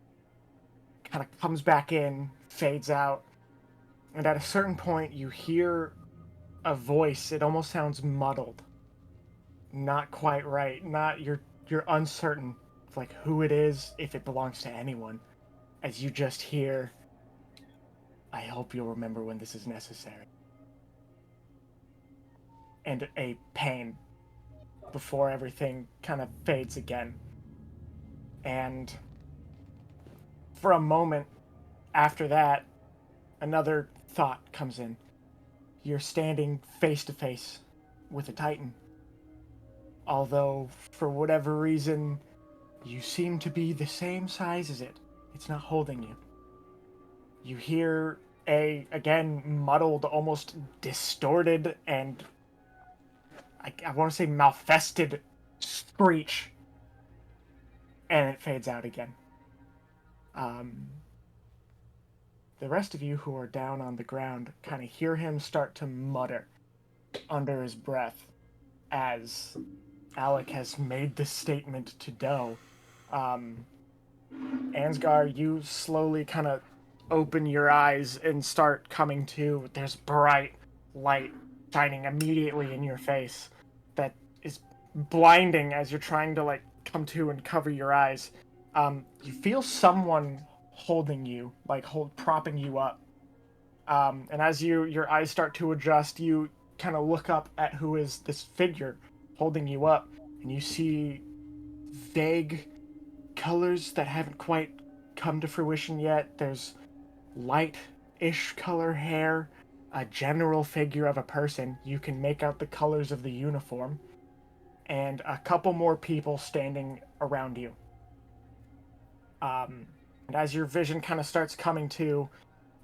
Kind of comes back in, fades out, and at a certain point you hear a voice. It almost sounds muddled, not quite right. You're uncertain of like who it is, if it belongs to anyone, as you just hear, "I hope you'll remember when this is necessary." And a pain before everything kind of fades again. And for a moment after that, another thought comes in. You're standing face to face with a Titan. Although, for whatever reason, you seem to be the same size as it. It's not holding you. You hear a, again, muddled, almost distorted, and I want to say malfested screech. And it fades out again. The rest of you who are down on the ground kind of hear him start to mutter under his breath as Alec has made this statement to Doe. Ansgar, you slowly kind of open your eyes and start coming to. There's bright light shining immediately in your face that is blinding as you're trying to like come to and cover your eyes. You feel someone holding you, like propping you up. And as your eyes start to adjust, you kind of look up at who is this figure holding you up, and you see vague colors that haven't quite come to fruition yet. There's light-ish color hair, a general figure of a person. You can make out the colors of the uniform, and a couple more people standing around you. And as your vision kind of starts coming to,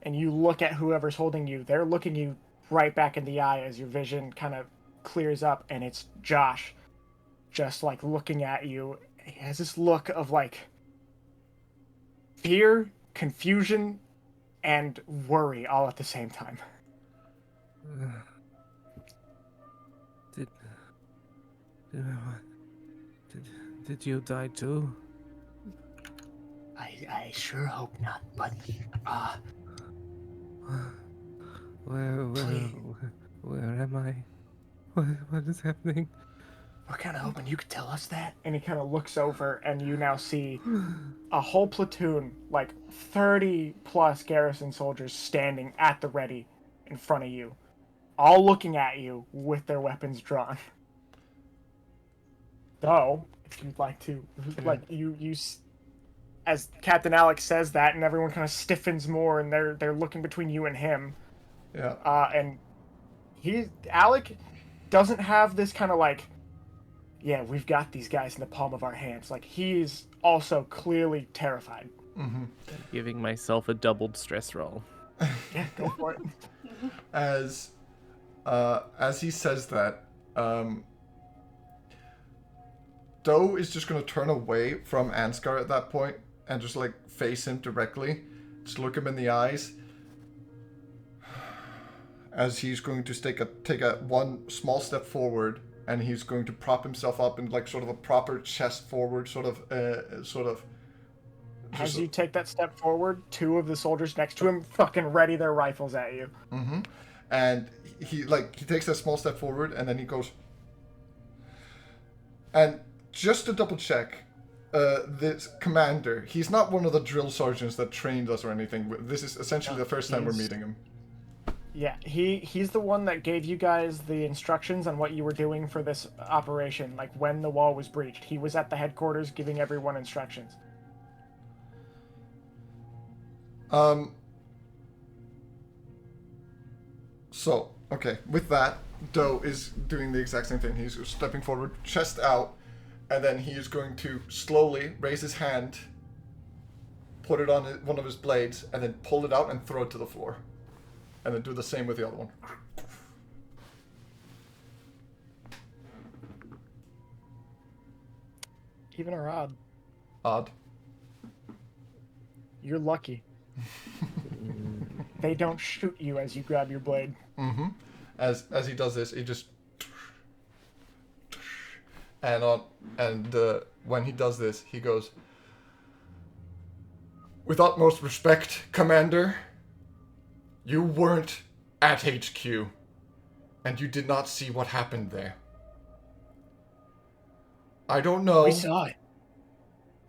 and you look at whoever's holding you, they're looking you right back in the eye as your vision kind of clears up, and it's Josh, just like looking at you. He has this look of like fear, confusion, and worry all at the same time. Did you die too? I sure hope not, but where am I? What is happening? we're kind of hoping you could tell us that. And he kind of looks over, and you now see a whole platoon, like 30 plus garrison soldiers standing at the ready in front of you, all looking at you with their weapons drawn. Though, if you'd like to, like you as Captain Alex says that, and everyone kind of stiffens more, and they're looking between you and him. Yeah. And Alec doesn't have this kind of like, yeah, we've got these guys in the palm of our hands. Like, he's also clearly terrified. Mm-hmm. Giving myself a doubled stress roll. Yeah, go for it. As he says that, Doe is just gonna turn away from Ansgar at that point and just like face him directly. Just look him in the eyes. As he's going to take a one small step forward, and he's going to prop himself up in like sort of a proper chest forward sort of. As you take that step forward, two of the soldiers next to him fucking ready their rifles at you. Mm-hmm. And he takes that small step forward, and then he goes. And just to double check, this commander, he's not one of the drill sergeants that trained us or anything. This is essentially the first time we're meeting him. Yeah, he's the one that gave you guys the instructions on what you were doing for this operation, like when the wall was breached. He was at the headquarters giving everyone instructions. So, okay, with that, Doe is doing the exact same thing. He's stepping forward, chest out, and then he is going to slowly raise his hand, put it on one of his blades, and then pull it out and throw it to the floor. And then do the same with the other one. Even or odd? Odd. You're lucky. They don't shoot you as you grab your blade. Mm-hmm. As he does this, he just and when he does this, he goes, "With utmost respect, Commander, you weren't at HQ, and you did not see what happened there. I don't know." We saw it.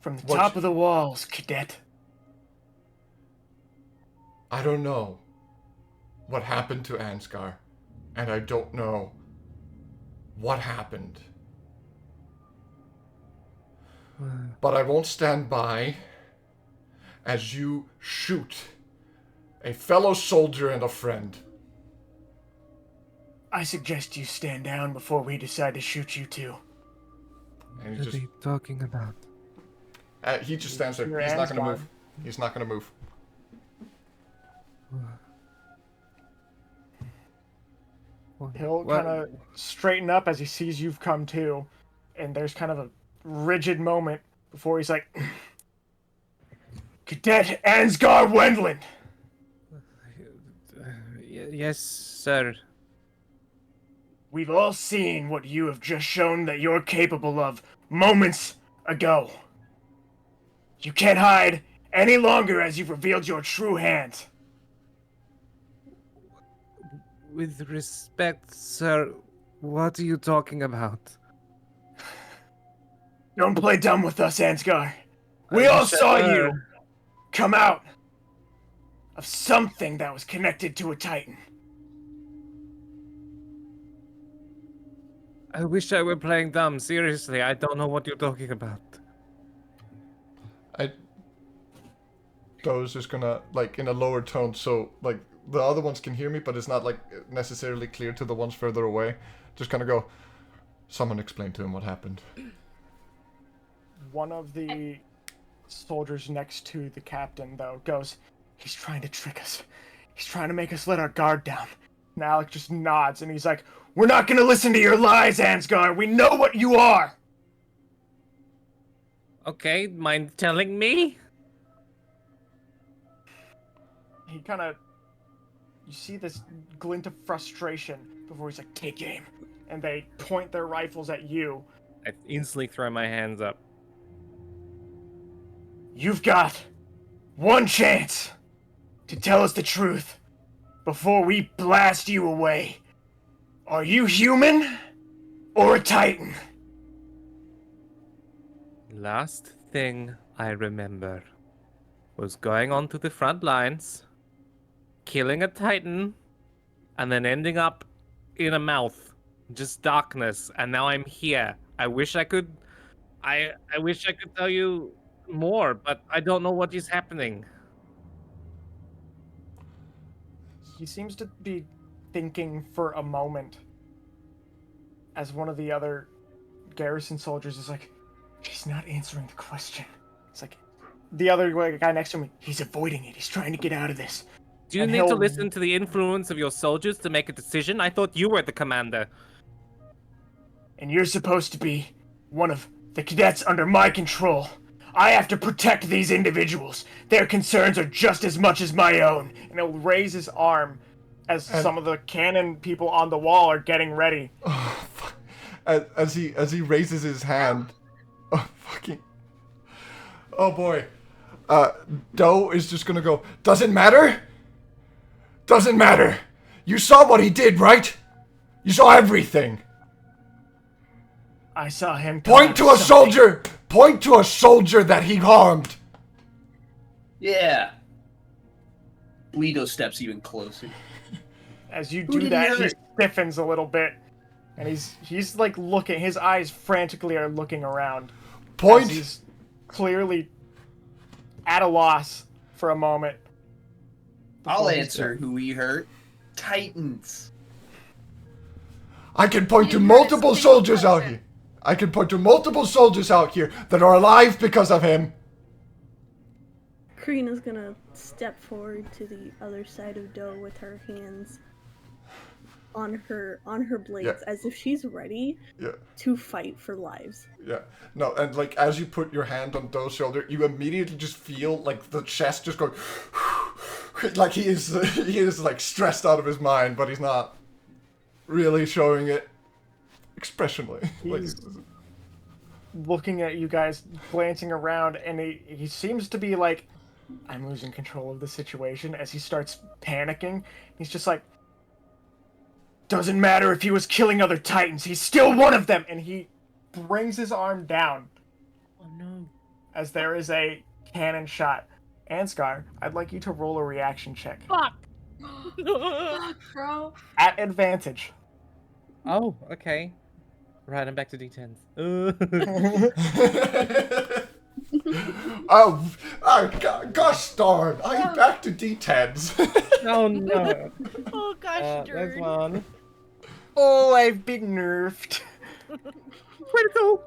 From the top of the walls, Cadet. I don't know what happened to Ansgar, and I don't know what happened. But I won't stand by as you shoot a fellow soldier and a friend. I suggest you stand down before we decide to shoot you too. And What are you talking about? He just stands there. He's not going to move. He's not going to move. He'll kind of straighten up as he sees you've come to, and there's kind of a rigid moment before he's like, "Cadet Ansgar Wendland!" Yes, sir. We've all seen what you have just shown that you're capable of moments ago. You can't hide any longer as you've revealed your true hand. With respect, sir, what are you talking about? Don't play dumb with us, Ansgar. We all saw you come out of something that was connected to a Titan. I wish I were playing dumb. Seriously, I don't know what you're talking about. Doe's just gonna, like, in a lower tone, so, like, the other ones can hear me, but it's not, like, necessarily clear to the ones further away. Just kind of go, someone explain to him what happened. One of the soldiers next to the captain, though, goes, "He's trying to trick us. He's trying to make us let our guard down." And Alec just nods, and he's like, "We're not gonna listen to your lies, Ansgar. We know what you are." Okay, mind telling me? He kind of, you see this glint of frustration before he's like, "Take aim," and they point their rifles at you. I instantly throw my hands up. You've got one chance to tell us the truth before we blast you away. Are you human or a Titan? Last thing I remember was going onto the front lines, killing a Titan, and then ending up in a mouth. Just darkness, and now I'm here. I wish I could tell you more, but I don't know what is happening. He seems to be thinking for a moment as one of the other garrison soldiers is like, "He's not answering the question." It's like, the other guy next to him, he's avoiding it. He's trying to get out of this. Do you need to listen to the influence of your soldiers to make a decision? I thought you were the commander. And you're supposed to be one of The cadets under my control. I have to protect these individuals. Their concerns are just as much as my own. And he'll raise his arm as some of the cannon people on the wall are getting ready. Oh, fuck. As he raises his hand. Oh, fucking. Oh boy. Doe is just gonna go, doesn't matter? Doesn't matter. You saw what he did, right? You saw everything. I saw him. Point to a soldier! Point to a soldier that he harmed! Yeah. Leedo steps even closer. As you do that, he stiffens a little bit. And he's like looking, his eyes frantically are looking around. Point! He's clearly at a loss for a moment. I'll answer who he hurt. Titans. I can point to multiple soldiers out here. I can point to multiple soldiers out here that are alive because of him. Karina's gonna step forward to the other side of Doe with her hands on her blades, as if she's ready to fight for lives. Yeah. No, and like as you put your hand on Doe's shoulder, you immediately just feel like the chest just going like he is like stressed out of his mind, but he's not really showing it expressionally. He's looking at you guys, glancing around, and he seems to be like, I'm losing control of the situation. As he starts panicking, he's just like, doesn't matter if he was killing other Titans, he's still one of them! And he brings his arm down. Oh no. As there is a cannon shot. Ansgar, I'd like you to roll a reaction check. Fuck! Fuck, bro. At advantage. Oh, okay. Right, I'm back to D10s. Gosh darn! I'm back to D10s. Oh no. Oh gosh, there's one. Oh, I've been nerfed. Critical,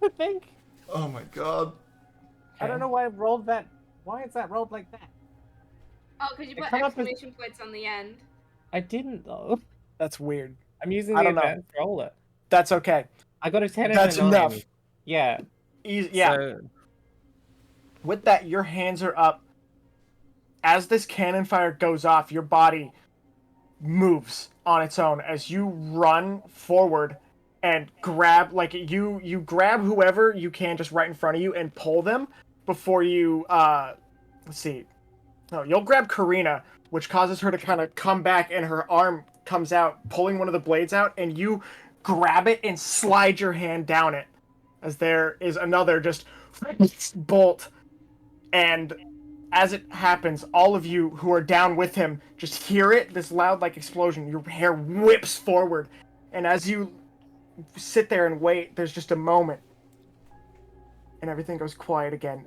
I think. Oh my god. I don't know why I rolled that. Why is that rolled like that? Oh, because you put come up as- exclamation points on the end. I didn't though. That's weird. I'm using I the don't know. advanced roller. That's okay. I got a 10 and That's a 9. enough. Yeah. Yeah. So, With that, your hands are up. As this cannon fire goes off, your body moves on its own as you run forward and grab, like, you grab whoever you can just right in front of you and pull them before you, let's see. No, you'll grab Karina, which causes her to kind of come back, and her arm comes out, pulling one of the blades out, and you grab it and slide your hand down it. As there is another just bolt. And as it happens, all of you who are down with him just hear it, this loud like explosion. Your hair whips forward. And as you sit there and wait, there's just a moment. And everything goes quiet again.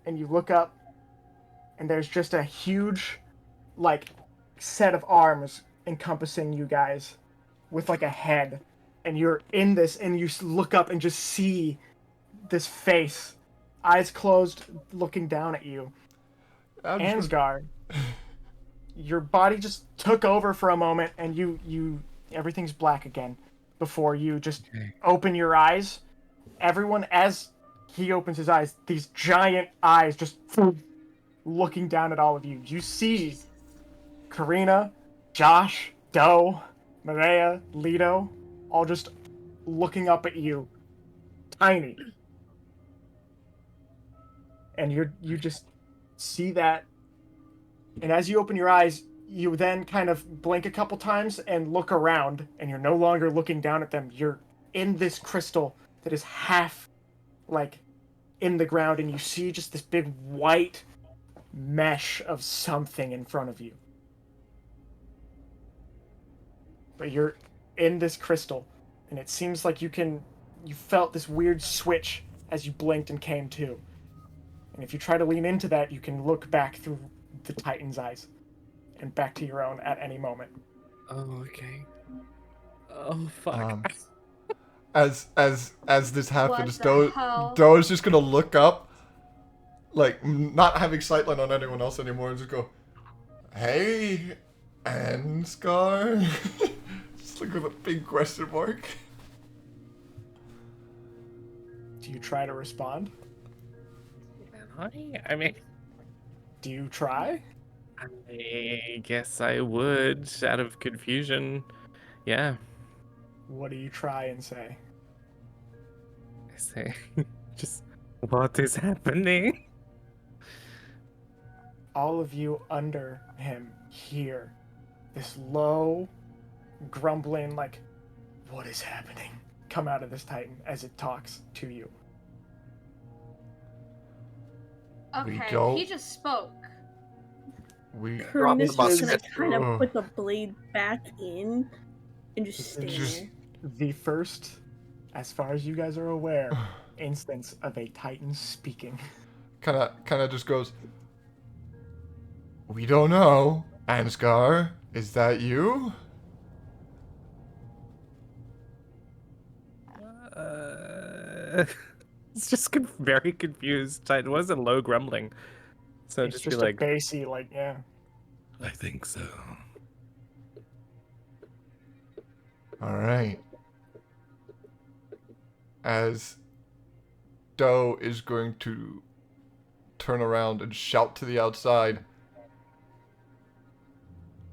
And you look up, and there's just a huge, like, set of arms encompassing you guys with like a head. And you're in this, and you look up and just see this face, eyes closed, looking down at you. Ansgar, your body just took over for a moment, and you everything's black again before you just open your eyes. Everyone, as he opens his eyes, these giant eyes just looking down at all of you. You see Karina, Josh, Doe, Mireya, Leedo, all just looking up at you, tiny. And you just see that, and as you open your eyes, you then kind of blink a couple times and look around, and you're no longer looking down at them. You're in this crystal that is half, like, in the ground, and you see just this big white mesh of something in front of you. But you're in this crystal, and it seems like you felt this weird switch as you blinked and came to. And if you try to lean into that, you can look back through the Titan's eyes and back to your own at any moment. oh, okay. Oh, fuck. As this happens, What the hell? Doe is just gonna look up, like not having sightline on anyone else anymore, and just go, "Hey, Ansgar." Just look with a big question mark. Do you try to respond? I mean, Do you try? I guess I would, out of confusion. Yeah, What do you try and say? I say, just what is happening? All of you under him hear this low, grumbling, like, what is happening? Come out of this Titan as it talks to you. Okay, don't- he just spoke. We Karina's Drop the just gonna musket. kind of Ugh. put the blade back in and just stay Just- there. The first, as far as you guys are aware, instance of a Titan speaking. kind of just goes. We don't know, Ansgar. Is that you? It's just very confused. It wasn't low grumbling, so It's just just be a like, bassy, like, yeah. I think so. All right. As Doe is going to turn around and shout to the outside.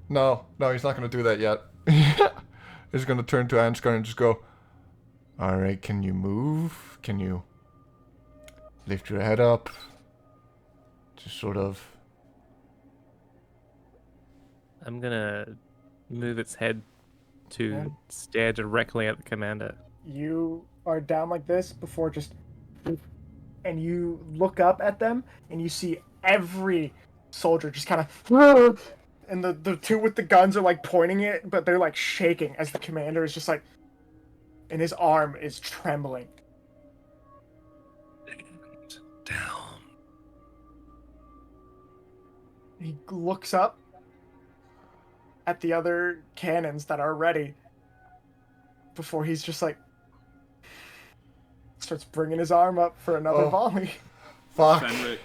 No, he's not going to do that yet. He's going to turn to Ansgar and just go, all right, can you move? Can you lift your head up? Just sort of. I'm gonna move its head to Yeah. stare directly at the commander. You are down like this before just, and you look up at them and you see every soldier just kind of, and the two with the guns are like pointing it, but they're like shaking as the commander is just like, and his arm is trembling. And down. He looks up at the other cannons that are ready before he's just like, starts bringing his arm up for another Oh. volley. Fuck. Fennric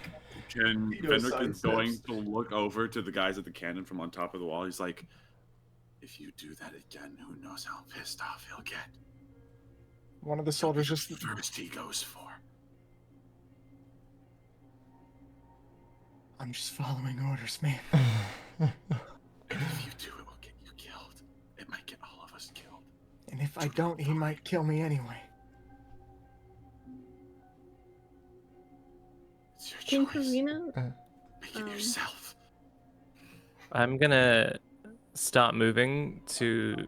Leedo is going sidesteps. to look over to the guys at the cannon from on top of the wall. He's like, if you do that again, who knows how pissed off he'll get. One of the soldiers just, First he goes for. I'm just following orders, man. And if you do, it will get you killed. It might get all of us killed. And if I don't, he might kill me anyway. It's your Can choice. Karina? Make it yourself. I'm gonna start moving to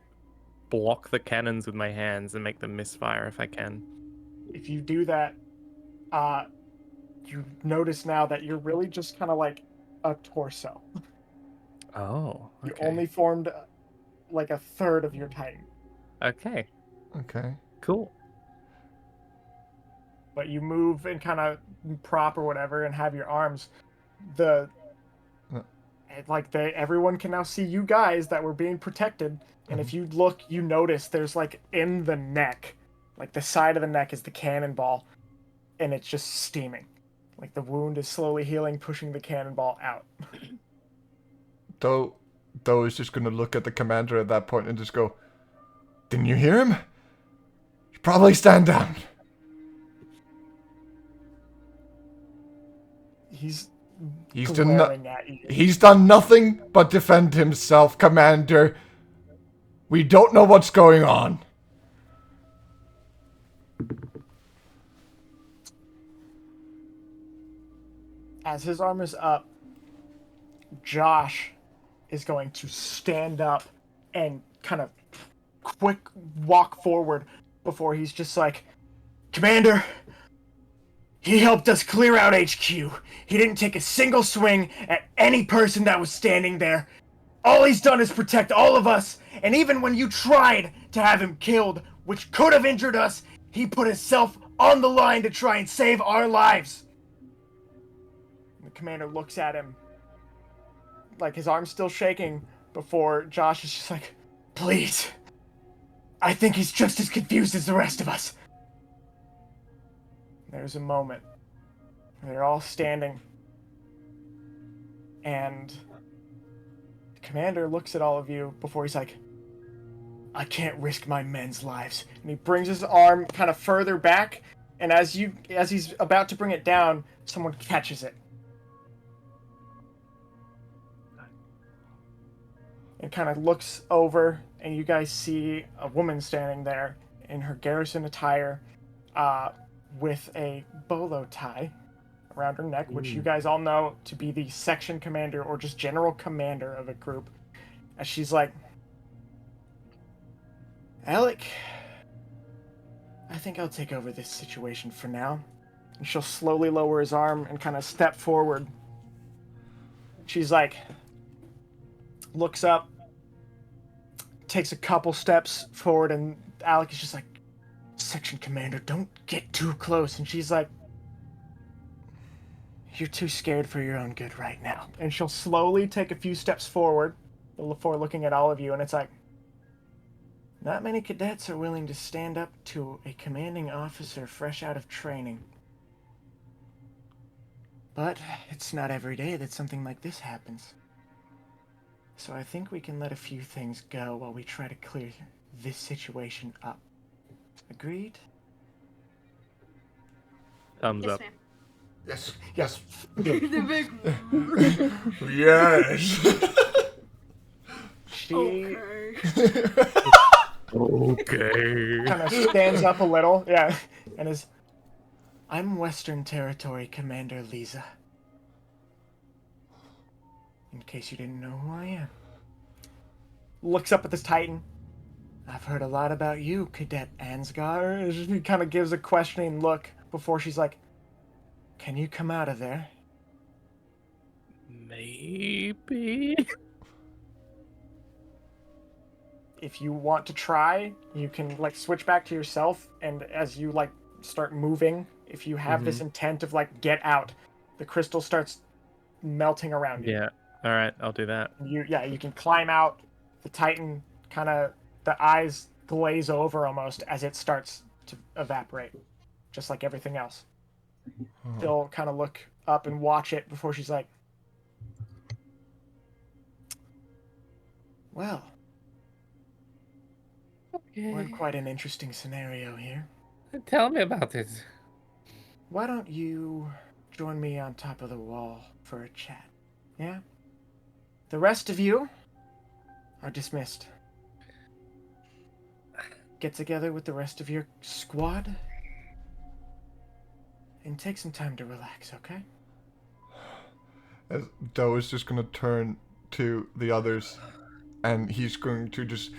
block the cannons with my hands and make them misfire if I can. If you do that, you notice now that you're really just kind of like a torso. Oh, You okay. only formed like a third of your Titan, Okay, Okay. cool. but you move and kind of prop or whatever and have your arms. The everyone can now see you guys that were being protected, and if you look, you notice there's like in the neck, like the side of the neck is the cannonball, and it's just steaming. Like the wound is slowly healing, pushing the cannonball out. Doe is just going to look at the commander at that point and just go, didn't you hear him? You should probably stand down. He's done glaring at you. He's done nothing but defend himself, Commander. We don't know what's going on. As his arm is up, Josh is going to stand up and kind of quick walk forward before he's just like, Commander, he helped us clear out HQ. He didn't take a single swing at any person that was standing there. All he's done is protect all of us, and even when you tried to have him killed, which could have injured us, he put himself on the line to try and save our lives. The commander looks at him, like his arm's still shaking, before Josh is just like, please. I think he's just as confused as the rest of us. There's a moment where they're all standing, and the commander looks at all of you before he's like, I can't risk my men's lives. And he brings his arm kind of further back And as he's about to bring it down, someone catches it. And kind of looks over, and you guys see a woman standing there in her garrison attire, with a bolo tie around her neck, which you guys all know to be the section commander or just general commander of a group. And she's like, Alec, I think I'll take over this situation for now. And she'll slowly lower his arm and kind of step forward. She's like, looks up, takes a couple steps forward, and Alec is just like, Section Commander, don't get too close. And she's like, you're too scared for your own good right now. And she'll slowly take a few steps forward before looking at all of you, and it's like, not many cadets are willing to stand up to a commanding officer fresh out of training. But it's not every day that something like this happens. So I think we can let a few things go while we try to clear this situation up. Agreed? Thumbs Yes, up. ma'am. Yes. Yes. The big. Yes. She Okay. kind of stands up a little, yeah, and is, I'm Western Territory Commander Lisa. In case you didn't know who I am. Looks up at this Titan. I've heard a lot about you, Cadet Ansgar. She kind of gives a questioning look before she's like, can you come out of there? Maybe. If you want to try, you can like switch back to yourself, and as you like start moving, if you have this intent of like get out, the crystal starts melting around you. Yeah. All right. I'll do that. You can climb out. The Titan kind of, the eyes glaze over almost as it starts to evaporate, just like everything else. She'll kind of look up and watch it before she's like, well, we're in quite an interesting scenario here. Tell me about it. Why don't you join me on top of the wall for a chat? Yeah? The rest of you are dismissed. Get together with the rest of your squad and take some time to relax, okay? As Doe is just gonna turn to the others, and he's going to just,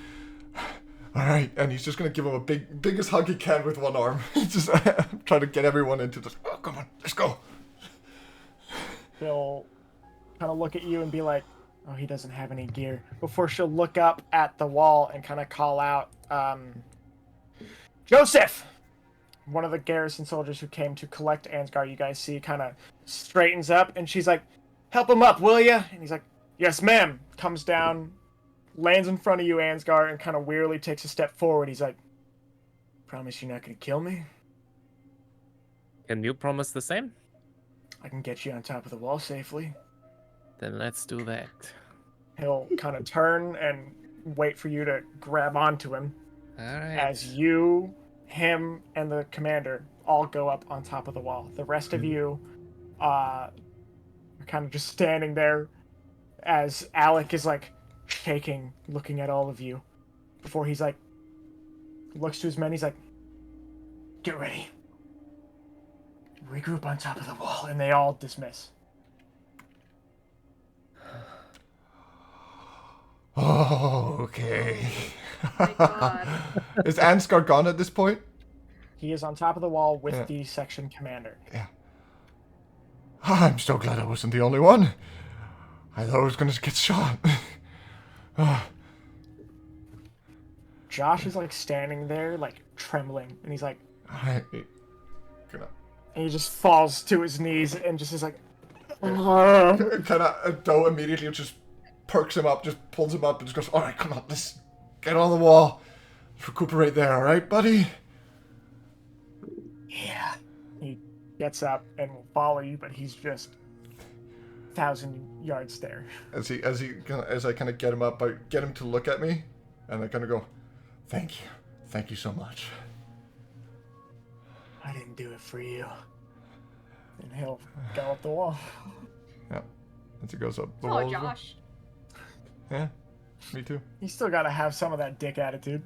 all right, and he's just gonna give him a biggest hug he can with one arm. Just try to get everyone into this. Oh, come on, let's go. She'll kind of look at you and be like, oh, he doesn't have any gear. Before she'll look up at the wall and kind of call out, Joseph! One of the garrison soldiers who came to collect Ansgar, you guys see, kind of straightens up, and she's like, help him up, will ya? And he's like, yes, ma'am. Comes down, lands in front of you, Ansgar, and kind of wearily takes a step forward. He's like, promise you're not going to kill me? Can you promise the same? I can get you on top of the wall safely. Then let's do that. He'll kind of turn and wait for you to grab onto him. All right. As you, him, and the commander all go up on top of the wall. The rest of you are kind of just standing there as Alec is like shaking, looking at all of you. Before he's like, looks to his men, he's like, get ready. Regroup on top of the wall, and they all dismiss. Oh, okay. My God. Is Ansgar gone at this point? He is on top of the wall with the section commander. Yeah. I'm so glad I wasn't the only one. I thought I was gonna get shot. Josh is like standing there, like trembling, and he's like, and he just falls to his knees and just is like, kind of Doe immediately just perks him up, just pulls him up, and just goes, all right, come on, let's get on the wall. Let's recuperate there, all right, buddy? yeah. He gets up and will follow you, but he's just 1,000 yards there. As I kind of get him up, I get him to look at me, and I kind of go, thank you so much. I didn't do it for you. And he'll go up the wall. Yeah. As he goes up the Oh, wall. as well. Josh. Yeah. Me too. You still gotta have some of that dick attitude.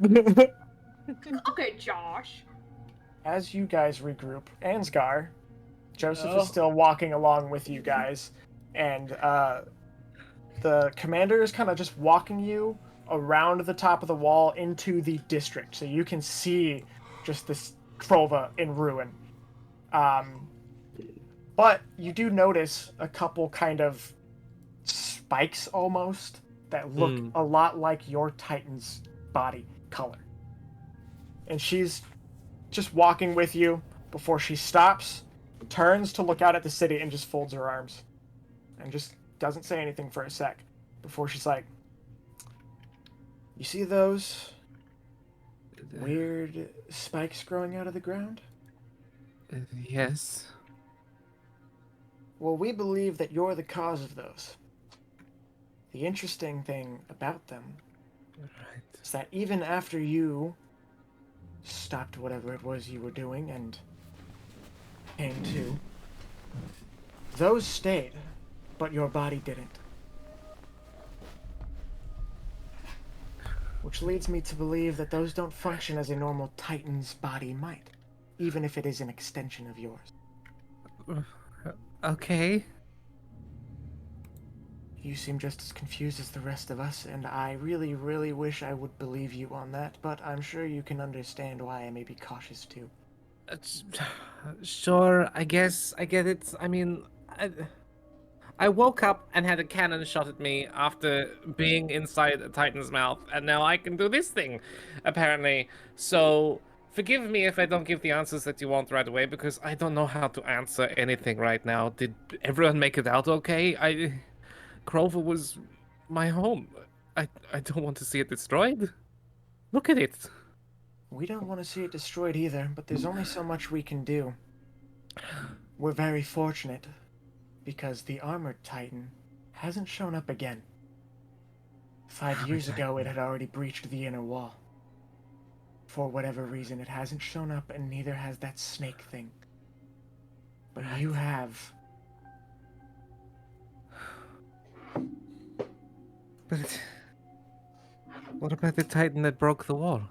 Okay, Josh. As you guys regroup, Ansgar, Joseph Oh. is still walking along with you guys, and the commander is kind of just walking you around the top of the wall into the district, so you can see just this Krolva in ruin. But you do notice a couple kind of spikes almost that look a lot like your Titan's body color. And she's just walking with you before she stops, turns to look out at the city, and just folds her arms. And just doesn't say anything for a sec before she's like, you see those weird spikes growing out of the ground? Yes. Well, we believe that you're the cause of those. The interesting thing about them is that even after you stopped whatever it was you were doing and came to, those stayed, but your body didn't. Which leads me to believe that those don't function as a normal Titan's body might, even if it is an extension of yours. Okay. You seem just as confused as the rest of us, and I really, really wish I would believe you on that, but I'm sure you can understand why I may be cautious too. Sure, I guess. I get it. I mean, I woke up and had a cannon shot at me after being inside a Titan's mouth, and now I can do this thing, apparently. So, forgive me if I don't give the answers that you want right away, because I don't know how to answer anything right now. Did everyone make it out okay? Krolva was my home. I don't want to see it destroyed. Look at it. We don't want to see it destroyed either, but there's only so much we can do. We're very fortunate, because the armored Titan hasn't shown up again. 5 years ago, it had already breached the inner wall. For whatever reason, it hasn't shown up, and neither has that snake thing. But you have. But what about the Titan that broke the wall?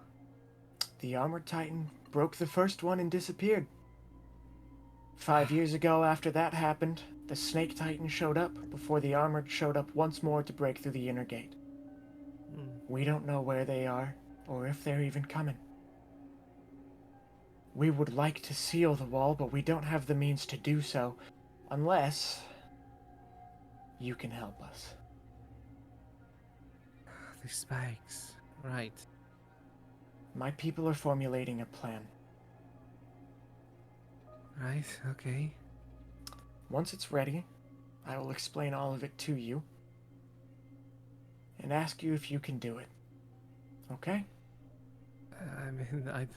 The armored Titan broke the first one and disappeared. 5 years ago, after that happened, the Snake Titan showed up before the armored showed up once more to break through the inner gate. We don't know where they are, or if they're even coming. We would like to seal the wall, but we don't have the means to do so, unless you can help us. The spikes. Right. My people are formulating a plan. Right, okay. Once it's ready, I will explain all of it to you and ask you if you can do it. Okay? I mean,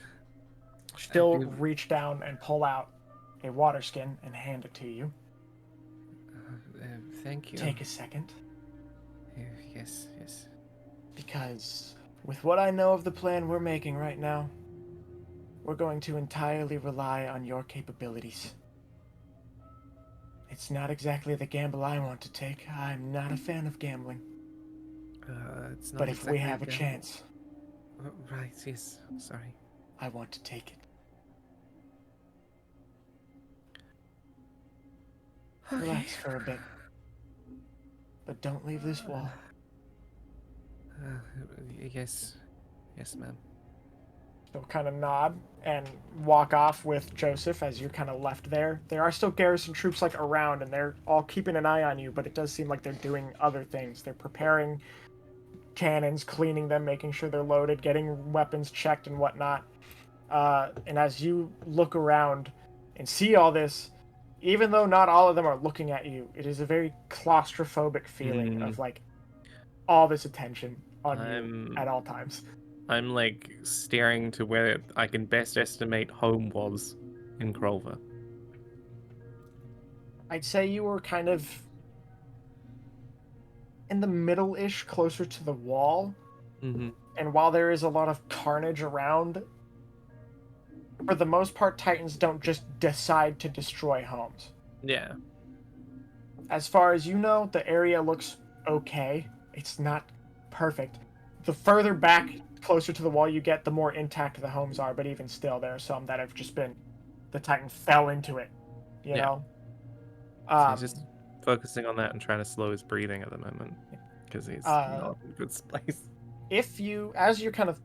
Still do- reach down and pull out a water skin and hand it to you. Thank you. Take a second, Yes, yes. because with what I know of the plan we're making right now, we're going to entirely rely on your capabilities. It's not exactly the gamble I want to take. I'm not a fan of gambling. It's not But if we exactly have a gamble. chance, Right, yes. Sorry. I want to take it. Relax for a bit. But don't leave this wall. Yes. Yes, ma'am. They'll kind of nod and walk off with Joseph as you're kind of left there. There are still garrison troops like around, and they're all keeping an eye on you, but it does seem like they're doing other things. They're preparing cannons, cleaning them, making sure they're loaded, getting weapons checked and whatnot. And as you look around and see all this, even though not all of them are looking at you, it is a very claustrophobic feeling of like all this attention on you at all times. I'm like staring to where I can best estimate home was in Krolva. I'd say you were kind of in the middle-ish, closer to the wall. Mm-hmm. And while there is a lot of carnage around, for the most part, Titans don't just decide to destroy homes. Yeah. As far as you know, the area looks okay. It's not perfect. The further back, closer to the wall you get, the more intact the homes are, but even still, there are some that have just been... The Titan fell into it, you know? So he's just focusing on that and trying to slow his breathing at the moment, because he's not in a good place. If you, as you're kind of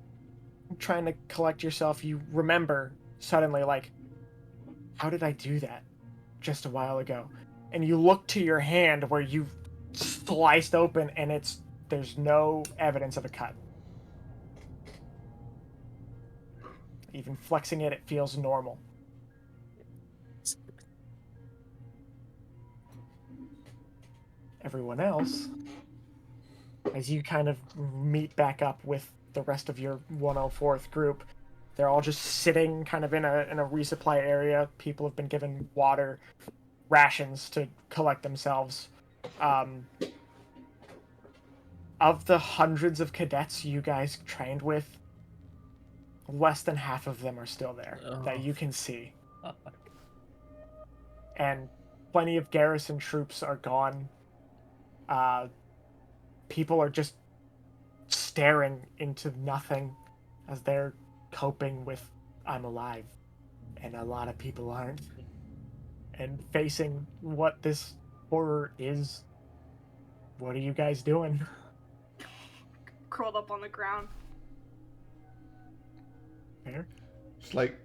trying to collect yourself, you remember suddenly, like, how did I do that just a while ago? And you look to your hand where you've sliced open, and there's no evidence of a cut. Even flexing it, it feels normal. Everyone else, as you kind of meet back up with the rest of your 104th group, they're all just sitting kind of in a resupply area. People have been given water, rations to collect themselves. Of the hundreds of cadets you guys trained with, less than half of them are still there that you can see. And plenty of garrison troops are gone. People are just staring into nothing as they're coping with I'm alive, and a lot of people aren't, and facing what this horror is. What are you guys doing? Curled up on the ground. Fair? It's like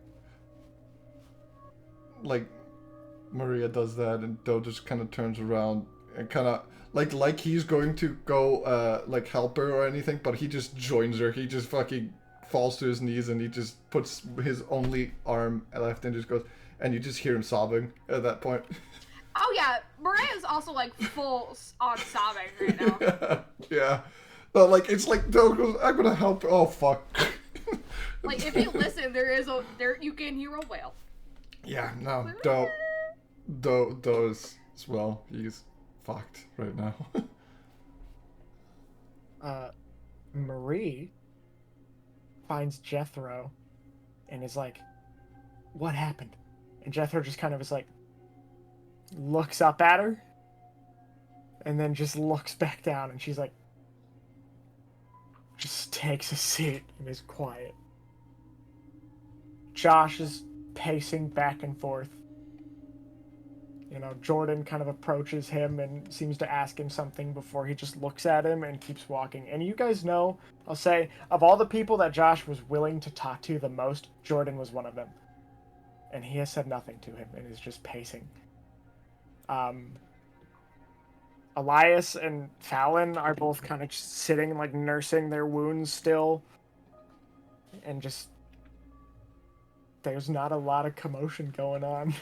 Mireya does that, and Doe just kind of turns around and kind of like he's going to go like help her or anything, but he just joins her. He just fucking falls to his knees and he just puts his only arm left and just goes, and you just hear him sobbing at that point. Oh yeah, Mireya's also like full on sobbing right now. Yeah. No, like it's like Doe goes, I'm gonna help her. Oh fuck. Like if you listen, there you can hear a whale. Yeah, no, Doe is as well. He's fucked right now. Marie finds Jethro and is like, what happened? And Jethro just kind of is like, looks up at her and then just looks back down, and she's like, just takes a seat and is quiet. Josh is pacing back and forth. You know, Jordan kind of approaches him and seems to ask him something before he just looks at him and keeps walking. And you guys know, I'll say, of all the people that Josh was willing to talk to the most, Jordan was one of them. And he has said nothing to him and is just pacing. Elias and Fallon are both kind of just sitting, like, nursing their wounds still. And just... there's not a lot of commotion going on,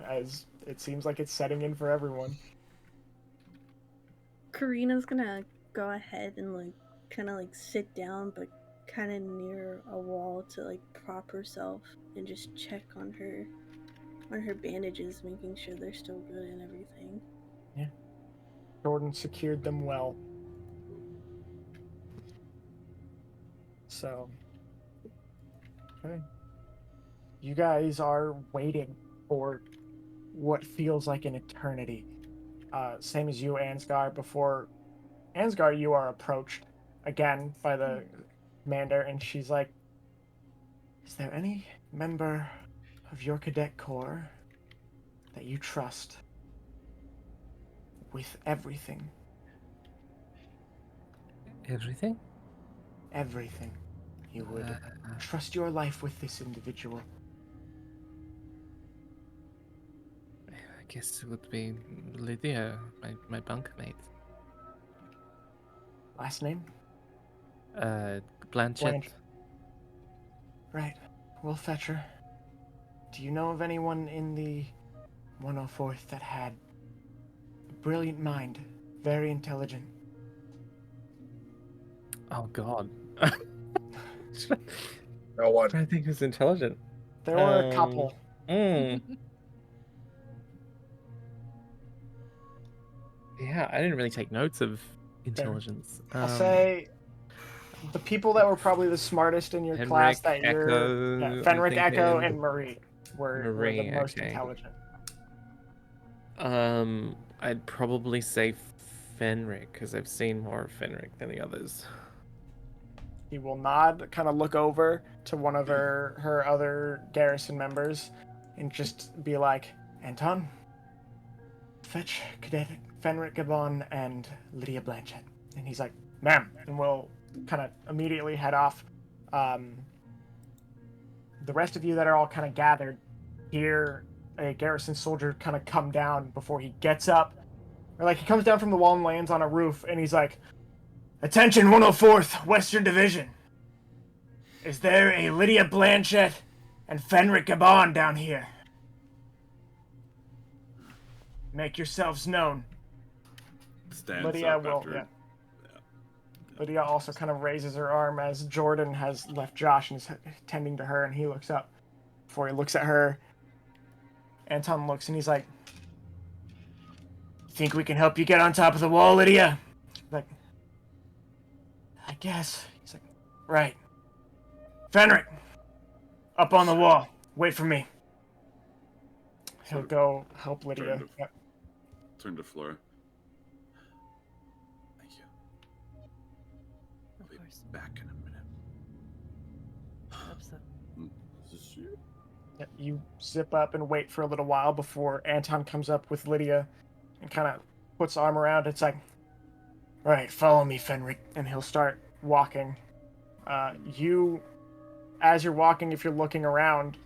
as it seems like it's setting in for everyone. Karina's gonna go ahead and, like, kind of, like, sit down, but kind of near a wall to, like, prop herself and just check on her bandages, making sure they're still good and everything. Yeah. Jordan secured them well. So, okay. You guys are waiting for what feels like an eternity. Same as you, Ansgar. Before Ansgar, you are approached again by the commander, and she's like, is there any member of your cadet corps that you trust with everything? Everything? Everything. You would trust your life with this individual. I guess it would be Lydia, my bunkmate. Last name? Blanchett. Right. We'll fetch her. Do you know of anyone in the 104th that had a brilliant mind, very intelligent? Oh God. No one. I think who's intelligent. There were a couple. Yeah, I didn't really take notes of intelligence. I'll say the people that were probably the smartest in your class that Echo, you're I'm Fennric, Echo, thinking. and Marie were the Marie, most okay. intelligent. I'd probably say Fennric, because I've seen more of Fennric than the others. He will nod, kind of look over to one of her other garrison members, and just be like, Anton, fetch Cadet Fenric Gabon and Lydia Blanchett. And he's like, ma'am, and we'll kind of immediately head off. The rest of you that are all kind of gathered hear a garrison soldier kind of come down before he gets up. Or like he comes down from the wall and lands on a roof, and he's like, attention 104th Western Division. Is there a Lydia Blanchett and Fenric Gabon down here? Make yourselves known. Stands Lydia up will. after. Yeah. Lydia also kind of raises her arm as Jordan has left Josh and is tending to her, and he looks up. Before he looks at her, Anton looks and he's like, think we can help you get on top of the wall, Lydia? Like, I guess. He's like, right. Fenric, up on the wall. Wait for me. He'll go help Lydia. Turn to Fleur. Thank you. I'll be back in a minute. Hope so. Is this you? Yeah, you zip up and wait for a little while before Anton comes up with Lydia and kind of puts arm around. It's like, all right, follow me, Fenric, and he'll start walking. As you're walking, if you're looking around,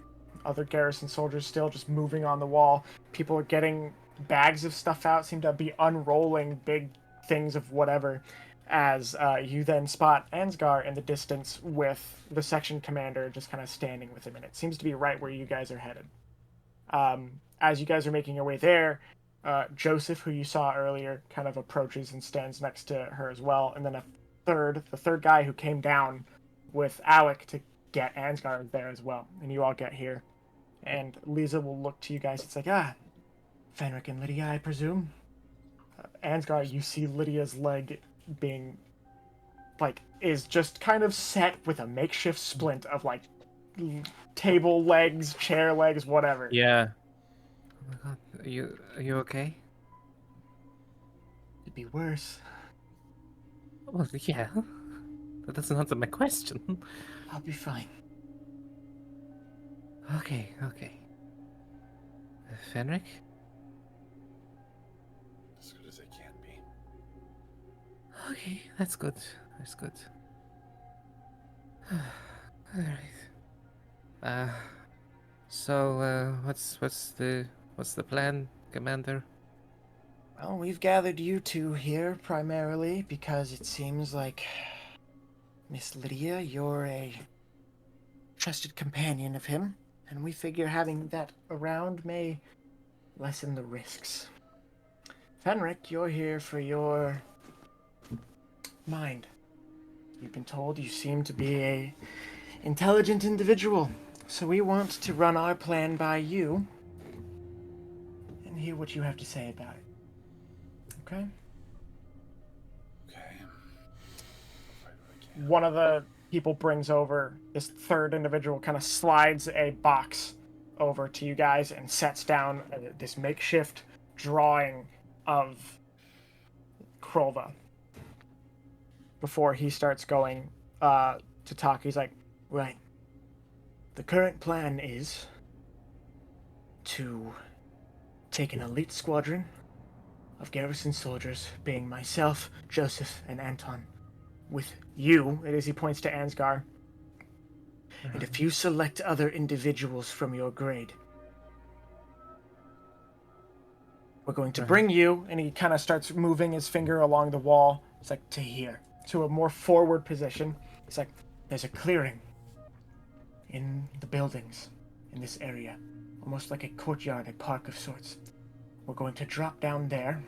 other garrison soldiers still just moving on the wall. People are getting bags of stuff out, seem to be unrolling big things of whatever, as you then spot Ansgar in the distance with the section commander just kind of standing with him, and it seems to be right where you guys are headed. As you guys are making your way there, Joseph, who you saw earlier, kind of approaches and stands next to her as well, and then the third guy who came down with Alec to get Ansgar there as well, and you all get here. And Lisa will look to you guys. It's like, Fenric and Lydia, I presume. Ansgar, you see Lydia's leg being, is just kind of set with a makeshift splint of, table legs, chair legs, whatever. Yeah. Oh my god, are you okay? It'd be worse. Well, yeah. That doesn't answer my question. I'll be fine. Okay. Fenric? As good as I can be. Okay, that's good. Alright. So, what's the plan, Commander? Well, we've gathered you two here primarily because it seems like, Miss Lydia, you're a trusted companion of him, and we figure having that around may lessen the risks. Fenric, you're here for your mind. You've been told you seem to be a intelligent individual, so we want to run our plan by you and hear what you have to say about it. Okay? Okay. One of the people brings over, this third individual kind of slides a box over to you guys and sets down this makeshift drawing of Krolva. Before he starts going to talk, he's like, right, the current plan is to take an elite squadron of garrison soldiers, being myself, Joseph, and Anton, with you, and as he points to Ansgar, and a few select other individuals from your grade. We're going to bring you, and he kind of starts moving his finger along the wall. It's like, to here, to a more forward position. It's like, there's a clearing in the buildings in this area, almost like a courtyard, a park of sorts. We're going to drop down there.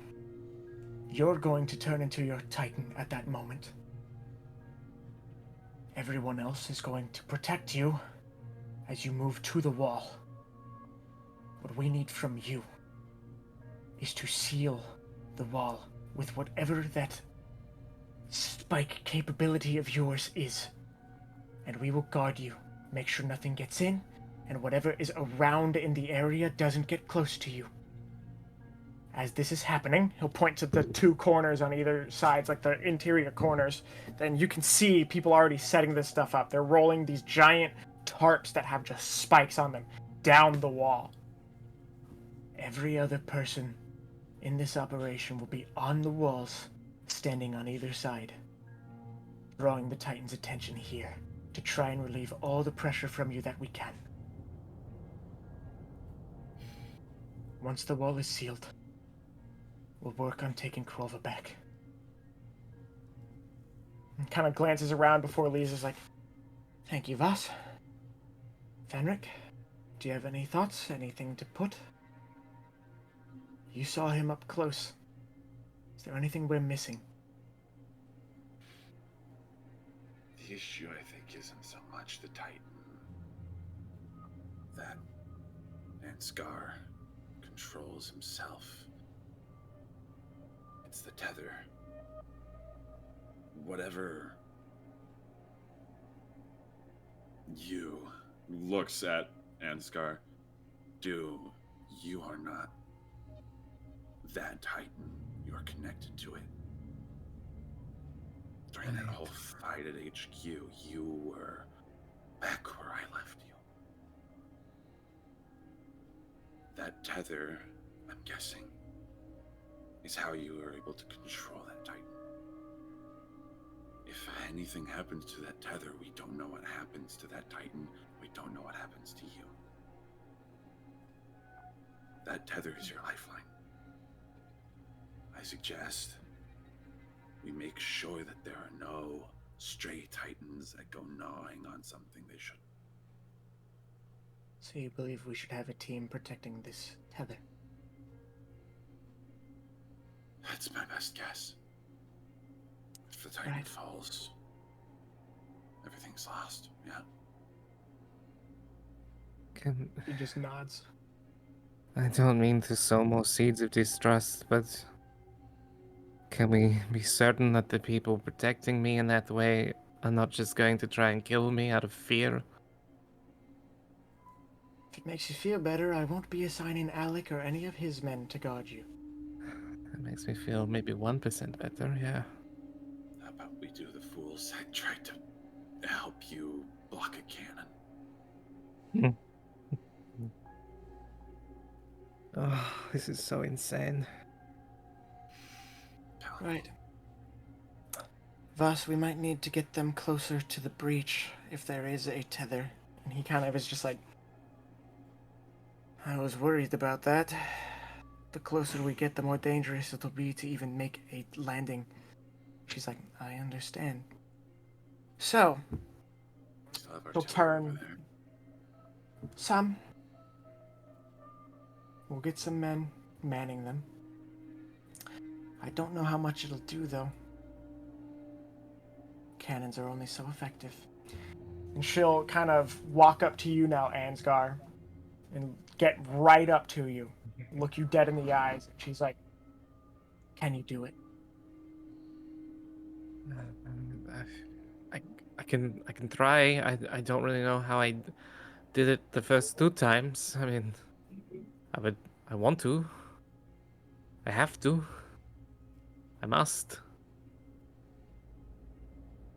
You're going to turn into your Titan at that moment. Everyone else is going to protect you as you move to the wall. What we need from you is to seal the wall with whatever that spike capability of yours is. And we will guard you. Make sure nothing gets in, and whatever is around in the area doesn't get close to you. As this is happening, he'll point to the two corners on either sides, like the interior corners. Then you can see people already setting this stuff up. They're rolling these giant tarps that have just spikes on them down the wall. Every other person in this operation will be on the walls, standing on either side, drawing the Titan's attention here to try and relieve all the pressure from you that we can. Once the wall is sealed, we'll work on taking Krolva back. And kind of glances around before Lisa's like, thank you, Vass. Fennric, do you have any thoughts? Anything to put? You saw him up close. Is there anything we're missing? The issue, I think, isn't so much the Titan. That Ansgar controls himself. It's the tether. Whatever you looks at Ansgar, you are not that Titan. You're connected to it. During that whole fight at HQ, you were back where I left you. That tether, I'm guessing, is how you were able to control that Titan. If anything happens to that tether, we don't know what happens to that Titan. We don't know what happens to you. That tether is your lifeline. I suggest we make sure that there are no stray Titans that go gnawing on something they shouldn't. So you believe we should have a team protecting this tether? That's my best guess. If the Titan falls, everything's lost, yeah. He just nods. I don't mean to sow more seeds of distrust, but can we be certain that the people protecting me in that way are not just going to try and kill me out of fear? If it makes you feel better, I won't be assigning Alec or any of his men to guard you. That makes me feel maybe 1% better, yeah. How about we do the fools that tried to help you block a cannon? Oh, this is so insane. Right. Vass, we might need to get them closer to the breach if there is a tether. And he kind of is just like, I was worried about that. The closer we get, the more dangerous it'll be to even make a landing. She's like, I understand. So, he'll turn some. We'll get some men manning them. I don't know how much it'll do, though. Cannons are only so effective. And she'll kind of walk up to you now, Ansgar, and get right up to you, look you dead in the eyes. And she's like, can you do it? I can try. I don't really know how I did it the first 2 times. I mean, I want to. I have to. I must.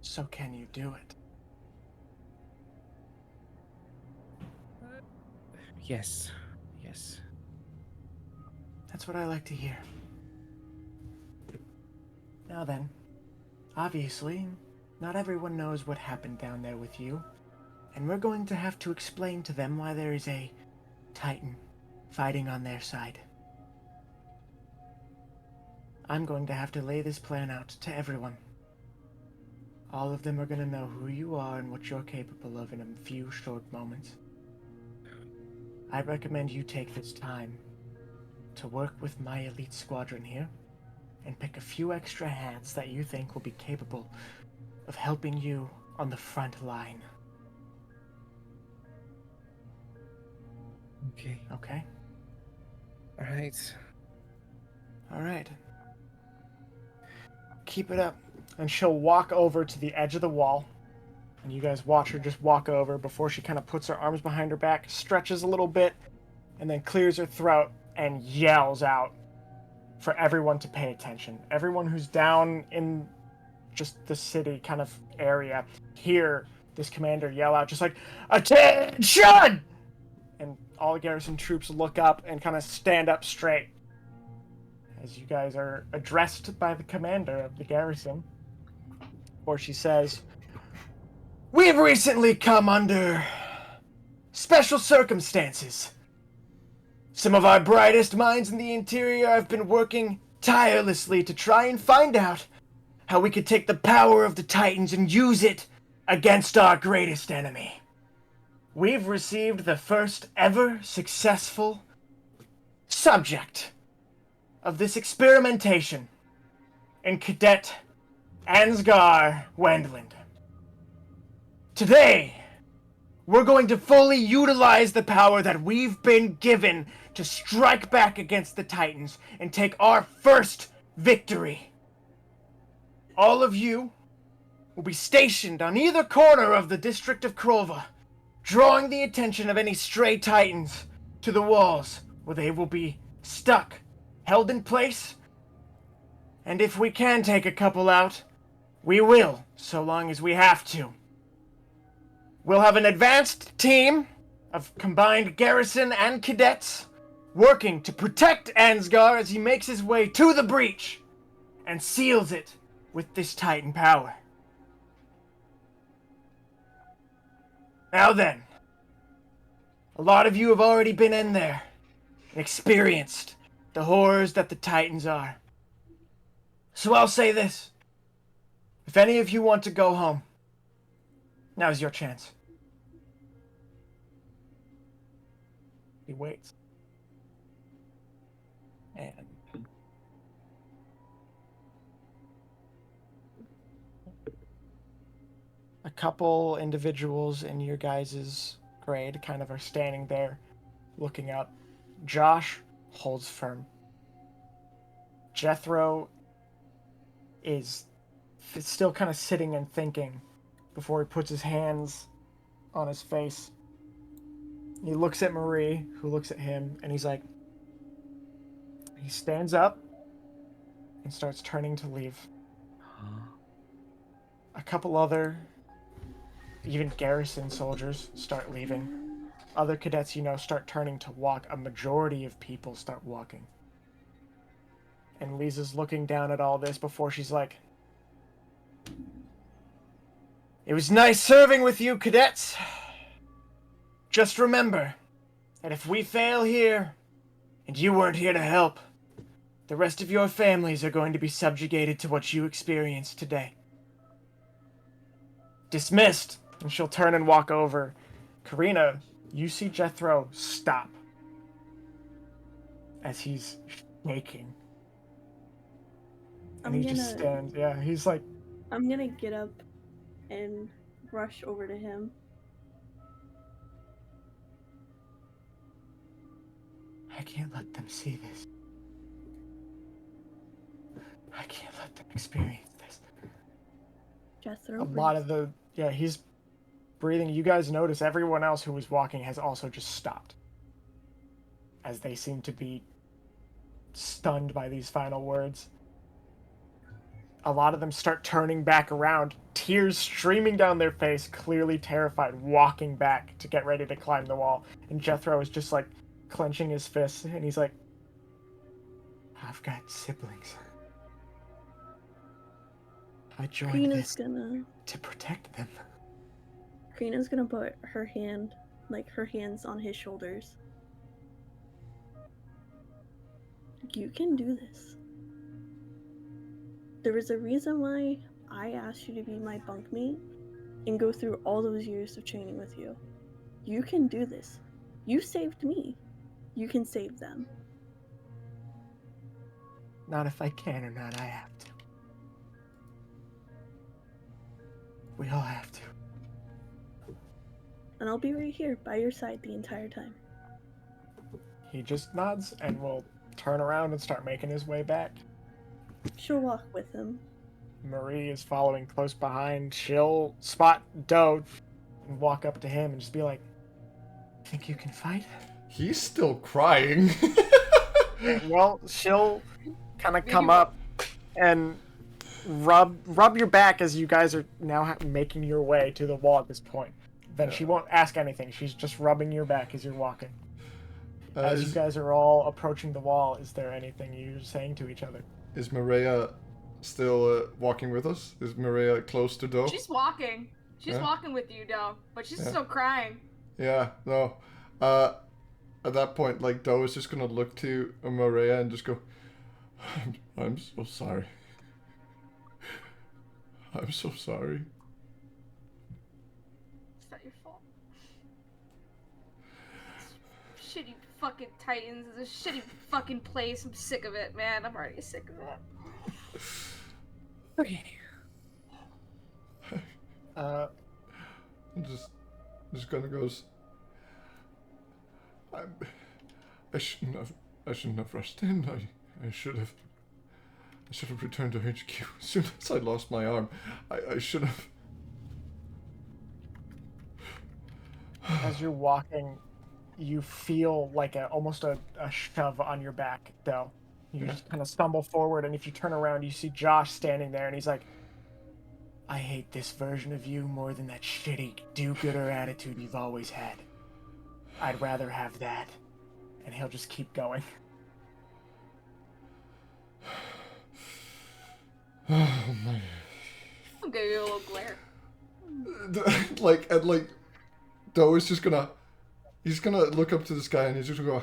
So can you do it? Yes. Yes. That's what I like to hear. Now then, obviously, not everyone knows what happened down there with you, and we're going to have to explain to them why there is a Titan fighting on their side. I'm going to have to lay this plan out to everyone. All of them are going to know who you are and what you're capable of in a few short moments. I recommend you take this time to work with my elite squadron here and pick a few extra hands that you think will be capable of helping you on the front line. Okay. Okay? Alright. Alright. Keep it up. and she'll walk over to the edge of the wall. And you guys watch her just walk over before she kind of puts her arms behind her back, stretches a little bit, and then clears her throat and yells out for everyone to pay attention. Everyone who's down in just the city kind of area, hear this commander yell out just like, "Attention!" And all the garrison troops look up and kind of stand up straight as you guys are addressed by the commander of the garrison. Or she says, "We've recently come under special circumstances. Some of our brightest minds in the interior have been working tirelessly to try and find out how we could take the power of the Titans and use it against our greatest enemy. We've received the first ever successful subject of this experimentation in Cadet Ansgar Wendland. Today, we're going to fully utilize the power that we've been given to strike back against the Titans and take our first victory. All of you will be stationed on either corner of the district of Krolva, drawing the attention of any stray Titans to the walls, where they will be stuck, held in place, and if we can take a couple out, we will, so long as we have to. We'll have an advanced team of combined garrison and cadets working to protect Ansgar as he makes his way to the breach and seals it with this Titan power. Now then, a lot of you have already been in there and experienced the horrors that the Titans are. So I'll say this. If any of you want to go home, now's your chance. He waits. And a couple individuals in your guys' grade kind of are standing there looking up. Josh holds firm. Jethro is still kind of sitting and thinking before he puts his hands on his face. He looks at Marie, who looks at him, and he's like, he stands up and starts turning to leave. A couple other, even garrison soldiers, start leaving. Other cadets, start turning to walk. A majority of people start walking. And Lisa's looking down at all this before she's like, "It was nice serving with you, cadets. Just remember that if we fail here, and you weren't here to help, the rest of your families are going to be subjugated to what you experienced today. Dismissed." And she'll turn and walk over. Karina, you see Jethro stop as he's shaking. And he just stands. Yeah, he's like... I'm gonna get up and rush over to him. I can't let them see this. I can't let them experience this. Jethro, A lot of the... Yeah, he's breathing. You guys notice everyone else who was walking has also just stopped. As they seem to be stunned by these final words. A lot of them start turning back around, tears streaming down their face, clearly terrified, walking back to get ready to climb the wall. And Jethro is just like clenching his fists, and he's like, "I've got siblings. I joined Karina's this to protect them." Karina's gonna put her hands on his shoulders. You can do this. There was a reason why I asked you to be my bunkmate and go through all those years of training with you. You can do this. You saved me. You can save them. Not if I can or not, I have to. We all have to. And I'll be right here by your side the entire time. He just nods and will turn around and start making his way back. She'll walk with him. Marie is following close behind. She'll spot Doe and walk up to him and just be like, "Think you can fight?" He's still crying. Well, she'll kind of come up and rub your back as you guys are now making your way to the wall at this point. Then she won't ask anything. She's just rubbing your back as you're walking. As you guys are all approaching the wall, is there anything you're saying to each other? Is Mireya still walking with us? Is Mireya close to Doe? She's walking. She's walking with you, Doe, but she's still crying. Yeah, no. At that point, like, Doe is just gonna look to Mireya and just go, I'm so sorry. I'm so sorry. It's not your fault. Shitty fucking Titans is a shitty fucking place. I'm sick of it, man. I'm already sick of it. Okay. I'm just gonna goes. I shouldn't have rushed in. I should have returned to HQ as soon as I lost my arm. I should have. As you're walking, you feel like almost a shove on your back, though. You just kind of stumble forward, and if you turn around, you see Josh standing there, and he's like, "I hate this version of you more than that shitty do-gooder attitude you've always had. I'd rather have that." And he'll just keep going. Oh my. I'll give you a little glare. Like, Doe is just gonna. He's gonna look up to the sky and he's just gonna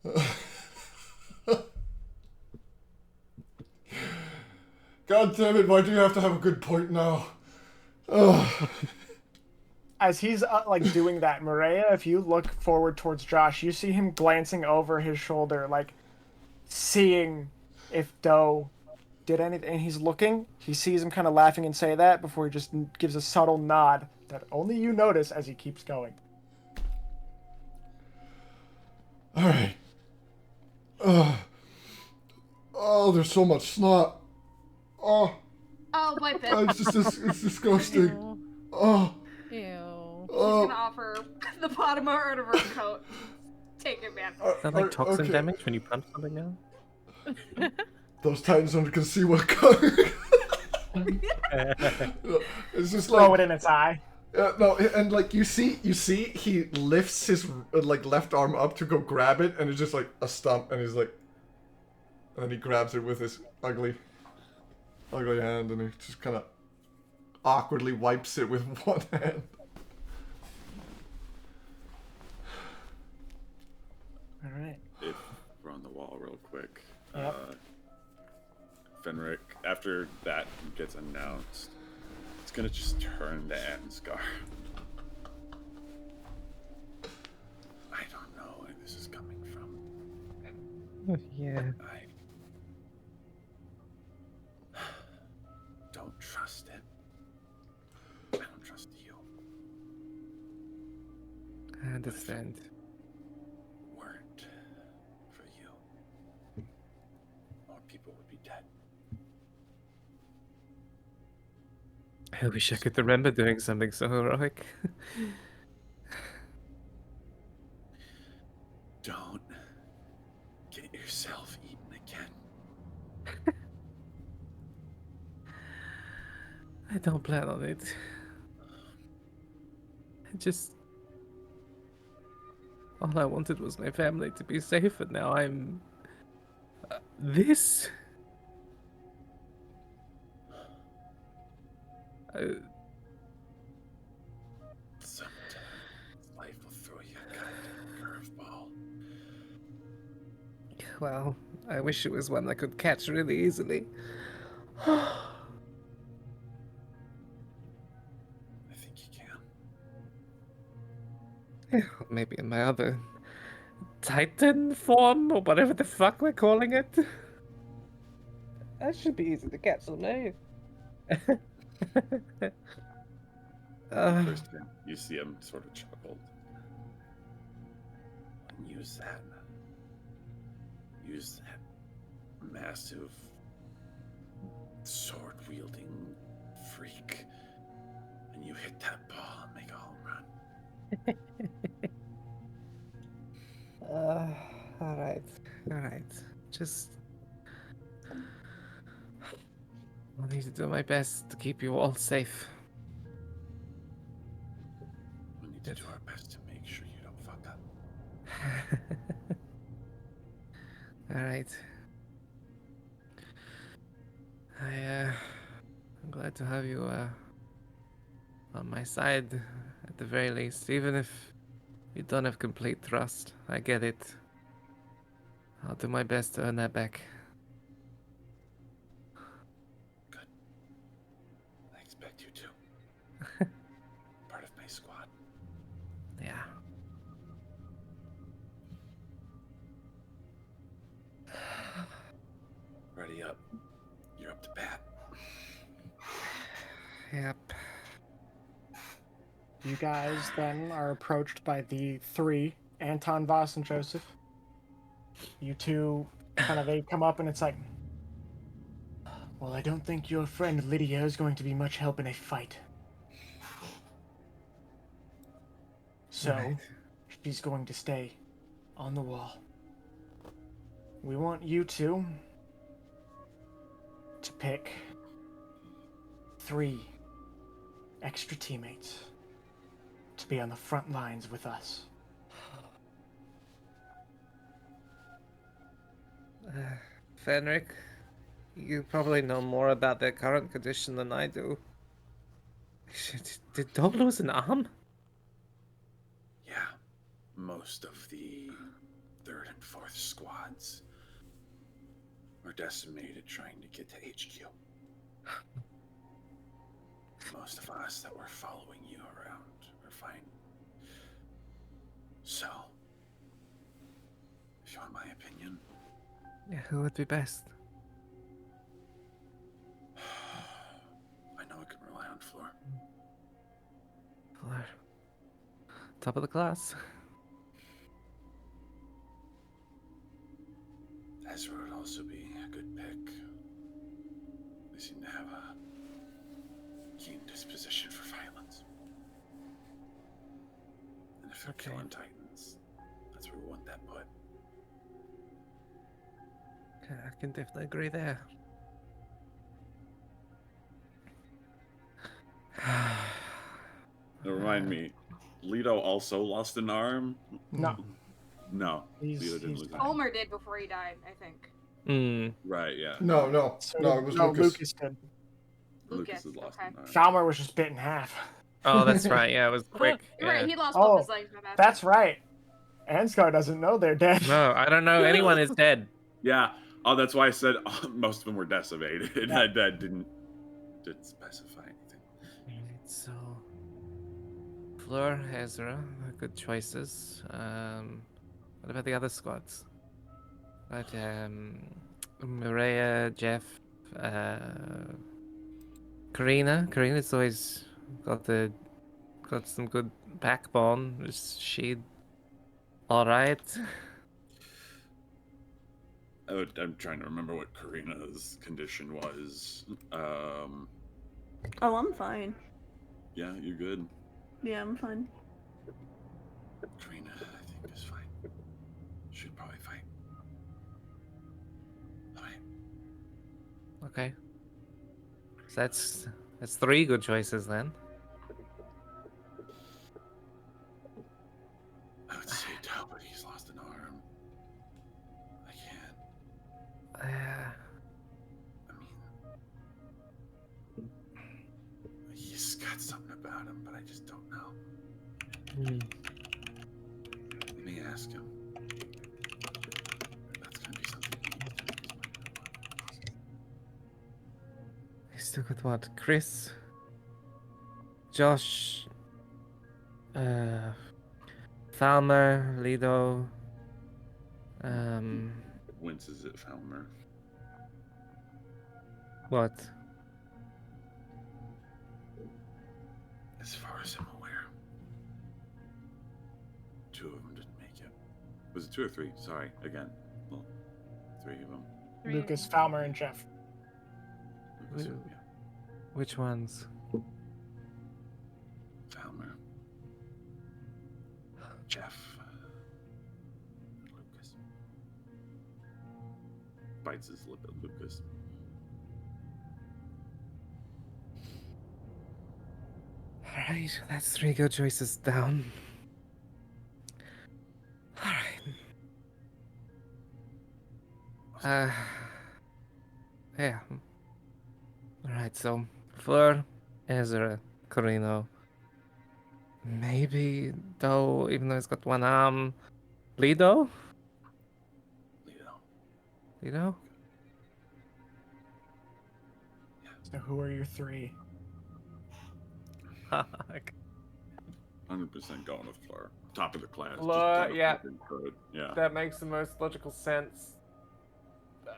go. God damn it! Why do you have to have a good point now? Oh. As he's like doing that, Mireya, if you look forward towards Josh, you see him glancing over his shoulder, like seeing if Doe did anything. And he's looking. He sees him kind of laughing and say that before he just gives a subtle nod that only you notice as he keeps going. All right. Oh, there's so much snot. Oh. Oh, wipe it. It's disgusting. Oh. Ew. She's gonna offer the bottom part of her coat. Take it, man. Is that like toxin damage when you punch something out? Those Titans under can see what color. It's just like Throw it in its eye. no, and like you see, he lifts his like left arm up to go grab it, and it's just like a stump, and he's like, and then he grabs it with his ugly hand, and he just kind of awkwardly wipes it with one hand. All right. If we're on the wall real quick. Yep. Fennric, after that gets announced, it's gonna just turn to Ansgar. I don't know where this is coming from. Yeah. I don't trust it. I don't trust you. I understand. Weren't for you, more people would be dead. I wish I could remember doing something so heroic. Don't get yourself eaten again. I don't plan on it. All I wanted was my family to be safe, and now I'm... this? Sometimes life will throw you a goddamn curveball. Well, I wish it was one I could catch really easily. I think you can. Maybe in my other Titan form, or whatever the fuck we're calling it. That should be easy to catch, no? First thing, you see him sort of chuckled. And use that massive sword-wielding freak, and you hit that ball and make a home run. All right. Just I need to do my best to keep you all safe. We need to do our best to make sure you don't fuck up. All right. I'm glad to have you on my side at the very least, even if you don't have complete trust. I get it. I'll do my best to earn that back. Good. I expect you to. Part of my squad. Yeah. Ready up. You're up to bat. Yep. You guys then are approached by the three, Anton, Voss, and Joseph. You two kind of, they come up and it's like, well, I don't think your friend Lydia is going to be much help in a fight. So, Right. she's going to stay on the wall. We want you two to pick 3 extra teammates to be on the front lines with us. Fennric, you probably know more about their current condition than I do. Shit, did Dog lose an arm? Yeah. Most of the 3rd and 4th squads were decimated trying to get to HQ. Most of us that were following you around are fine. So, if you want my opinion, Yeah, who would be best? I know I can rely on Fleur. Fleur. Top of the class. Ezra would also be a good pick. They seem to have a keen disposition for violence. And if they're killing Titans, that's where we want that put. Okay, I can definitely agree there. Remind me, Leedo also lost an arm? No. No, He's- Leedo didn't he's lose an fine. arm. Homer did before he died, I think. Right, yeah. No, it was Lucas. Lucas did. Lucas has lost an arm. Falmer was just bit in half. Oh, that's right. Yeah, it was quick. You're right, Yeah. he lost both Oh, his legs, my bad. that's right. Ansgar doesn't know they're dead. No, I don't know. Anyone is dead. Yeah. Oh, that's why I said most of them were decimated. Yeah. That didn't specify anything. Alright, so Fleur, Ezra, good choices. What about the other squads? But Mireya, Jeff, Karina. Karina's always got some good backbone. Is she all right? I'm trying to remember what Karina's condition was. Oh, I'm fine. Yeah, you're good. Yeah, I'm fine. Karina, I think, is fine. Should probably fight. Alright. Okay. So that's 3 good choices then. I would say Doe, but he's lost an arm. I can't. I mean, he's got something about him, but I just don't know. Let me ask him. That's gonna be something he needs to explain. He's still got what? Chris, Josh, Falmer, Leedo, Winces at Falmer. what? As far as I'm aware, 2 of them didn't make it. Was it 2 or 3? Sorry, again. Well, 3 of them. Lucas, Falmer, and Jeff. Which ones? Falmer. Jeff. Lukas. Bites his lip at Lukas. Alright, that's 3 good choices down. Alright. Yeah. Alright, so Fleur, Ezra, Karina. Maybe, though, even though he's got one arm, Leedo? Leedo? So who are your 3? 100% going with Fleur. Top of the class. just Fleur, kinda yeah. fucking good. Yeah. That makes the most logical sense.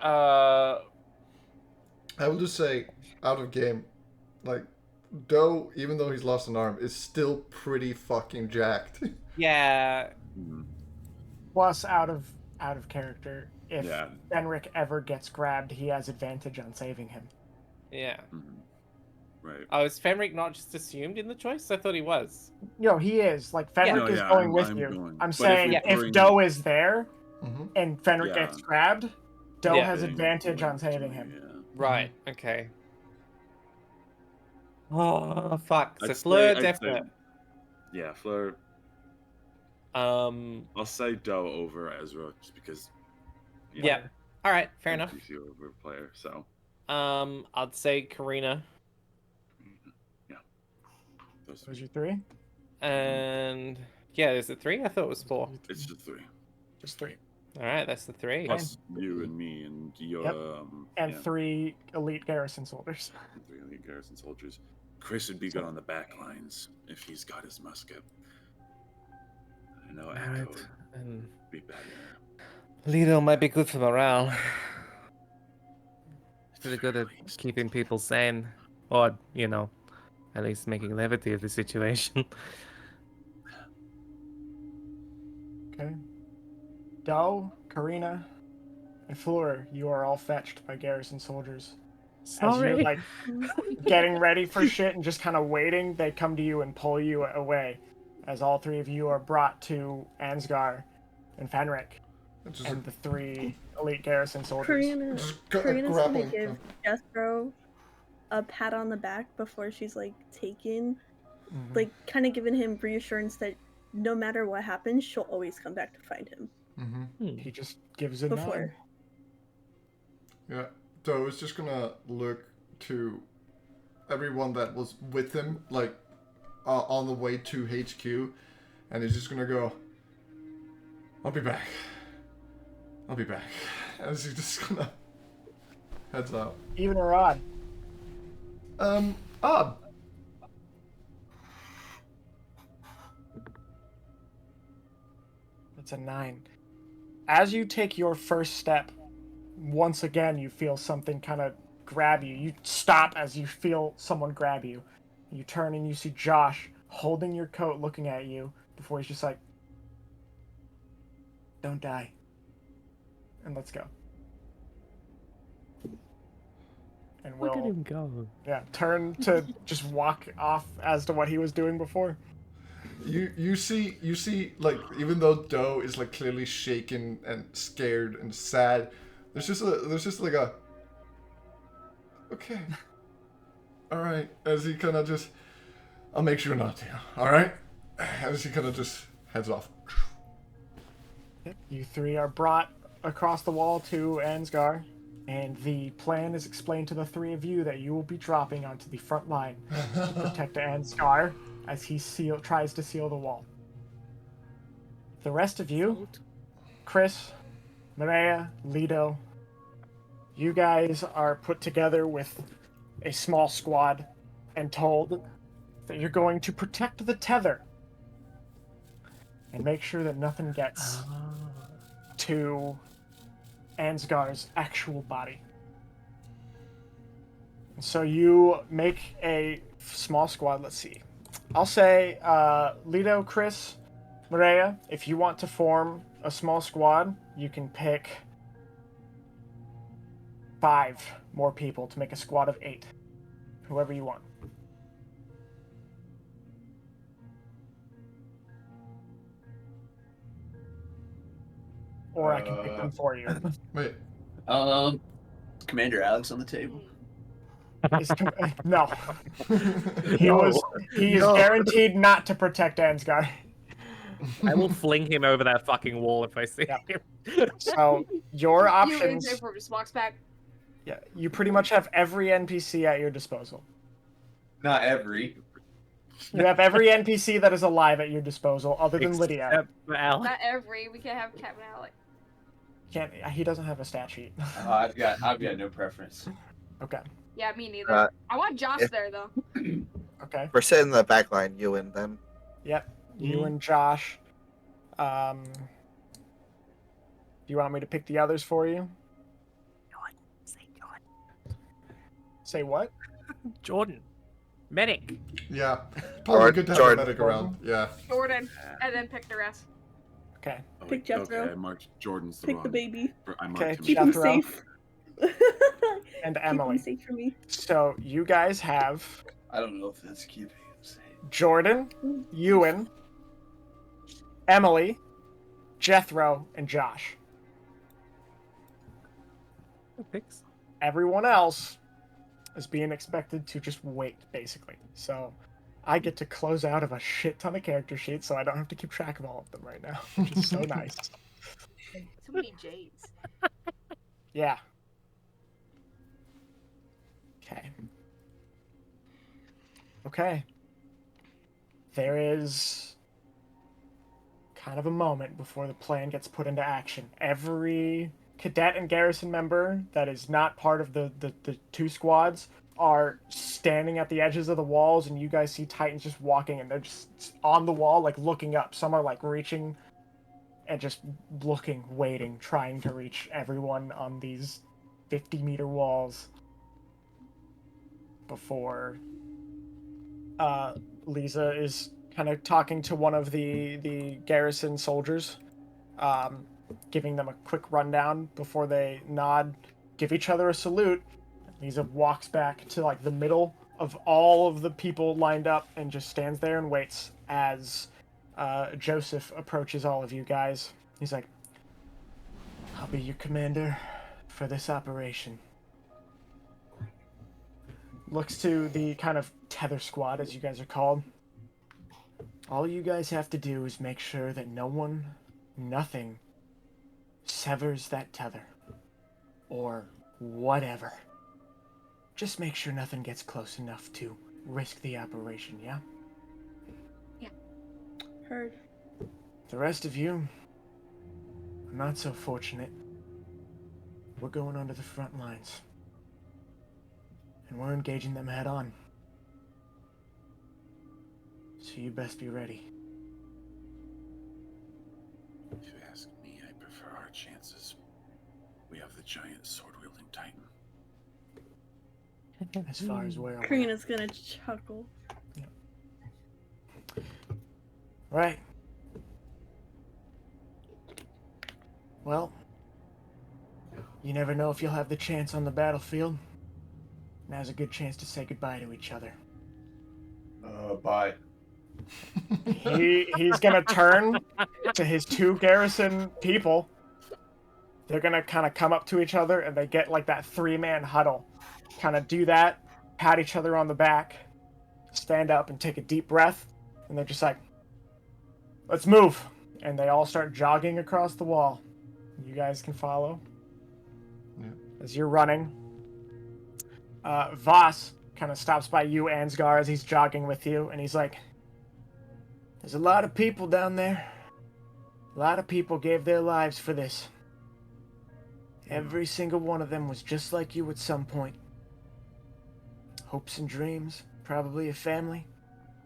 I will just say, out of game, like, Doe, even though he's lost an arm, is still pretty fucking jacked. Yeah. Plus, out of character, if Yeah. Fennric ever gets grabbed, he has advantage on saving him. Yeah. Right. Oh, is Fennric not just assumed in the choice? I thought he was. No, he is. Like, Fennric No, is yeah, going I'm- with I'm you. going. I'm But if saying we if bring- Doe is there Mhm. and Fennric Yeah. gets grabbed, Doe Yeah. has advantage on saving him. Yeah. Right. Okay. Oh fuck. So I'd Fleur, say- I'd definite. say- Yeah, Fleur. Um. I'll say Doe over Ezra just because. Yeah. All right. Fair enough. PC over player, so. I'd say Karina. Yeah. Those your 3? And yeah, is it 3? I thought it was 4. It's just 3. Just 3. All right, that's the 3. Plus you and me and your. Yep. And yeah, 3 elite garrison soldiers. 3 elite garrison soldiers. Chris would be good on the back lines if he's got his musket. I know Echo Alright. would And be better. Leedo might be good for morale. Pretty good at keeping people sane. Or, you know, at least making levity of the situation. Okay. Doe, Karina, and Fleur, you are all fetched by garrison soldiers. As you're Sorry. like getting ready for shit and just kind of waiting, they come to you and pull you away. As all 3 of you are brought to Ansgar and Fennric and the 3 elite garrison soldiers. Karina's gonna give Jethro a pat on the back before she's like taken, Mhm. like kind of giving him reassurance that no matter what happens, she'll always come back to find him. He just gives a nod. Before. Yeah. Doe is just gonna look to everyone that was with him, like, on the way to HQ, and he's just gonna go, I'll be back. I'll be back. As he's just gonna heads out. Even or odd? Odd. That's a 9. As you take your first step, once again you feel something kind of grab you. You stop as you feel someone grab you. You turn and you see Josh holding your coat looking at you before he's just like, don't die. And let's go. And Look at we'll, him go. yeah, turn to just walk off as to what he was doing before. You see like, even though Doe is like clearly shaken and scared and sad, there's just like a okay, all right, as he kind of just, I'll make sure not to, all right, as he kind of just heads off. Yep. You 3 are brought across the wall to Ansgar, and the plan is explained to the 3 of you that you will be dropping onto the front line to protect Ansgar as he tries to seal the wall. The rest of you, Chris, Mireya, Leedo, you guys are put together with a small squad and told that you're going to protect the tether and make sure that nothing gets to Ansgar's actual body. So you make a small squad. Let's see. I'll say Leedo, Chris, Mireya, if you want to form a small squad, you can pick 5 more people to make a squad of 8. Whoever you want. Or I can pick them for you. Wait. Commander Alex on the table. No. He is guaranteed not to protect Ansgar. I will fling him over that fucking wall if I see him. So your You options. Xavier just walks back. Yeah, you pretty much have every NPC at your disposal. Not every. You have every NPC that is alive at your disposal, other than Lydia. Except for Alex. Not every. We can have Captain Alec. He doesn't have a stat sheet. I've got no preference. Okay. Yeah, me neither. I want Josh there though. Okay. We're sitting in the back line, you and them. Yep. You and Josh. Do you want me to pick the others for you? Say what? Jordan. Medic. Yeah. Probably good to have Jordan. a medic around. Yeah. Jordan, and then pick the rest. Okay. Oh, Pick Jethro. Okay, I marked Jordan's the Pick wrong. the baby. I marked Okay, him Keep as- him Jethro. safe. And Keep Emily. him safe for me. So you guys have I don't know if that's keeping him safe. Jordan, Ewan, Emily, Jethro, and Josh. Picks. Everyone else is being expected to just wait, basically. So I get to close out of a shit ton of character sheets, so I don't have to keep track of all of them right now, which is so nice. So many J's. Yeah. Okay. Okay. There is kind of a moment before the plan gets put into action. Every cadet and garrison member that is not part of the 2 squads are standing at the edges of the walls, and you guys see Titans just walking, and they're just on the wall, like looking up. Some are like reaching and just looking, waiting, trying to reach everyone on these 50-meter walls before Lisa is kind of talking to one of the garrison soldiers, giving them a quick rundown before they nod, give each other a salute. Lisa walks back to like the middle of all of the people lined up and just stands there and waits as Joseph approaches all of you guys. He's like, "I'll be your commander for this operation." Looks to the kind of tether squad, as you guys are called. All you guys have to do is make sure that nothing severs that tether. Or whatever. Just make sure nothing gets close enough to risk the operation, yeah? Heard. The rest of you are not so fortunate. We're going onto the front lines. And we're engaging them head on. So you best be ready. If you ask me, I prefer our chances. We have the giant sword-wielding Titan. As far as we're aware. Karina's gonna chuckle. Right. Well, you never know if you'll have the chance on the battlefield. Now's a good chance to say goodbye to each other. Bye. He's gonna turn to his 2 garrison people. They're gonna kind of come up to each other, and they get like that 3-man huddle. Kind of do that, pat each other on the back, stand up and take a deep breath, and they're just like, "Let's move." And they all start jogging across the wall. You guys can follow. Yeah. As you're running. Voss kind of stops by you, Ansgar, as he's jogging with you, and he's like, "There's a lot of people down there. A lot of people gave their lives for this. Every single one of them was just like you at some point. Hopes and dreams, probably a family.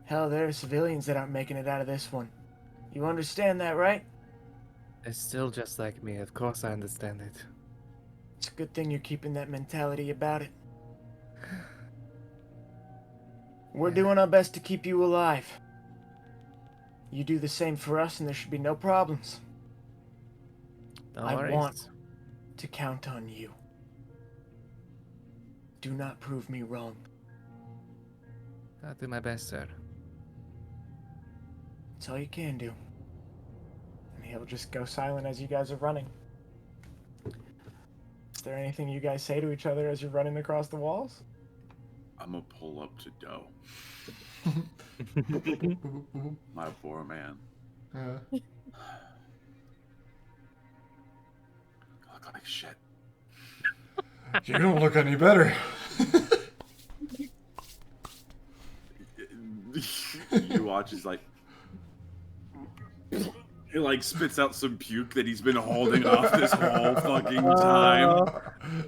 Hell, there are civilians that aren't making it out of this one. You understand that, right?" They're still just like me. Of course I understand it. It's a good thing you're keeping that mentality about it. We're doing our best to keep you alive. You do the same for us and there should be no problems. No I worries. want to count on you. do not prove me wrong. I'll do my best, sir. That's all you can do. And he'll just go silent as you guys are running. Is there anything you guys say to each other as you're running across the walls? I'm gonna pull up to Doe. My poor man. Yeah. Look like shit. You don't look any better. You watch as like he like spits out some puke that he's been holding off this whole fucking time.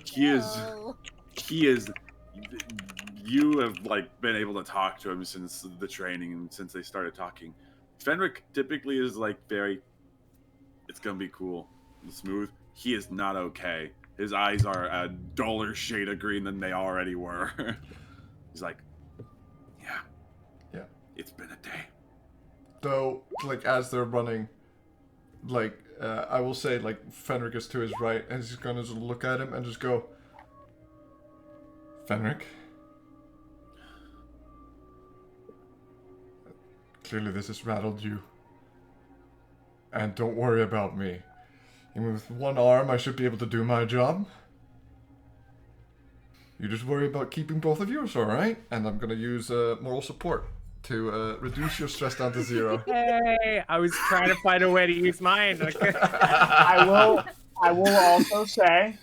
He is. You have like been able to talk to him since the training and since they started talking. Fennric typically is like very. It's gonna be cool and smooth. He is not okay. His eyes are a duller shade of green than they already were. He's like, yeah. It's been a day. Though, like, as they're running, like, I will say, like, Fennric is to his right, and he's gonna just look at him and just go, Fennric? Clearly this has rattled you. And don't worry about me. Even with one arm, I should be able to do my job. You just worry about keeping both of yours, alright? And I'm gonna use moral support to reduce your stress down to 0. Hey, I was trying to find a way to use mine. I will also say,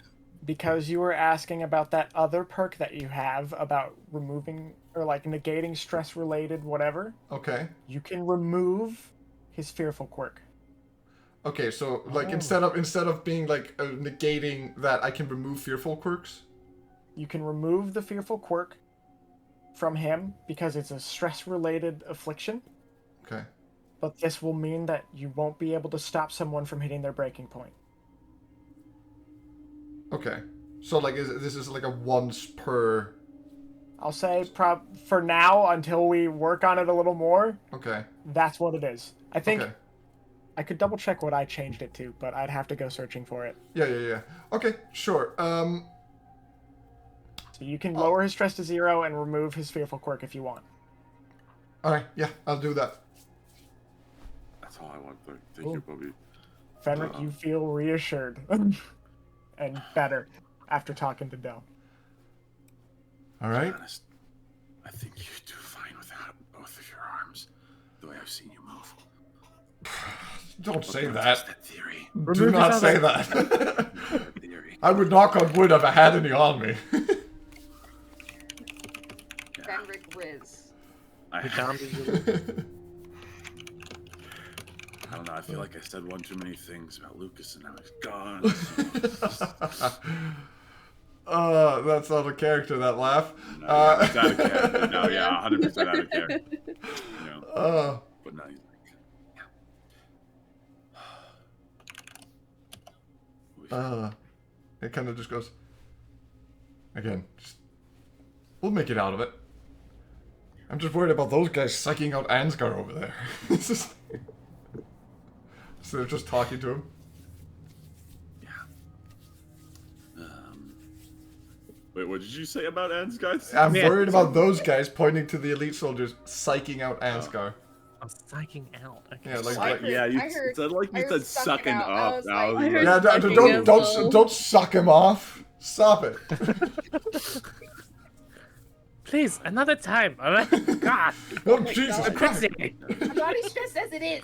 because you were asking about that other perk that you have about removing or like negating stress related whatever. Okay. You can remove his fearful quirk. Okay, so like instead of being like negating that, I can remove fearful quirks. You can remove the fearful quirk from him because it's a stress-related affliction. Okay. But this will mean that you won't be able to stop someone from hitting their breaking point. Okay. So like, this is like a once per. I'll say for now until we work on it a little more. Okay. That's what it is. I think. Okay. I could double check what I changed it to, but I'd have to go searching for it. Yeah. Okay, sure. So you can lower his stress to 0 and remove his fearful quirk if you want. Alright, yeah, I'll do that. That's all I want. Thank you, Bobby. Fennric, you feel reassured and better after talking to Del. Alright. Honest, I think you do fine without both of your arms, the way I've seen you move. Don't say that. That theory. Do not say that. I would knock on wood if I had any on me. Fennric whiz. I don't know, I feel like I said one too many things about Lukas and now he's gone. That's not a character, that laugh. No, yeah, it's out of character. No, yeah, 100% out of character. You know, but now he's it kind of just goes, again, we'll make it out of it. I'm just worried about those guys psyching out Ansgar over there. So they're just talking to him. Yeah. Wait, what did you say about Ansgar? I'm worried about those guys pointing to the elite soldiers psyching out Ansgar. I'm psyching out. Okay. Yeah, like, you said like you said sucking up. Don't suck him off. Stop it. Please, another time. All right? God. Oh, Jesus Christ. I'm not as stressed as it is.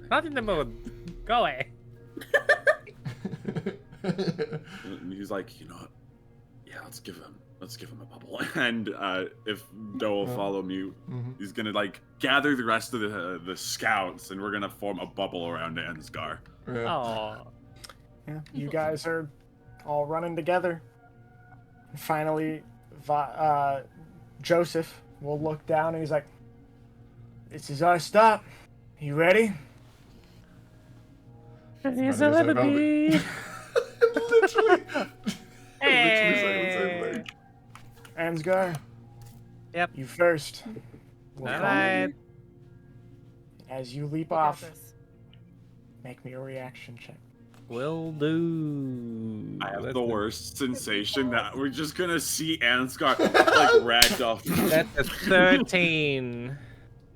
Not in the mood. Go away. And he's like, you know what? Yeah, let's give him a bubble. And if Doe will follow me, he's gonna like gather the rest of the scouts, and we're gonna form a bubble around Ansgar. Oh. Yeah, you guys are all running together. And finally, Joseph will look down and he's like, "This is our stop. You ready?" There's a little bit. Literally. Hey. Ansgar. Yep. You first. We'll All call right. you. As you leap We got off, this. make me a reaction check. Will do. I have That's the a- worst sensation that we're just gonna see Ansgar like ragdoll. That's a 13.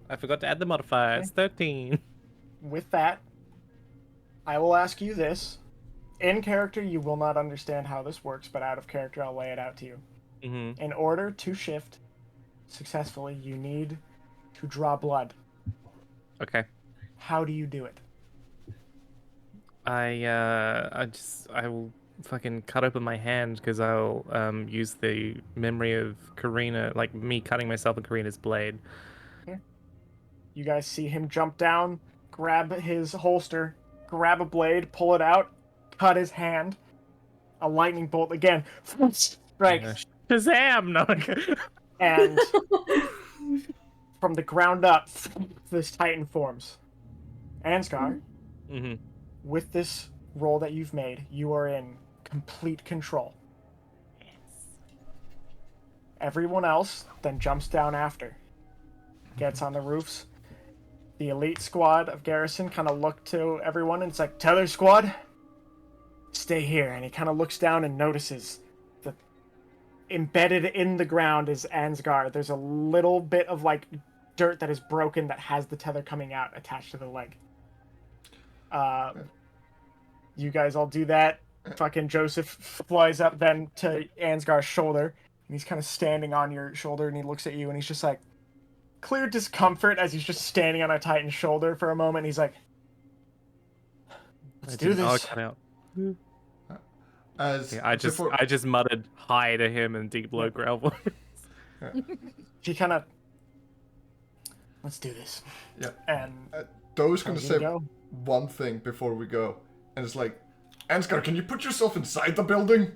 I forgot to add the modifiers. 13. With that, I will ask you this. In character, you will not understand how this works, but out of character, I'll lay it out to you. Mm-hmm. In order to shift successfully, you need to draw blood. Okay. How do you do it? I will fucking cut open my hand because I'll use the memory of Karina, like me cutting myself with Karina's blade. You guys see him jump down, grab his holster, grab a blade, pull it out, cut his hand. A lightning bolt again strikes. Shazam! No. And from the ground up, this Titan forms. Ansgar, Mm-hmm. with this roll that you've made, you are in complete control. Everyone else then jumps down after. Gets on the roofs. The elite squad of Garrison kind of look to everyone and it's like, Tether squad, stay here. And he kind of looks down and notices that embedded in the ground is Ansgar. There's a little bit of like dirt that is broken that has the tether coming out attached to the leg. You guys all do that. Fucking Joseph flies up then to Ansgar's shoulder, and he's kind of standing on your shoulder, and he looks at you, and he's just like, clear discomfort as he's just standing on a Titan's shoulder for a moment. He's like, let's do this. Cut out. As Yeah, I just muttered hi to him in deep low growl voice. He kind of, let's do this. Yeah. And Doe's gonna say go. one thing before we go, and it's like, Ansgar, can you put yourself inside the building?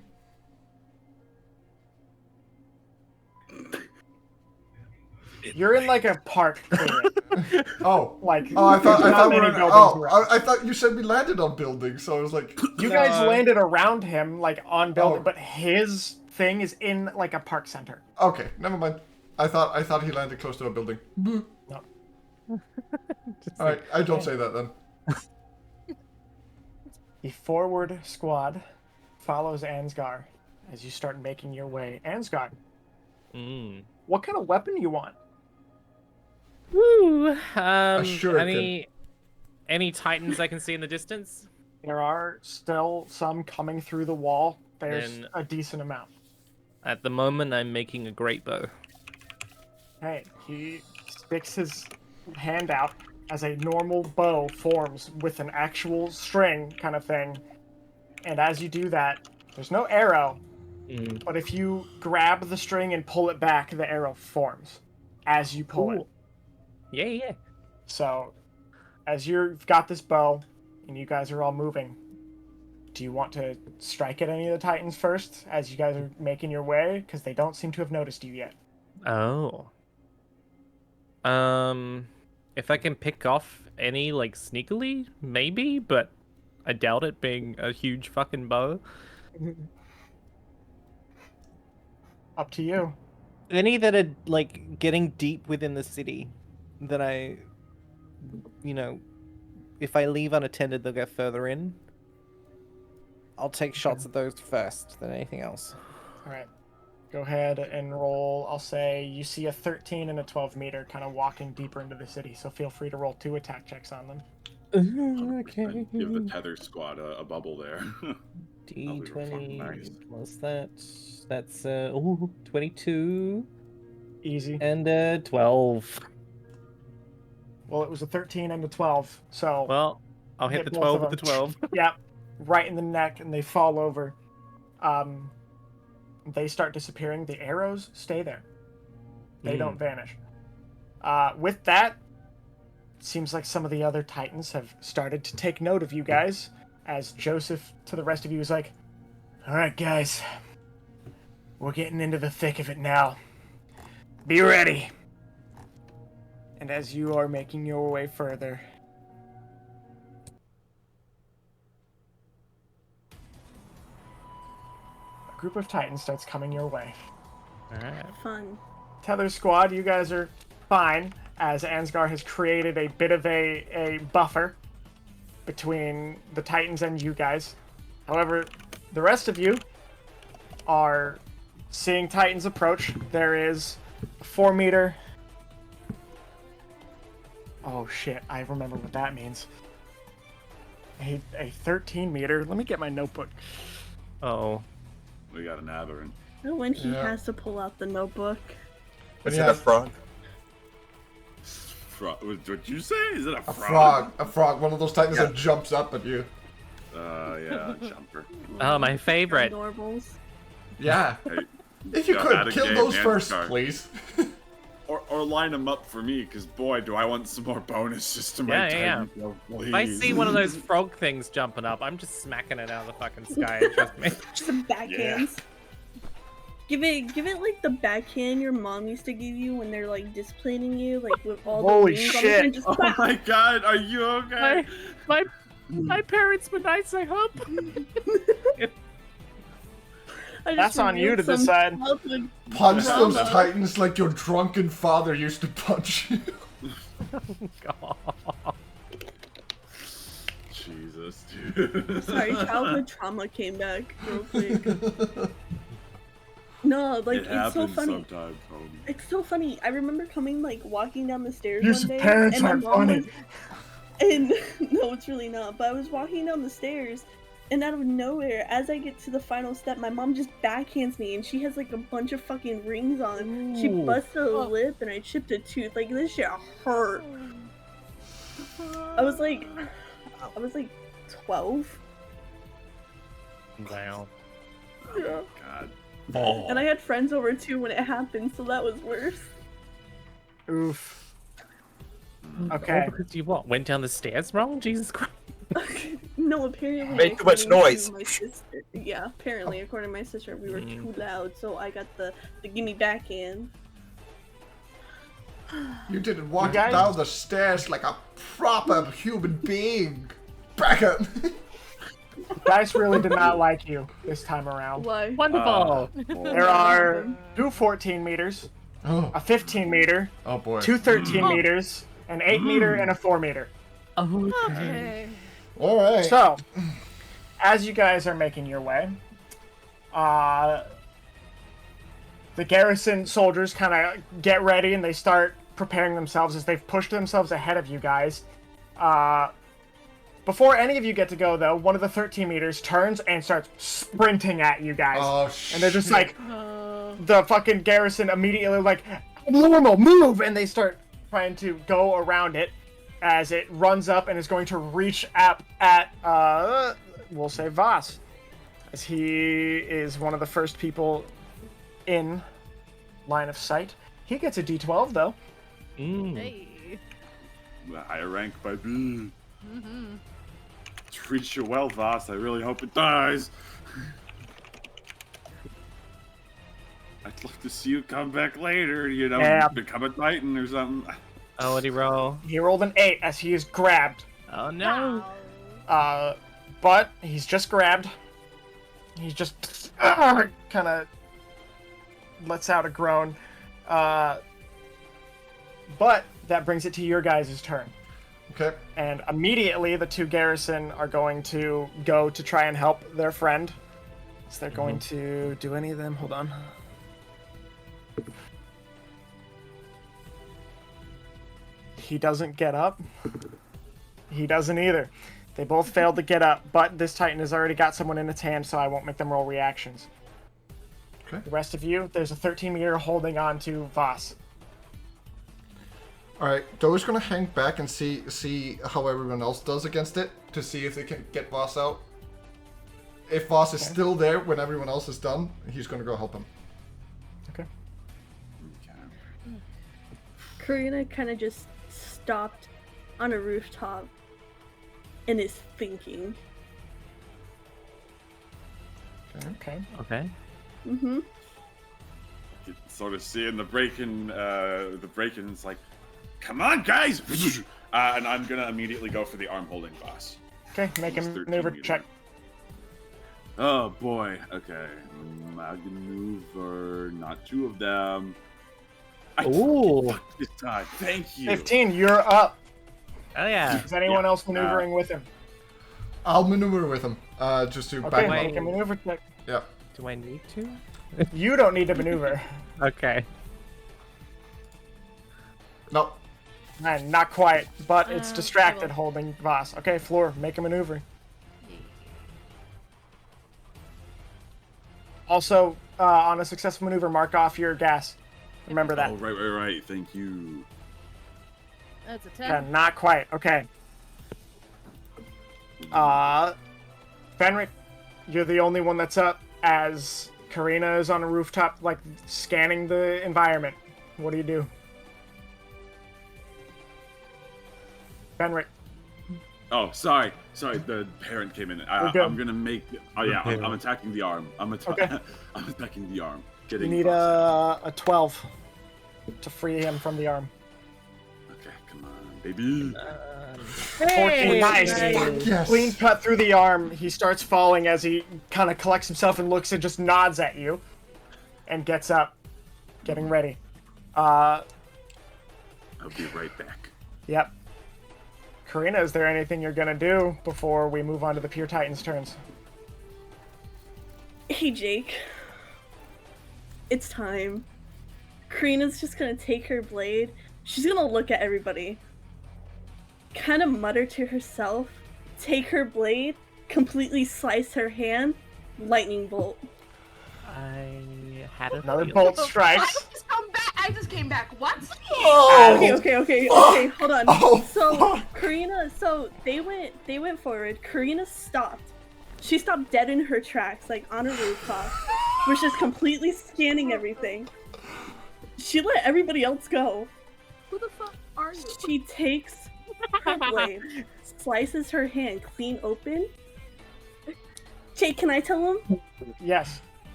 You're in like a park clearing. Oh, Like, I thought there's not we many were. buildings Oh, around. I thought you said we landed on buildings, so I was like, You guys landed around him, like on building, Oh. but his thing is in like a park center. okay, never mind. I thought he landed close to a building. No. All right, I don't say that then. The forward squad follows Ansgar as you start making your way. Ansgar, what kind of weapon do you want? Woo! shuriken. Any titans I can see in the distance? There are still some coming through the wall. There's Then- a decent amount. At the moment, I'm making a great bow. Hey, he sticks his hand out as a normal bow forms with an actual string kind of thing. And as you do that, there's no arrow, but if you grab the string and pull it back, the arrow forms as you pull it. Yeah. So, as you've got this bow and you guys are all moving, do you want to strike at any of the Titans first as you guys are making your way? Because they don't seem to have noticed you yet. Oh. If I can pick off any, like, sneakily, maybe, but I doubt it being a huge fucking bow. Up to you. Any that are like getting deep within the city that I, if I leave unattended, they'll get further in. I'll take shots at those first than anything else. All right. Go ahead and roll. I'll say you see a 13 and a 12 meter kind of walking deeper into the city, so feel free to roll 2 attack checks on them. Okay. Give the tether squad a bubble there. D20 nice. plus that. That's 22 Easy. and 12. Well, it was a 13 and a 12, so Well, I'll hit the both 12 of with the them. 12. Yeah, right in the neck, and they fall over. They start disappearing. The arrows stay there. They don't vanish. With that, it seems like some of the other Titans have started to take note of you guys, as Joseph to the rest of you is like, all right, guys, we're getting into the thick of it now. Be ready. And as you are making your way further, a group of Titans starts coming your way. Alright. Fun. Tether squad, you guys are fine, as Ansgar has created a bit of a buffer. between the Titans and you guys. However, the rest of you are seeing Titans approach. There is a 4 meter. Oh shit, I remember what that means. A 13 meter. Let me get my notebook. Oh. We got an aberrant. When he has to pull out the notebook. Is it a frog? What'd you say? Is it a frog? A frog. A frog. One of those Titans that jumps up at you. Yeah, jumper. Oh, my favorite. Adorables. Yeah. Hey, If you got could, out of kill game, those first, Ansgar. please. Or line them up for me, because boy, do I want some more bonuses to my Titan. Oh, If I see one of those frog things jumping up, I'm just smacking it out of the fucking sky. Trust me. Just some backhands. Give it like the backhand your mom used to give you when they're like disciplining you, like with all Holy the wings shit. on it. Just Oh my god, are you okay? My parents were nice, I hope. That's on you to decide. Punch those Titans like your drunken father used to punch you. God. Jesus, dude. Sorry, childhood trauma came back real quick. No, like It it's so happens funny. sometimes, homie. It's so funny. I remember coming like walking down the stairs Your one day, parents and my aren't mom funny. was, and no, it's really not. But I was walking down the stairs, and out of nowhere, as I get to the final step, my mom just backhands me, and she has like a bunch of fucking rings on. She busted a lip, and I chipped a tooth. Like this shit hurt. I was like 12. Wow. Yeah. God. Oh. And I had friends over too when it happened, so that was worse. Oof. Okay. Oh, because you what? Went down the stairs wrong? Jesus Christ. No, apparently. Made too much according noise. to my sister, yeah, apparently, according to my sister, we were too loud, so I got the gimme backhand. You didn't walk You guys- down the stairs like a proper human being. Back up. Dice really did not like you this time around. Why? Wonderful. There are 2 14 meters, Oh. a 15 meter, Oh boy. 2 13 meters, an 8 meter, and a 4 meter. Okay. All right. So, as you guys are making your way, the garrison soldiers kind of get ready and they start preparing themselves as they've pushed themselves ahead of you guys. Before any of you get to go, though, one of the 13 meters turns and starts sprinting at you guys. Oh shit. And they're just like, the fucking garrison immediately like, normal, move! And they start trying to go around it as it runs up and is going to reach up at, we'll say Voss. As he is one of the first people in line of sight. He gets a D12, though. Hey. The higher rank by B. Treat you well, Voss. I really hope it dies. I'd love to see you come back later, you know, Yeah. become a Titan or something. Oh, what'd he roll? He rolled an 8 as he is grabbed. Oh no. But he's just grabbed. He's just kind of lets out a groan. But that brings it to your guys' turn. Okay. And immediately the 2 garrison are going to go to try and help their friend. So they're going to do any of them. Hold on. He doesn't get up. He doesn't either. They both failed to get up, but this Titan has already got someone in its hand, so I won't make them roll reactions. Okay. The rest of you, there's a 13 meter holding on to Voss. All right. Doe's gonna hang back and see how everyone else does against it to see if they can get Voss out. If Voss is still there when everyone else is done, he's gonna go help him. Okay. Karina kind of just stopped on a rooftop and is thinking. Okay. Okay. Mm-hmm. You can sort of seeing the break-in, it's like, come on, guys! And I'm gonna immediately go for the arm-holding Voss. Okay, make a He's 13 maneuver meters. check. Oh boy, okay. Maneuver, not 2 of them. I Ooh. fucked this time. Thank you. 15, you're up. Oh yeah. Is anyone Yeah. else maneuvering with him? I'll maneuver with him. Just to Okay, back him make a up. maneuver check. Yeah. Do I need to? You don't need to maneuver. Okay. No. Man, not quite, but it's I distracted will. holding Voss. Okay, Fleur, make a maneuver. Also, on a successful maneuver, mark off your gas. Remember that. Oh, right. Thank you. That's a 10. Okay, not quite. Okay. Fennric, you're the only one that's up as Karina is on a rooftop, like, scanning the environment. What do you do? Fennric. Oh, sorry. The parent came in. You're good. I'm gonna make. Oh yeah, I'm attacking the arm. Okay. I'm attacking the arm. You Getting need processed. a 12 to free him from the arm. Okay, come on, baby. 14, nice. Yes. Clean cut through the arm. He starts falling as he kind of collects himself and looks and just nods at you. And gets up. Getting ready. I'll be right back. Yep. Karina, is there anything you're gonna do before we move on to the Pure Titans' turns? Hey, Jake. It's time. Karina's just gonna take her blade. She's gonna look at everybody. Kind of mutter to herself. Take her blade. Completely slice her hand. Lightning bolt. I had Another feeling. bolt I strikes. just come back. I just came back. What? Oh! Okay, hold on. Oh, So fuck. Karina, they went forward. Karina stopped. She stopped dead in her tracks, like on a rooftop, was just completely scanning everything. She let everybody else go. Who the fuck are you? She takes her blade, slices her hand clean open. Jake, can I tell him? Yes.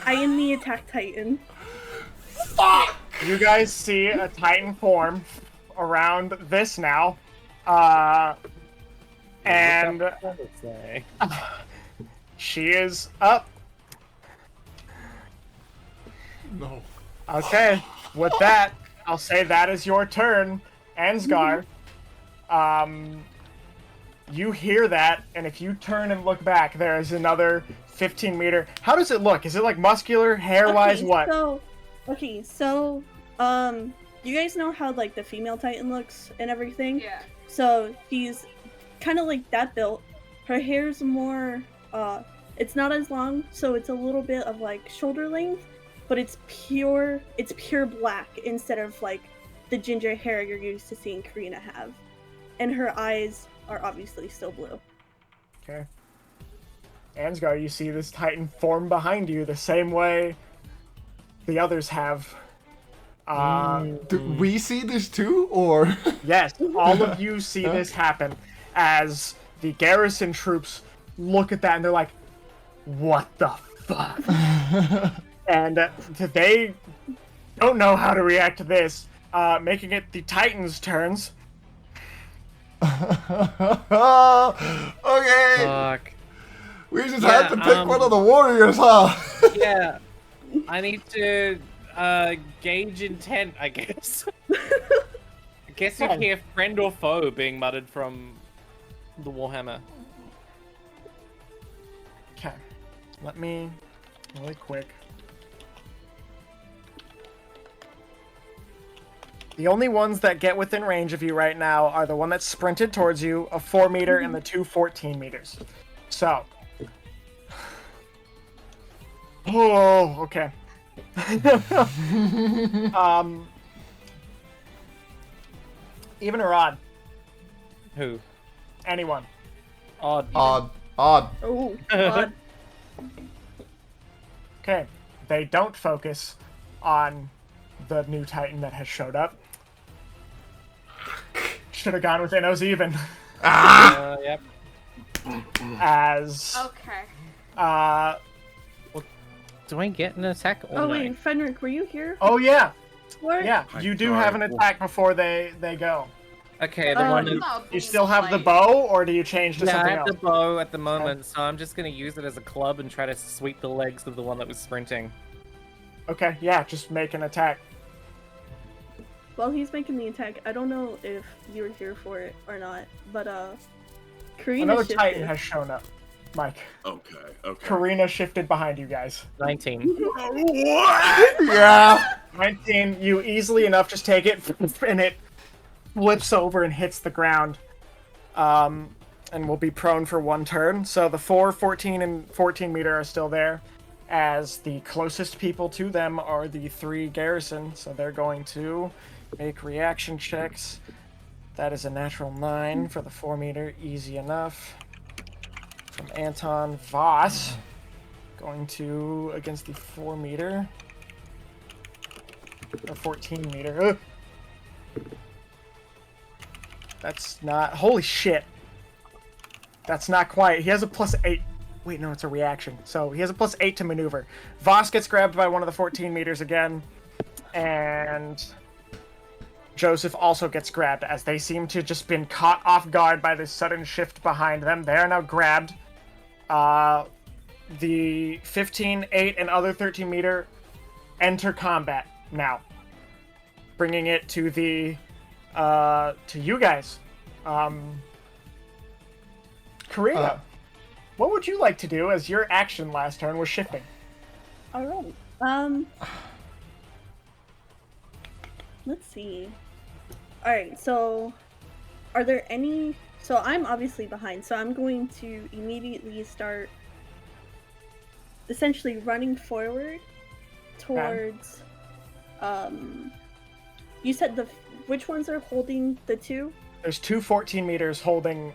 I am the attack titan. Fuck! You guys see a Titan form around this now. And she is up. No. Okay, with that, I'll say that is your turn, Ansgar. You hear that, and if you turn and look back, there is another 15-meter. How does it look? Is it like muscular, hair-wise, Okay, what? So, you guys know how like the female Titan looks and everything? Yeah. So she's kind of like that built. Her hair's more, it's not as long, so it's a little bit of like shoulder length, but it's pure black instead of like the ginger hair you're used to seeing Karina have. And her eyes are obviously still blue. Okay. Ansgar, you see this Titan form behind you the same way the others have. Do we see this too, or? Yes, all of you see this happen as the garrison troops look at that and they're like, what the fuck? And they don't know how to react to this, making it the Titans' turns. Okay. Fuck. We just Yeah, had to pick one of the warriors, huh? Yeah. I need to gauge intent, I guess. I guess you hear friend or foe being muttered from the Warhammer. Okay, let me, really quick. The only ones that get within range of you right now are the one that sprinted towards you, a 4-meter, and the two 14 meters. So. Oh, okay. Even or odd? Who? Anyone. Odd. Odd. Oh, God. Okay, they don't focus on the new Titan that has showed up. Should have gone with Inno's even. Yep. As Okay. Do I get an attack or Oh, no? wait, Fennric, were you here? oh yeah, What? yeah, you do have an attack before they go. Okay, the one that... You still have the bow, or do you change to Yeah, I something have else? the bow at the moment, so I'm just gonna use it as a club and try to sweep the legs of the one that was sprinting. Okay, yeah, just make an attack. While he's making the attack, I don't know if you were here for it or not, but Karina Another shifted. Titan has shown up. Mike. Okay. Karina shifted behind you guys. 19. What? Yeah. 19. You easily enough just take it, and it flips over and hits the ground. And will be prone for 1 turn. So the 4, 14, and 14 meter are still there, as the closest people to them are the 3 garrison. So they're going to make reaction checks. That is a natural 9 for the 4 meter, easy enough. From Anton. Voss going to against the 4 meter. Or 14 meter. Ugh. That's not. Holy shit. That's not quite. He has a +8. Wait, no, it's a reaction. So he has a +8 to maneuver. Voss gets grabbed by one of the 14 meters again. And Joseph also gets grabbed, as they seem to just been caught off guard by this sudden shift behind them. They are now grabbed. The 15, 8, and other 13 meter enter combat now. Bringing it to the to you guys. Karina, what would you like to do as your action last turn was shifting? Alright. Let's see. Alright, so are there any... So I'm obviously behind, so I'm going to immediately start essentially running forward towards... You said which ones are holding the 2? There's 2 14 meters holding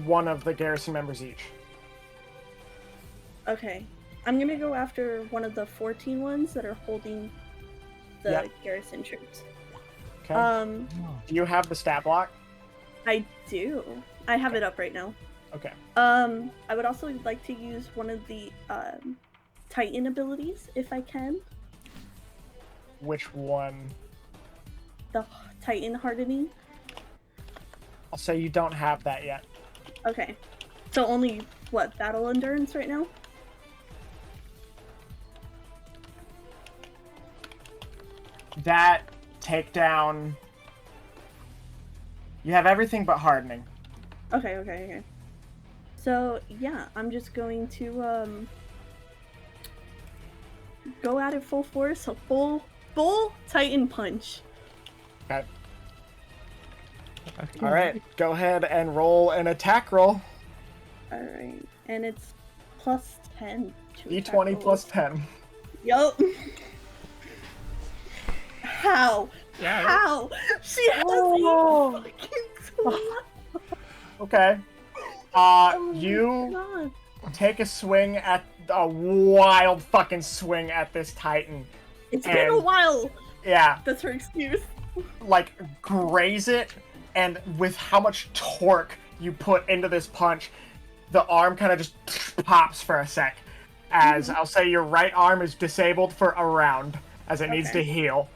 one of the garrison members each. Okay. I'm gonna go after one of the 14 ones that are holding the garrison troops. Okay. Do you have the stat block? I do. I have it up right now. Okay. I would also like to use one of the Titan abilities, if I can. Which one? The Titan hardening. I'll say you don't have that yet. Okay. So only, what, battle endurance right now? That takedown. You have everything but hardening. Okay. So, yeah, I'm just going to, go at it full force, a full Titan punch. Okay. Alright, go ahead and roll an attack roll. Alright, and it's +10 to D20 plus 10. Yup. How? Yeah. How? She has a fucking Okay. You take a swing at a wild fucking swing at this Titan. It's been a while. Yeah. That's her excuse. Like, graze it, and with how much torque you put into this punch, the arm kind of just pops for a sec. As I'll say your right arm is disabled for a round, as it needs to heal.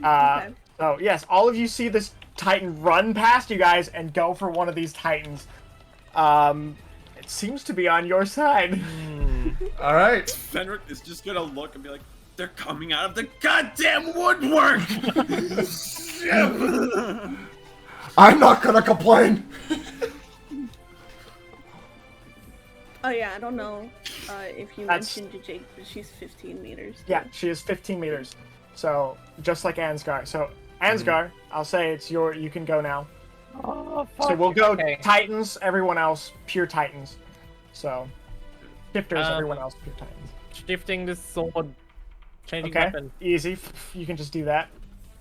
So, yes, all of you see this Titan run past you guys and go for one of these Titans. It seems to be on your side. All right. Fennric is just gonna look and be like, "They're coming out of the goddamn woodwork." I'm not gonna complain. Oh yeah, I don't know if you mentioned to Jake, but she's 15 meters. Yeah, she is 15 meters. So, just like Ansgar. So, Ansgar, I'll say it's you can go now. Oh, fuck. So we'll go Titans, everyone else, pure Titans. So, shifters, everyone else, pure Titans. Shifting the sword. Changing Okay, weapon. easy. You can just do that.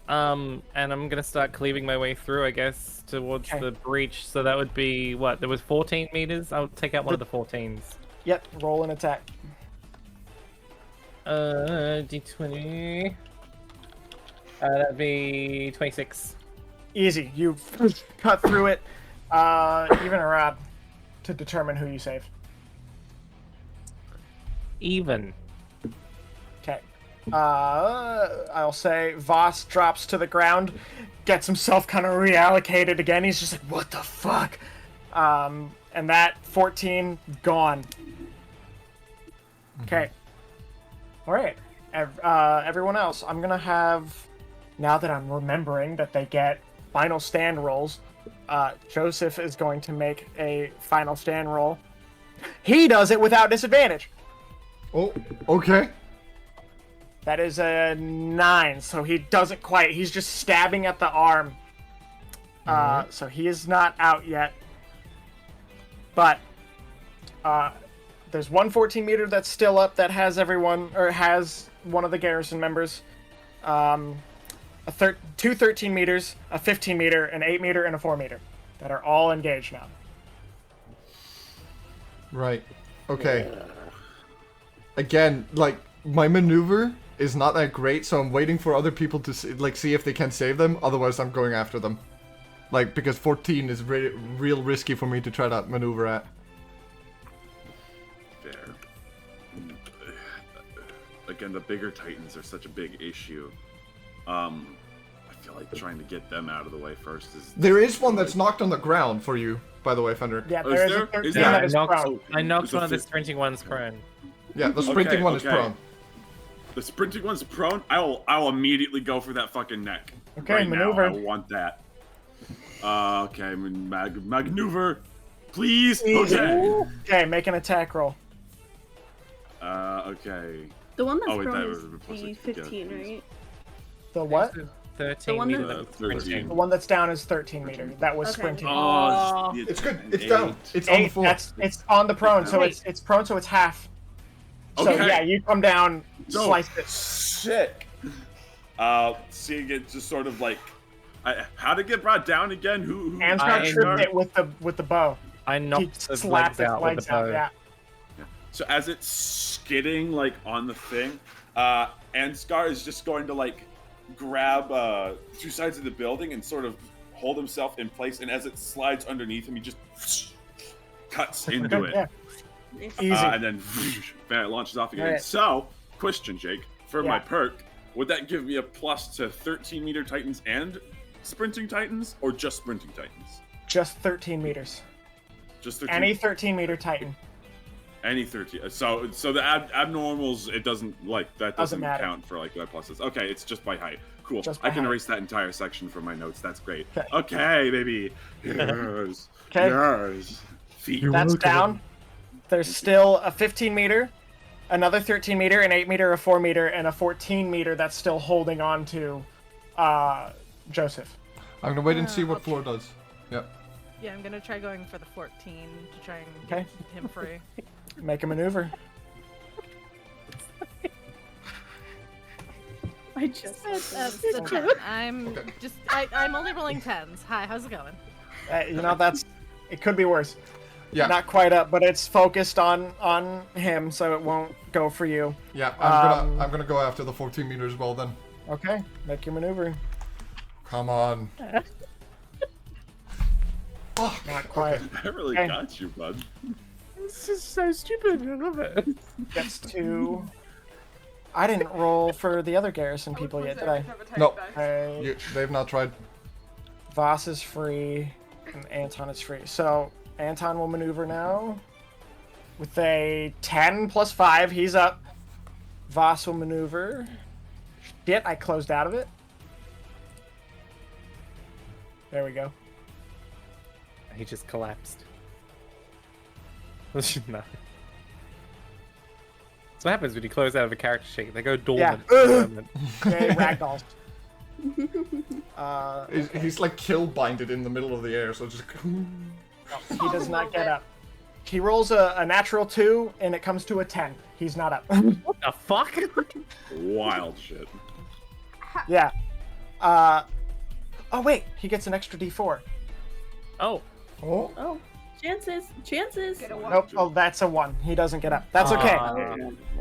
And I'm gonna start cleaving my way through, I guess, towards the breach. So that would be, what, there was 14 meters? I'll take out one of the 14s. Yep, roll an attack. D20. That'd be 26. Easy. You cut through it. Even or odd to determine who you save. Even. Okay. I'll say Voss drops to the ground, gets himself kind of reallocated again. He's just like, what the fuck? And that 14 gone. Okay. All right. Everyone else, I'm gonna have, now that I'm remembering that they get final stand rolls, Joseph is going to make a final stand roll. He does it without disadvantage. Oh, okay. That is a 9, so he doesn't quite. He's just stabbing at the arm. So he is not out yet. But there's one 14 meter that's still up that has everyone, or has one of the garrison members. Two 13 meters, a 15 meter, an 8 meter, and a 4 meter that are all engaged now. Right. Okay. Again, like, my maneuver is not that great, so I'm waiting for other people to see if they can save them. Otherwise, I'm going after them. Like, because 14 is real risky for me to try that maneuver at. Fair. Again, the bigger Titans are such a big issue. I feel like trying to get them out of the way first is... There is one that's knocked on the ground for you, by the way, Fennric. Yeah, Oh, there is is a there? 13 Is that there? is prone. I knocked one of the Is it- sprinting ones prone. Yeah, the sprinting one is prone. The sprinting one's prone. I'll immediately go for that fucking neck. Okay, right maneuver. Now. I want that. Okay, maneuver, please. Easy. Okay. Okay, make an attack roll. Okay. The one that's Oh, wait, prone that is was the 15, right? The what? 13 one meter. that- that was sprinting. The one that's down is 13 meter. That was Okay. sprinting. Oh, It's good. It's down. It's on the 8, floor. it's on the prone, so Wait. it's prone, so it's half. So Okay. yeah, you come down, No. slice it. Sick. Seeing it just sort of like, how'd it get brought down again? Who Ansgar tripped it with the bow. I He knocked the slapped legs its out with legs the out. bow. Yeah. So as it's skidding like on the thing, Ansgar is just going to like grab two sides of the building and sort of hold himself in place. And as it slides underneath him, he just cuts into it. Yeah. Easy. And then it launches off again. Alright. So, question, Jake, for my Yeah. perk, would that give me a plus to 13 meter Titans and sprinting Titans, or just sprinting Titans? Just 13 meters. Just 13. Any 13 meter Titan. Any 13. So the abnormals, it doesn't like that doesn't matter. count for like that pluses. Okay, it's just by height. Cool. Just by I can height. erase that entire section from my notes. That's great. Okay. Okay, baby. Yes. Okay. Yes. Feet. That's down. There's still a 15 meter, another 13 meter, an 8 meter, a 4 meter, and a 14 meter that's still holding on to Joseph. I'm gonna wait and see what Fleur does. Yep. Yeah, I'm gonna try going for the 14 to try and Okay. get him free. Make a maneuver. I just That's a 10. I'm only rolling 10s. Hi, how's it going? It could be worse. Yeah. Not quite up, but it's focused on him, so it won't go for you. Yeah, I'm gonna go after the 14 meter as well then. Okay, make your maneuver. Come on. Not quite. I really Okay. got you, bud. This is so stupid. I love it. Gets to. I didn't roll for the other garrison people yet, did I? No. I They've not tried. Voss is free, and Anton is free. So Anton will maneuver now. With a 10 plus 5, he's up. Voss will maneuver. Shit, I closed out of it. There we go. He just collapsed. No. That's what happens when you close out of a character sheet. They go dormant. Yeah. for a moment. Okay, ragdolls. He's like kill binded in the middle of the air, so just. He does not get up. He rolls a natural 2, and it comes to a 10. He's not up. What the fuck? Wild shit. Yeah. Oh wait, he gets an extra D4. Oh. Oh. Oh, chances. Nope. Oh, that's a 1. He doesn't get up. That's okay.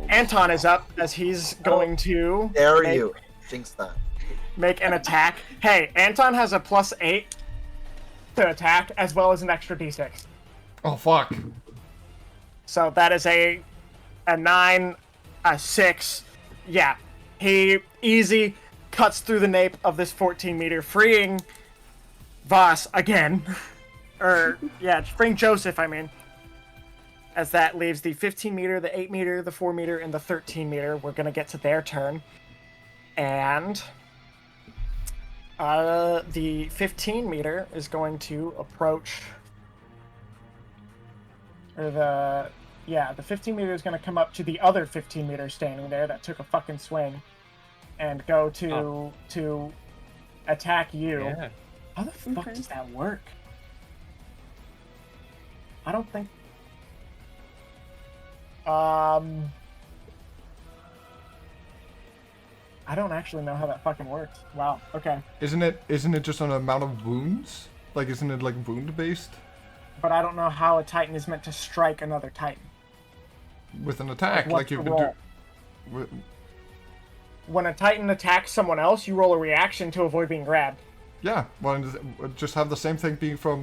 Anton is up as he's going to Dare you. Jinx that. make an attack. Hey, Anton has a +8 to attack as well as an extra D6. Oh fuck. So that is a 9, a 6. Yeah, he easy cuts through the nape of this 14 meter, freeing Voss again. Freeing Joseph, I mean. As that leaves the 15 meter, the 8 meter, the 4 meter, and the 13 meter. We're gonna get to their turn. And The 15 meter is going to approach. Or the 15 meter is going to come up to the other 15 meter standing there that took a fucking swing, and go to attack you. Yeah. How the fuck does that work? I don't think. I don't actually know how that fucking works. Wow. Okay. Isn't it just an amount of wounds? Like, isn't it like wound based? But I don't know how a Titan is meant to strike another Titan. With an attack, What's like you've the been roll? doing. When a Titan attacks someone else, you roll a reaction to avoid being grabbed. Yeah, well, just have the same thing being for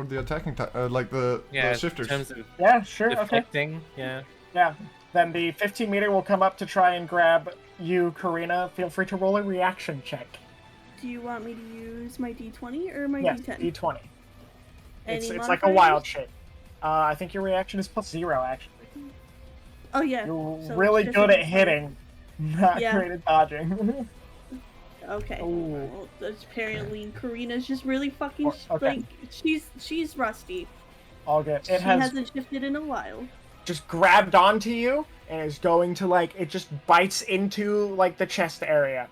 the attacking, like the shifters. In terms of Yeah, sure. Okay. deflecting, yeah. Yeah. Then the 15 meter will come up to try and grab you, Karina. Feel free to roll a reaction check. Do you want me to use my D20 or my Yes, D10? D20. It's Any like a modifiers? wild shape. I think your reaction is +0, actually. Oh yeah. You're So really just good a at D20. hitting, not Yeah. great at dodging. Okay. Ooh. Well, apparently Karina's just really fucking Okay. like she's rusty. All good. She hasn't shifted in a while. Just grabbed onto you and is going to it just bites into the chest area.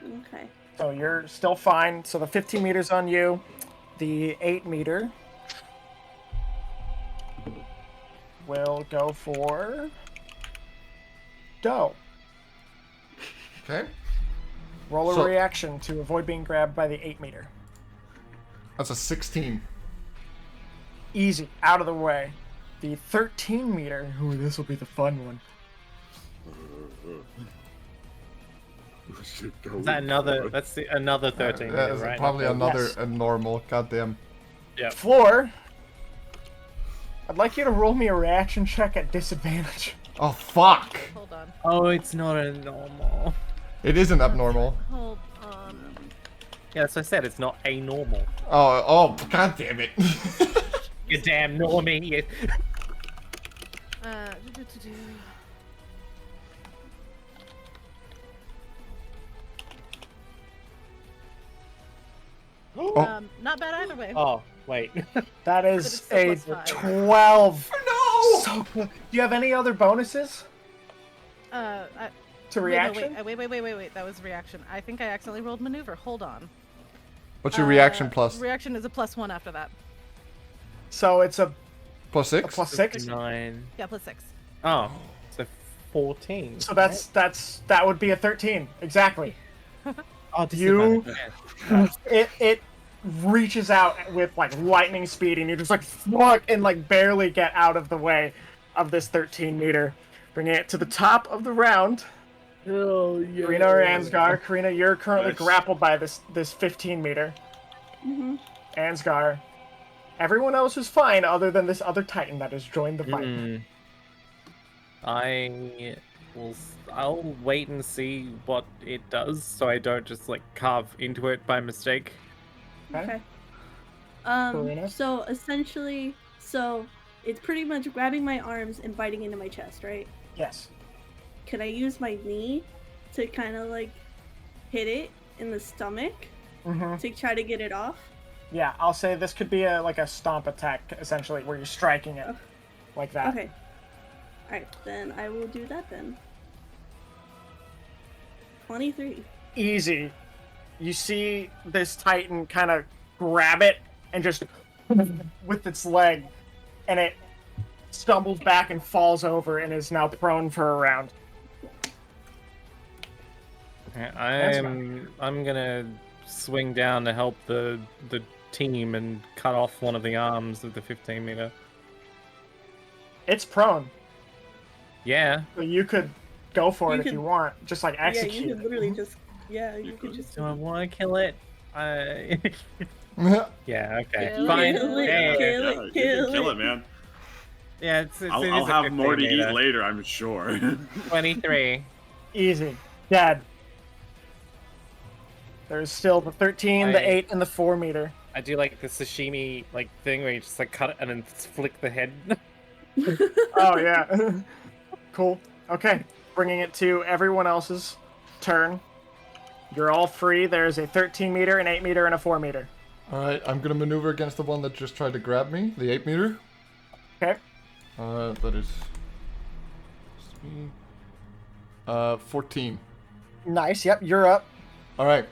Okay. So you're still fine. So the 15 meters on you, the 8 meter will go for Doe. Okay. Roll a So- reaction to avoid being grabbed by the 8 meter. That's a 16. Easy, out of the way. The 13 meter, ooh, this will be the fun one. Is that another? That's another 13, Yeah, it's right? probably Okay. another Yes. normal. Goddamn. Yeah. Fleur, I'd like you to roll me a reaction check at disadvantage. Oh fuck! Hold on. Oh, it's not a normal. It isn't abnormal. Hold on. Yeah, that's what I said. It's not a normal. Oh, god damn it! You damn normie. You... Do-do-do-do. Oh. Not bad either way. Oh, wait. That But it's is still a +5. 12. No! So close. Do you have any other bonuses I, to wait, reaction? no, wait. That was reaction. I think I accidentally rolled maneuver. Hold on. What's your reaction plus? Reaction is a +1 after that. So it's a Plus 6? +6. 9. Yeah, +6. Oh, so 14. So that would be a 13 exactly. Oh, You- disadvantage. It reaches out with lightning speed, and you just fuck and barely get out of the way of this 13 meter, bringing it to the top of the round. Oh, yeah. Karina or Ansgar? Karina, you're currently Nice. grappled by this 15 meter. Mm-hmm. Ansgar, everyone else is fine other than this other Titan that has joined the fight. I'll wait and see what it does, so I don't just carve into it by mistake. Okay. Okay. So essentially, it's pretty much grabbing my arms and biting into my chest, right? Yes. Can I use my knee to kind of hit it in the stomach Mm-hmm. to try to get it off? Yeah, I'll say this could be a stomp attack, essentially, where you're striking it like that. Okay. Alright, then I will do that then. 23. Easy. You see this Titan kind of grab it and just with its leg, and it stumbles back and falls over and is now prone for a round. I'm gonna swing down to help the team and cut off one of the arms of the 15 meter. It's prone, Yeah. so you could go for You it if could- you want. Just Yeah, you execute. could literally just. Yeah, you could just. Do I want to kill it? Yeah. Okay. Kill Fine. it, Yeah, yeah, kill Yeah, it, you kill can kill it. it, man. yeah. It's it I'll is a have more to 15 eat meter. later, I'm sure. 23. Easy. Dead. There's still the 13, the 8, and the 4 meter. I do the sashimi thing where you just cut it and then flick the head. Oh, yeah. Cool. Okay. Bringing it to everyone else's turn. You're all free. There's a 13 meter, an 8 meter, and a 4 meter. Alright, I'm gonna maneuver against the one that just tried to grab me, the 8 meter. Okay. That is... 14. Nice, yep, you're up. Alright,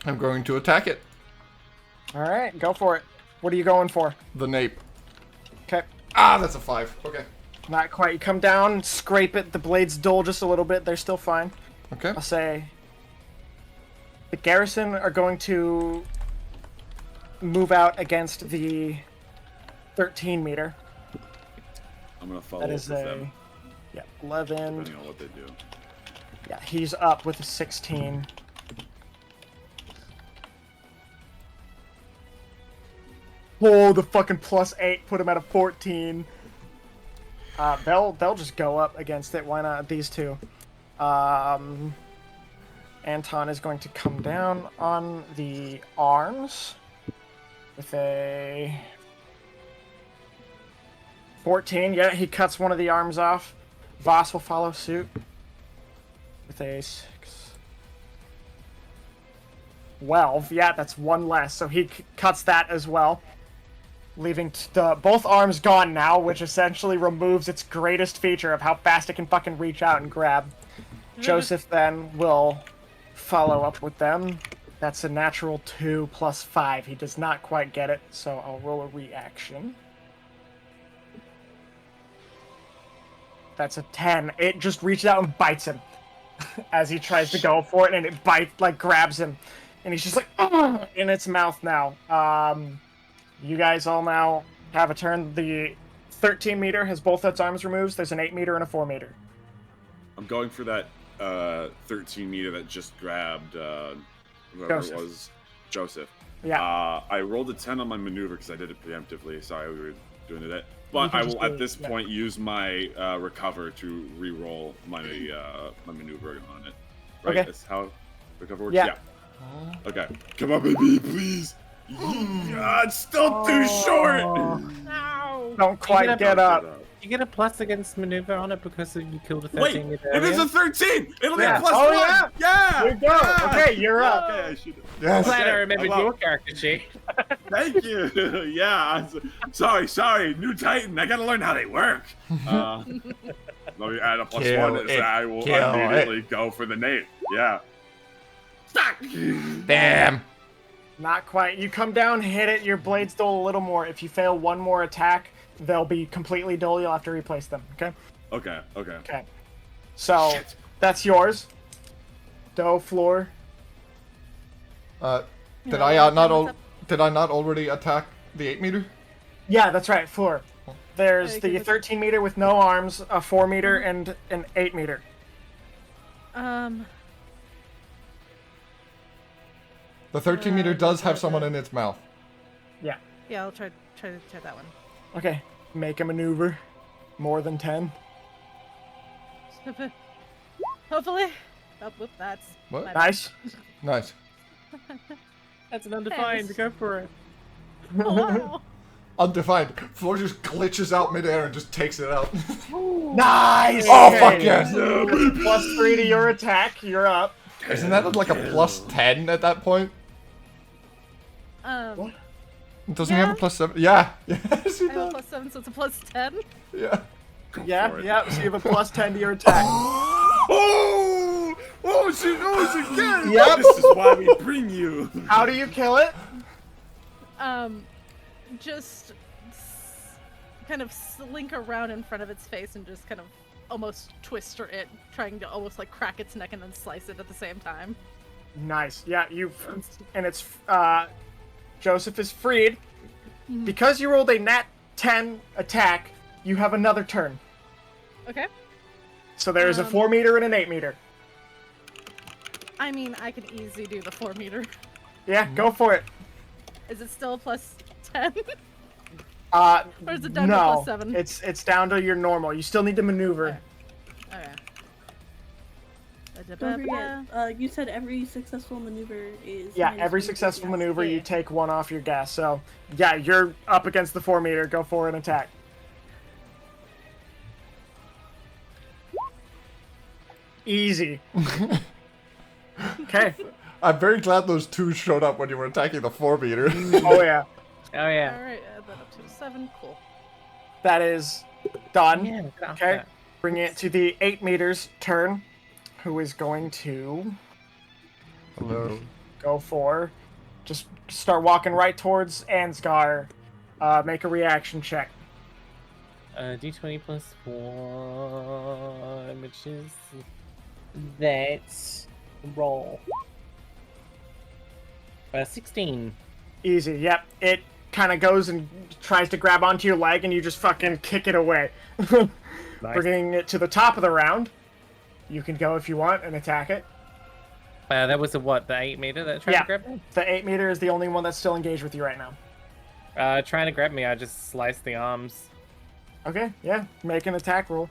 I'm going to attack it. Alright, go for it. What are you going for? The nape. Okay. Ah, that's a 5. Okay. Not quite. You come down, scrape it, the blades dull just a little bit, they're still fine. Okay. I'll say... The garrison are going to move out against the 13 meter. I'm gonna follow That up is with a... them, Yeah, 11. depending on what they do. Yeah, he's up with a 16. Oh, the fucking +8 put him at a 14. They'll just go up against it. Why not? These two. Anton is going to come down on the arms with a 14. Yeah, he cuts one of the arms off. Voss will follow suit with a 6. 12. Yeah, that's one less. So he cuts that as well, leaving both arms gone now, which essentially removes its greatest feature of how fast it can fucking reach out and grab. Joseph then will follow up with them. That's a natural 2 plus 5. He does not quite get it, so I'll roll a reaction. That's a 10. It just reaches out and bites him as he tries to go for it, and it grabs him. And he's just like, "Ugh," in its mouth now. You guys all now have a turn. The 13 meter has both its arms removed. There's an 8 meter and a 4 meter. I'm going for that 13 meter that just grabbed whoever Joseph. it was, Joseph. Yeah. I rolled a 10 on my maneuver because I did it preemptively. Sorry, we were doing it. But can I just will do at it, this yeah. point use my recover to re-roll my my maneuver on it. Right? Okay. That's how recover works? Yeah. Okay. Come on, baby, please. It's still too short. No. Don't quite get up. You get a plus against maneuver on it because you killed a 13 Wait, meter it is earlier? a 13. It'll be Yeah. a plus Oh, 1. yeah. Yeah. You go. Okay, you're up. Okay, I should. Yes. Glad I Okay, remembered I'm your up. character sheet. Thank you. Yeah. Sorry. New Titan. I gotta learn how they work. Let me add a plus Kill 1, so it. I will Kill immediately go for the nade. Yeah. Fuck. Damn. Not quite. You come down, hit it, your blades dull a little more. If you fail one more attack, they'll be completely dull. You'll have to replace them, okay? Okay. Okay. So, Shit. that's yours. Fleur. Did I not already attack the 8 meter? Yeah, that's right, Fleur. There's Okay, the good. 13 meter with no arms, a 4 meter, and an 8 meter. The 13 meter does have someone in its mouth. Yeah. Yeah, I'll try that one. Okay. Make a maneuver. More than 10. Hopefully. Oh, whoop, that's What? my bad. Nice. Nice. That's an undefined. Go for it. Oh, Undefined. Floor just glitches out midair and just takes it out. Nice! Oh, Okay. fuck yes! Plus 3 to your attack. You're up. Isn't that like a plus 10 at that point? What? Doesn't he have a plus 7? Yeah. Yes, he I have a does. plus 7, so it's a plus 10. Yeah. Yeah, for it. yeah. So you have a plus 10 to your attack. She knows again. Yep. This is why we bring you. How do you kill it? Just kind of slink around in front of its face and just kind of almost twister it, trying to almost like crack its neck and then slice it at the same time. Nice. Yeah, and it's Joseph is freed. Because you rolled a nat 10 attack, you have another turn. Okay. So there's a 4 meter and an 8 meter. I mean, I could easily do the 4 meter. Yeah, go for it. Is it still a plus 10? Or is it down to no, plus 7? it's down to your normal. You still need to maneuver. Okay. Don't forget, you said every successful maneuver is. Yeah, minus every 1 successful gas. maneuver, Yeah. you take 1 off your gas. So, yeah, you're up against the 4 meter. Go for an attack. Easy. Okay. I'm very glad those 2 showed up when you were attacking the 4 meter. Oh yeah, Oh yeah. Alright, add that up to a 7. Cool. that is done. Yeah, get off Okay, that. bring it to the 8 meters turn, who is going to Hello. go for, just start walking right towards Ansgar. Make a reaction check. D20 plus 1, which is that roll. 16. Easy. Yep. It kind of goes and tries to grab onto your leg, and you just fucking kick it away. Nice. Bringing it to the top of the round. You can go if you want and attack it. That was the 8 meter that tried Yeah. to grab me? The 8 meter is the only one that's still engaged with you right now. Trying to grab me, I just sliced the arms. Okay. Yeah. Make an attack roll.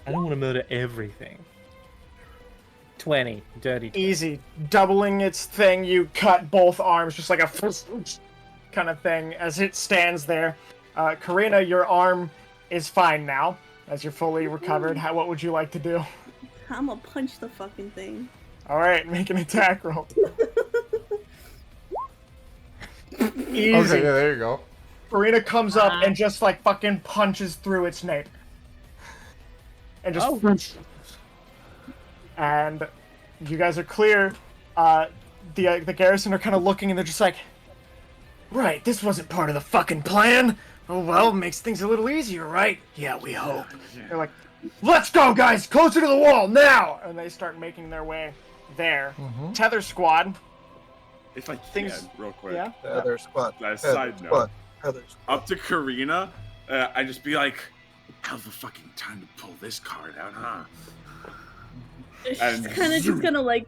I don't want to murder everything. 20. Dirty 20. Easy. Doubling its thing, you cut both arms, just like a kind of thing, as it stands there. Karina, your arm is fine now, as you're fully recovered. What would you like to do? I'm gonna punch the fucking thing. Alright, make an attack roll. Easy. Okay, yeah, there you go. Karina comes up and just like fucking punches through its nape. And just and you guys are clear. The garrison are kind of looking and they're just like, right, this wasn't part of the fucking plan. Oh well, makes things a little easier, right? Yeah, we hope. They're like, let's go, guys, closer to the wall now, and they start making their way there. Tether squad. If I Things- can, real quick. Yeah. Feather squat. Side Feather note. squat. Feather squat. Up to Karina, I just be like, hell of a fucking time to pull this card out, huh? She's And kind of zoom. just gonna like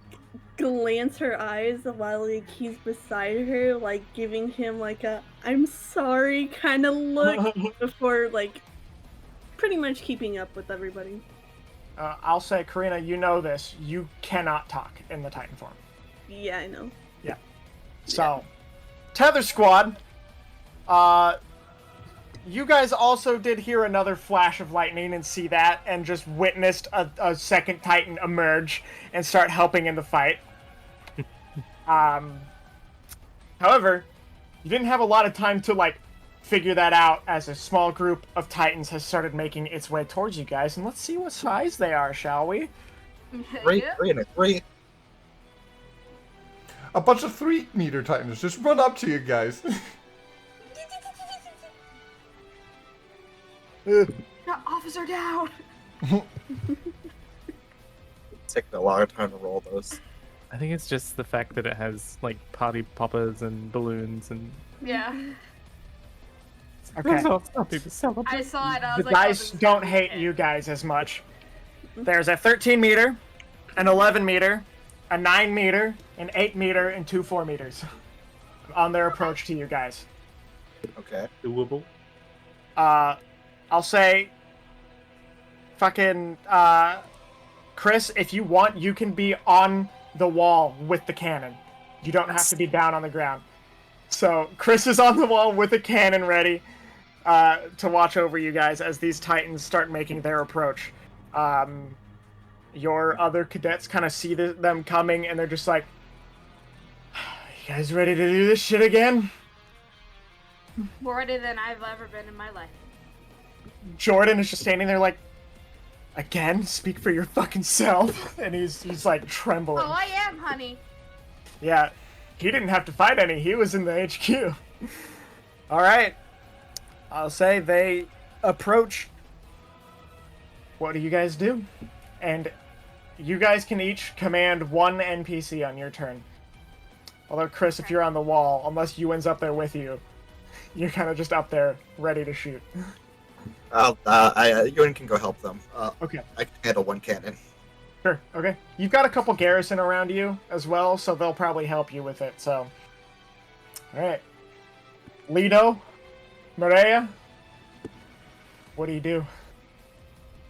glance her eyes while like he's beside her, like giving him like a "I'm sorry" kind of look before like pretty much keeping up with everybody. I'll say, Karina, you know this. You cannot talk in the Titan form. Yeah, I know. So, Tether Squad, you guys also did hear another flash of lightning and see that, and just witnessed a second Titan emerge and start helping in the fight. However, you didn't have a lot of time to, like, figure that out as a small group of Titans has started making its way towards you guys, and let's see what size they are, shall we? 3 and a 3. A bunch of 3 meter titans just run up to you guys. Got officer down. It's taking a long time to roll those. I think it's just the fact that it has like party poppers and balloons and Yeah. Okay. I saw it. I was The like, dice oh, don't hate you guys as much. There's a 13 meter, an 11 meter, a 9 meter, an 8 meter, and 2 4 meters on their approach to you guys. Okay. doable. I'll say, fucking, Chris, if you want, you can be on the wall with the cannon. You don't have to be down on the ground. So, Chris is on the wall with a cannon ready to watch over you guys as these Titans start making their approach. Your other cadets kind of see them coming, and they're just like, you guys ready to do this shit again? more ready than I've ever been in my life. Jordan is just standing there like, again? Speak for your fucking self. And he's like trembling. Oh, I am, honey. Yeah, he didn't have to fight any. He was in the HQ. All right. I'll say they approach. What do you guys do? And you guys can each command 1 NPC on your turn. Although, Chris, if you're on the wall, unless Ewan's up there with you, you're kind of just up there ready to shoot. Ewan can go help them. Okay. I can handle 1 cannon. Sure, okay. You've got a couple garrison around you as well, so they'll probably help you with it, so. Alright. Leedo, Mireya, what do you do?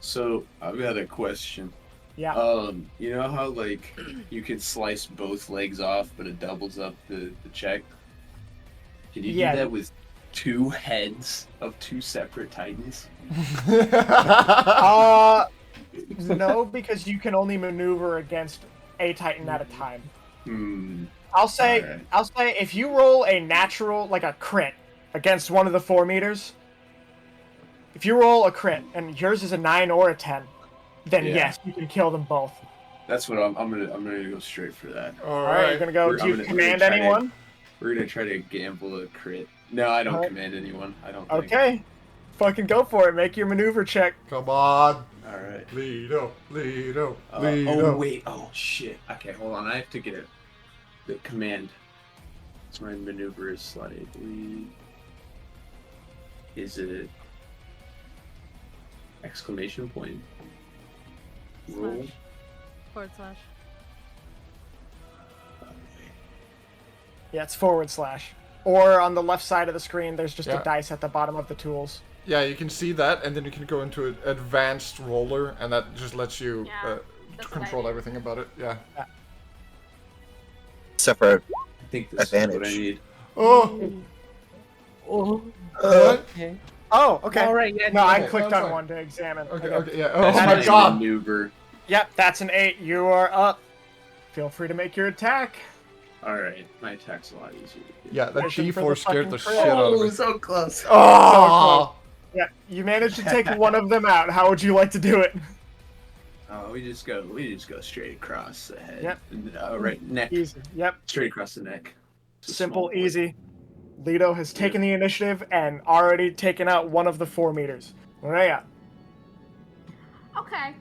So I've got a question. Yeah. You know how like you can slice both legs off, but it doubles up the check? Can you Yeah. do that with 2 heads of 2 separate titans? No, because you can only maneuver against a Titan at a time. Alright. I'll say if you roll a natural, like a crit, against one of the 4 meters, if you roll a crit and yours is a 9 or a 10, then Yeah. yes, you can kill them both. That's what I'm gonna go straight for that. All right, you're gonna go. We're- Do I'm you gonna- we're command gonna try to- anyone? We're gonna try to gamble a crit. No, I don't Alright. command anyone. I don't think. Okay, fucking go for it. Make your maneuver check. Come on. Alright. Leedo. Oh, wait. Oh, shit. Okay, hold on. I have to get it. The command. So my maneuver is slightly... Is it... Exclamation point? Roll? // Yeah, it's /. Or on the left side of the screen, there's just Yeah. a dice at the bottom of the tools. Yeah, you can see that, and then you can go into an advanced roller, and that just lets you Yeah, that's what I control did. everything about it. Yeah. Except for I think this is what I advantage. need. Oh. Oh, What? okay. Oh, okay. All right, yeah, No, I okay, clicked no, on fine. one to examine. Okay. Yeah. Oh That's That my is god. Maneuver. Yep, that's an 8. You are up. Feel free to make your attack. Alright, my attack's a lot easier to do. Yeah, that Mission for the G4 scared the fucking shit out of Oh, me. so close. Oh. Yeah, you managed to take one of them out. How would you like to do it? Oh, we just go straight across the head. Yep. And, right neck. Easy. Yep. Straight across the neck. It's a Simple, small point. easy. Leedo has taken the initiative and already taken out one of the 4 meters. Mireya. Okay.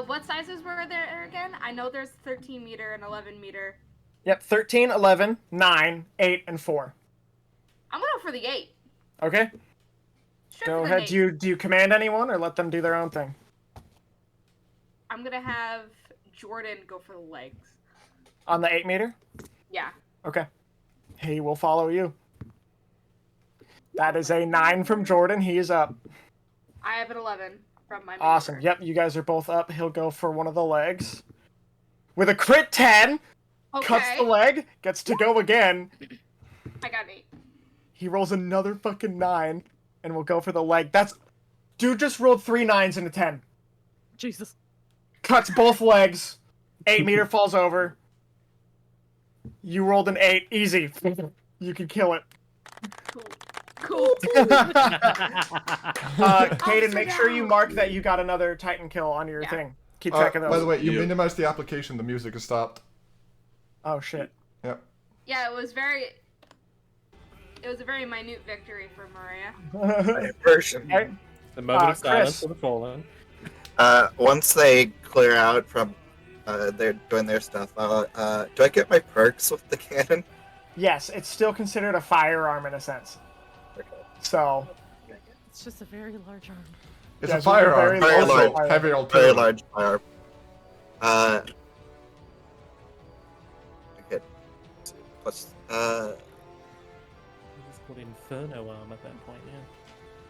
What sizes were there again? I know there's 13 meter and 11 meter. Yep, 13, 11, 9, 8, and 4. I'm gonna go for the 8. Okay? Straight Go for the ahead. 8. Do you command anyone or let them do their own thing? I'm gonna have Jordan go for the legs. On the 8 meter? Yeah. Okay. He will follow you. That is a 9 from Jordan. He is up. I have an 11 from my Awesome. maneuver. Yep, you guys are both up. He'll go for one of the legs. With a crit 10, Okay. cuts the leg, gets to go again. I got an 8. He rolls another fucking 9, and will go for the leg. That's... Dude just rolled 3 9s and a 10. Jesus. Cuts both legs. 8 meter falls over. You rolled an 8. Easy. You can kill it. Cool. Kaden, make sure you mark that you got another Titan kill on your Yeah. thing. Keep track of those. By the way, you Yeah. minimized the application. The music is stopped. Oh, shit. Yep. Yeah, it was a very minute victory for Mireya. Version. Okay. The moment of silence Chris. for the fallen. Once they clear out from they're doing their stuff, do I get my perks with the cannon? Yes, it's still considered a firearm in a sense. Okay. So, It's just a very large arm. It's Yeah, a it's a firearm. very large Also, firearm. heavy Very artillery. large fire. Okay. Plus, It's called Inferno Arm at that point, yeah.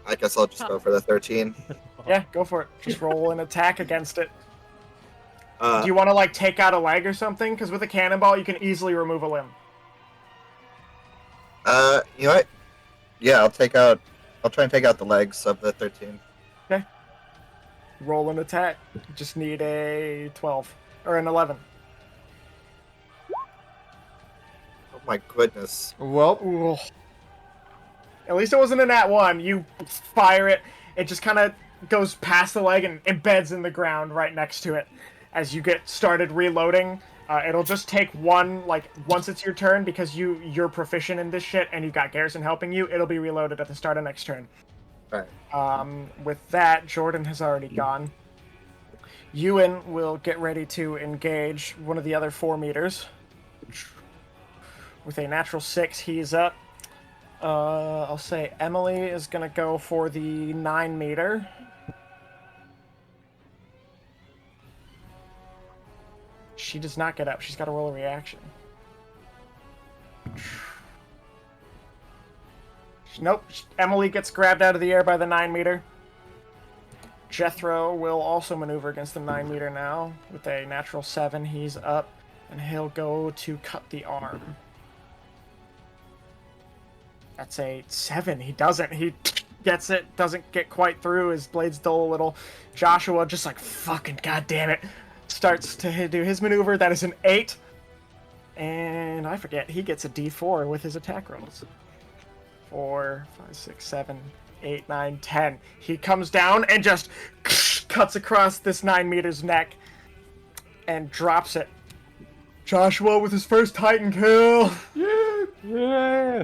I guess I'll just go for the 13. yeah, go for it. Just roll an attack against it. Uh, Do you want to, like, take out a leg or something? Because with a cannonball, you can easily remove a limb. you know what? Yeah, I'll try and take out the legs of the 13. Roll an attack. You just need a 12. Or an 11. Oh my goodness. Well, Ooh. At least it wasn't a nat 1. You fire it. It just kind of goes past the leg and embeds in the ground right next to it. As you get started reloading, it'll just take one, like, once it's your turn, because you're proficient in this shit and you got Garrison helping you, it'll be reloaded at the start of next turn. Alright. With that, Jordan has already gone. Ewan will get ready to engage one of the other 4 meters. With a natural 6, he's up. I'll say Emily is gonna go for the 9 meter. She does not get up. She's got to roll a reaction. Nope. Emily gets grabbed out of the air by the 9 meter. Jethro will also maneuver against the 9 meter now. With a natural 7, he's up. And he'll go to cut the arm. That's a 7. He doesn't. He gets it. Doesn't get quite through. His blades dull a little. Joshua just like, fucking goddamn it. starts to do his maneuver. That is an 8. And I forget, he gets a D4 with his attack rolls. 4, 5, 6, 7, 8, 9, 10. He comes down and just cuts across this 9 meters neck and drops it. Joshua with his first Titan kill. Yeah.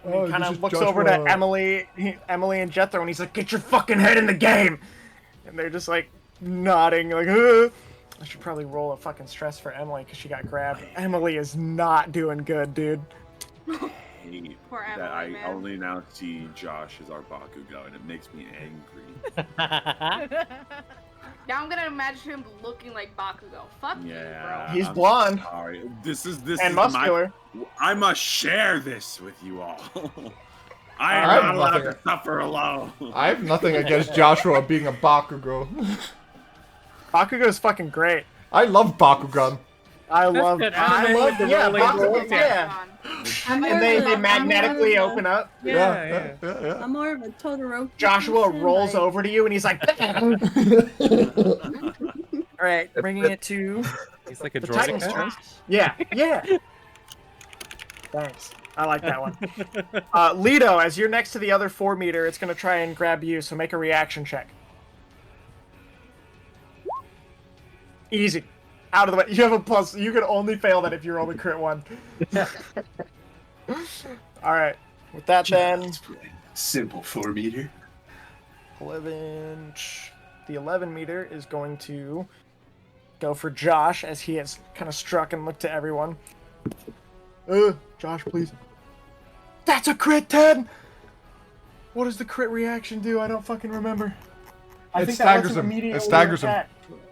And he kind of looks over to Emily and Jethro, and he's like, "Get your fucking head in the game!" And they're just like nodding, like, "Ugh." I should probably roll a fucking stress for Emily because she got grabbed. Emily is not doing good, dude. Poor Emily, That I man. only now see Josh as our Bakugo, and it makes me angry. Now I'm gonna imagine him looking like Bakugo. Fuck you, bro. He's I'm blonde. Sorry. This And is muscular. I must share this with you all. I I am have not allowed nothing- to suffer alone. I have nothing against Joshua being a Bakugo. Bakugo is fucking great. I love Bakugan. I love that anime with the yeah, rolling Bakugo, rolls. yeah. I'm more And of they a- magnetically I'm more of a- open up. Yeah. I'm more of a Todoroki. Joshua person, rolls like- over to you and he's like, all right, bringing it to He's like a the droid. Titan's turn. Yeah, yeah. Thanks. I like that one. Leedo, as you're next to the other 4 meter, it's going to try and grab you, so make a reaction check. Easy. Out of the way. You have a plus. You can only fail that if you roll a crit 1. Alright. With that then, Simple 4 meter. 11... The 11 meter is going to go for Josh, as he has kind of struck and looked to everyone. Josh, please. That's a crit 10! What does the crit reaction do? I don't fucking remember. I It think that lets staggers him. It immediately staggers him. attack.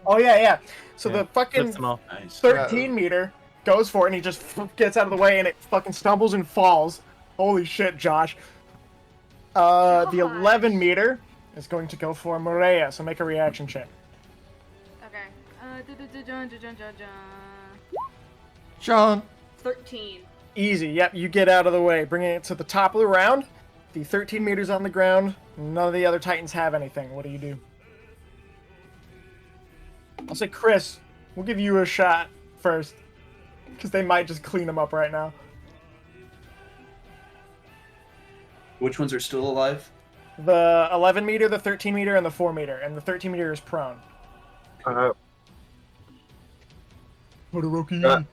Oh, yeah, yeah. So Yeah, the fucking flips them off. Nice. 13 meter goes for it, and he just gets out of the way, and it fucking stumbles and falls. Holy shit, Josh. The 11 meter is going to go for Mireya, so make a reaction check. Okay. John. 13. Easy, yep, you get out of the way, bringing it to the top of the round. The 13 meters on the ground. None of the other Titans have anything. What do you do? I'll say, Chris, we'll give you a shot first. Because they might just clean them up right now. Which ones are still alive? The 11 meter, the 13 meter, and the 4 meter. And the 13 meter is prone. Todoroki.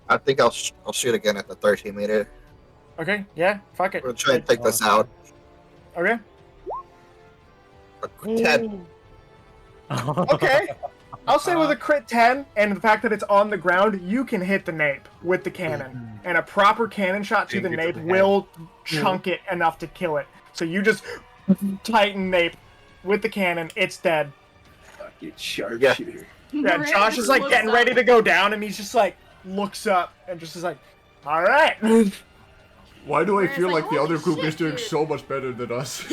I think I'll shoot again at the 13 meter. Okay, yeah, fuck it. We'll try and take this out. Okay. A 10. Okay. I'll say with a crit 10, and the fact that it's on the ground, you can hit the nape with the cannon. And a proper cannon shot to the Finger to nape the head. will chunk it enough to kill it. So you just tighten nape with the cannon, it's dead. Fucking sharpshooter. Yeah, Mireya Josh just is like looks getting up. ready to go down, and he's just like, looks up, and just is like, alright. Why do I Whereas, feel like, like the other holy group is shit, doing dude. so much better than us?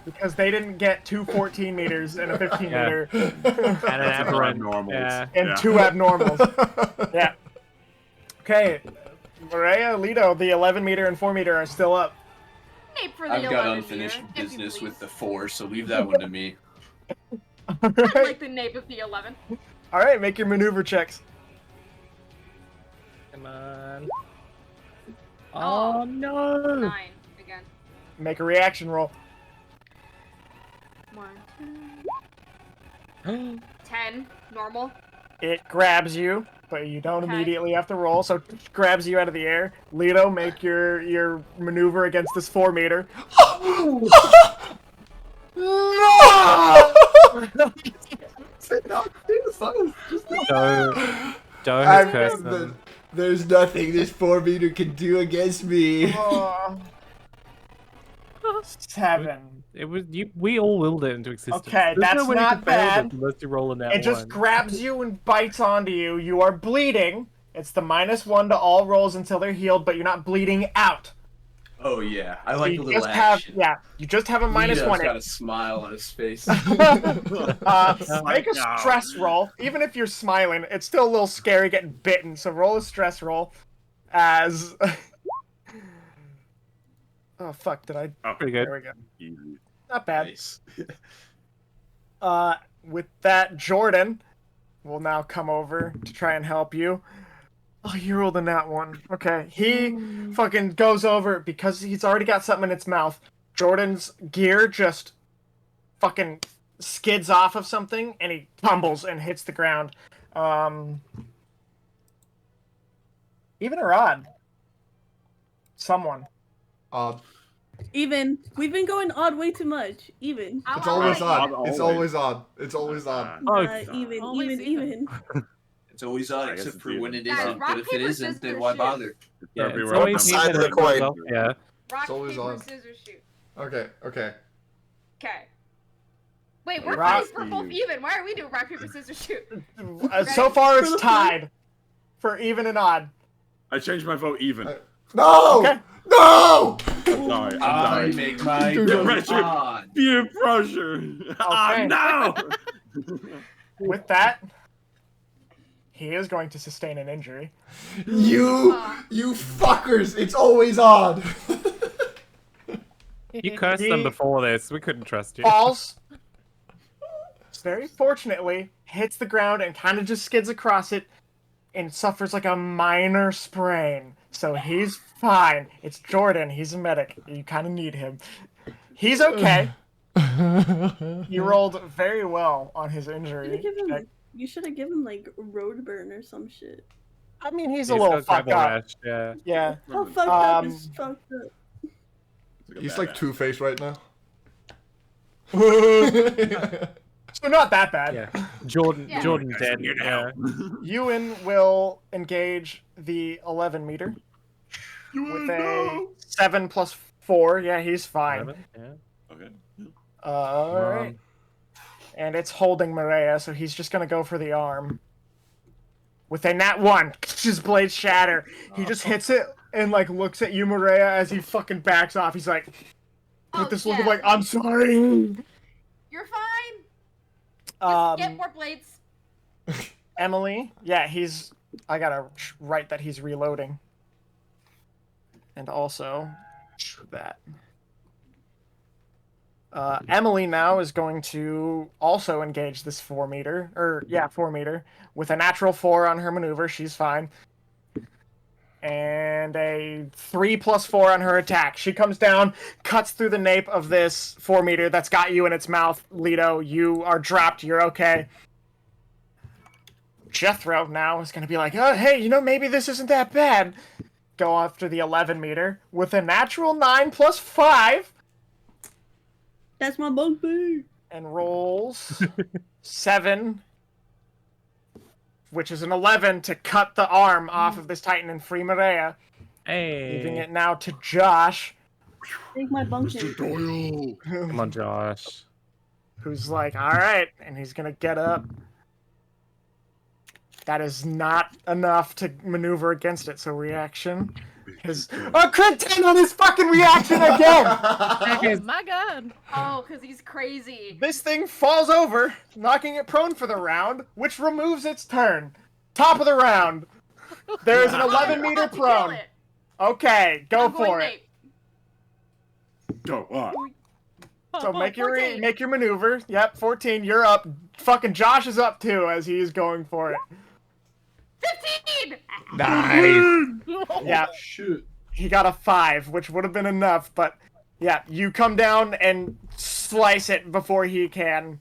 Because they didn't get 2 14 meters and a 15 Yeah. meter. And an aberrant. Normals. Yeah. And Yeah. 2 abnormals. Yeah. Okay. Mireya, Leedo, the 11 meter and 4 meter are still up. Nape for the I've got 11 unfinished meter, if you business with please. the 4, so leave that one to me. I'd like the nape of the 11. Alright, make your maneuver checks. Come on. Oh, Oh no! 9 again. Make a reaction roll. 1, 2, 10. Normal. It grabs you, but you don't Okay. immediately have to roll, so it grabs you out of the air. Leedo, make your maneuver against this 4 meter. Don't curse them. There's nothing this 4 meter can do against me. Oh. 7. It was you. We all willed it into existence. Okay, There's that's no way you not can fail bad. this unless you roll in that It just one. grabs you and bites onto you. You are bleeding. It's the -1 to all rolls until they're healed, but you're not bleeding out. Oh yeah, I like you a little just have, action. yeah, you just have a Leedo's -1. got a smile on his face. Make a stress roll. Even if you're smiling, it's still a little scary getting bitten. So roll a stress roll. As oh fuck, did I? Oh, Pretty good. There we go. easy. Not bad. Nice. with that, Jordan will now come over to try and help you. Oh, you rolled a nat one. Okay. He fucking goes over because he's already got something in its mouth. Jordan's gear just fucking skids off of something and he tumbles and hits the ground. Even or odd? Someone. Odd. Even. We've been going odd way too much. Even. It's always odd. It's always odd. It's always odd. Even. It's always odd, I guess except it's for even. when it Guys, isn't. rock, But if it paper, isn't, then scissors, why shoot. bother? Yeah, Derpy, it's we're always Side even of the if it goes coin. off, yeah. Rock, always paper, on. scissors, shoot. Okay. Okay. Wait, we're Rock- fighting for both even. Why are we doing rock, paper, scissors, shoot? So far, it's tied for even and odd. I changed my vote even. No! Okay. No! I'm sorry. I'm I sorry. make my Peer vote pressure. odd. Peer pressure. Okay. No! With that, he is going to sustain an injury. You fuckers! It's always odd. You cursed them before this. We couldn't trust you. Falls. Very fortunately, hits the ground and kind of just skids across it and suffers like a minor sprain. So he's fine. It's Jordan. He's a medic. You kind of need him. He's okay. He rolled very well on his injury. You should have given like road burn or some shit. I mean, he's a He's little got fucked gravel up. rash, yeah. Yeah. How fucked up is fucked up? He's like Two-Face right now. So not that bad. Yeah. Jordan dead. You're Yeah. Ewan will engage the 11 meter with a 7 plus 4. Yeah, he's fine. 11, yeah. Okay. Alright. And it's holding Mireya, so he's just gonna go for the arm. With a nat 1. His blades shatter. He just hits it and like looks at you, Mireya, as he fucking backs off. He's like, with this look of like, I'm sorry. You're fine. Just get more blades. Emily, yeah, I gotta write that he's reloading. And also, that. Emily now is going to also engage this 4 meter, 4 meter, with a natural 4 on her maneuver. She's fine. And a 3 plus 4 on her attack. She comes down, cuts through the nape of this 4 meter that's got you in its mouth. Leedo, you are dropped. You're okay. Jethro now is going to be like, oh, hey, maybe this isn't that bad. Go after the 11 meter with a natural 9 plus 5. That's my bug boo. And rolls 7, which is an 11 to cut the arm off of this Titan and free Mireya. Hey. Leaving it now to Josh. Take my bunker. Come on, Josh. Who's like, alright, and he's gonna get up. That is not enough to maneuver against it, so reaction. Crit 10 on his fucking reaction again! Oh my god! Oh, because he's crazy. This thing falls over, knocking it prone for the round, which removes its turn. Top of the round. There's an 11 meter prone. Okay, go for it. Go on. So make your maneuver. Yep, 14. You're up. Fucking Josh is up too as he's going for it. 15. Nice. Yeah. Shoot. He got a 5, which would have been enough, but yeah, you come down and slice it before he can.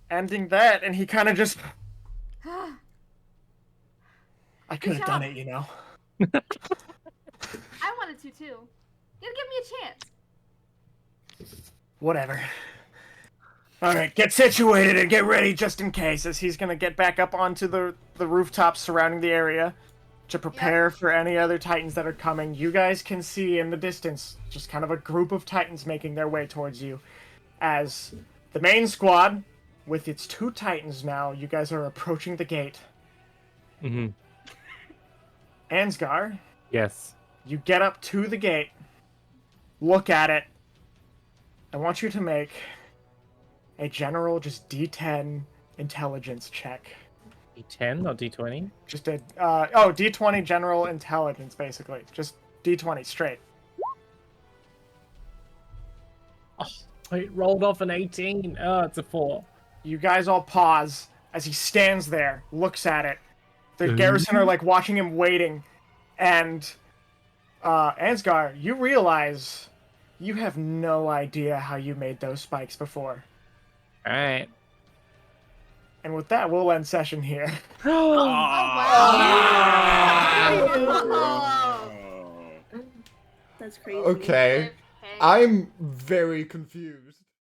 Ending that, and he kind of just. I could have done it, I wanted to too. You gotta give me a chance. Whatever. Alright, get situated and get ready just in case, as he's gonna get back up onto the rooftops surrounding the area to prepare for any other Titans that are coming. You guys can see in the distance just kind of a group of Titans making their way towards you. As the main squad, with its 2 Titans now, you guys are approaching the gate. Mm-hmm. Ansgar, Yes. you get up to the gate, look at it. I want you to make a general just D10 intelligence check. D10 or D20? Just a D20 general intelligence, basically. Just D20 straight. It rolled off an 18. Oh, it's a 4. You guys all pause as he stands there, looks at it. The garrison are like watching him waiting, and Ansgar, you realize you have no idea how you made those spikes before. All right. And with that, we'll end session here. That's crazy. Okay. I'm very confused.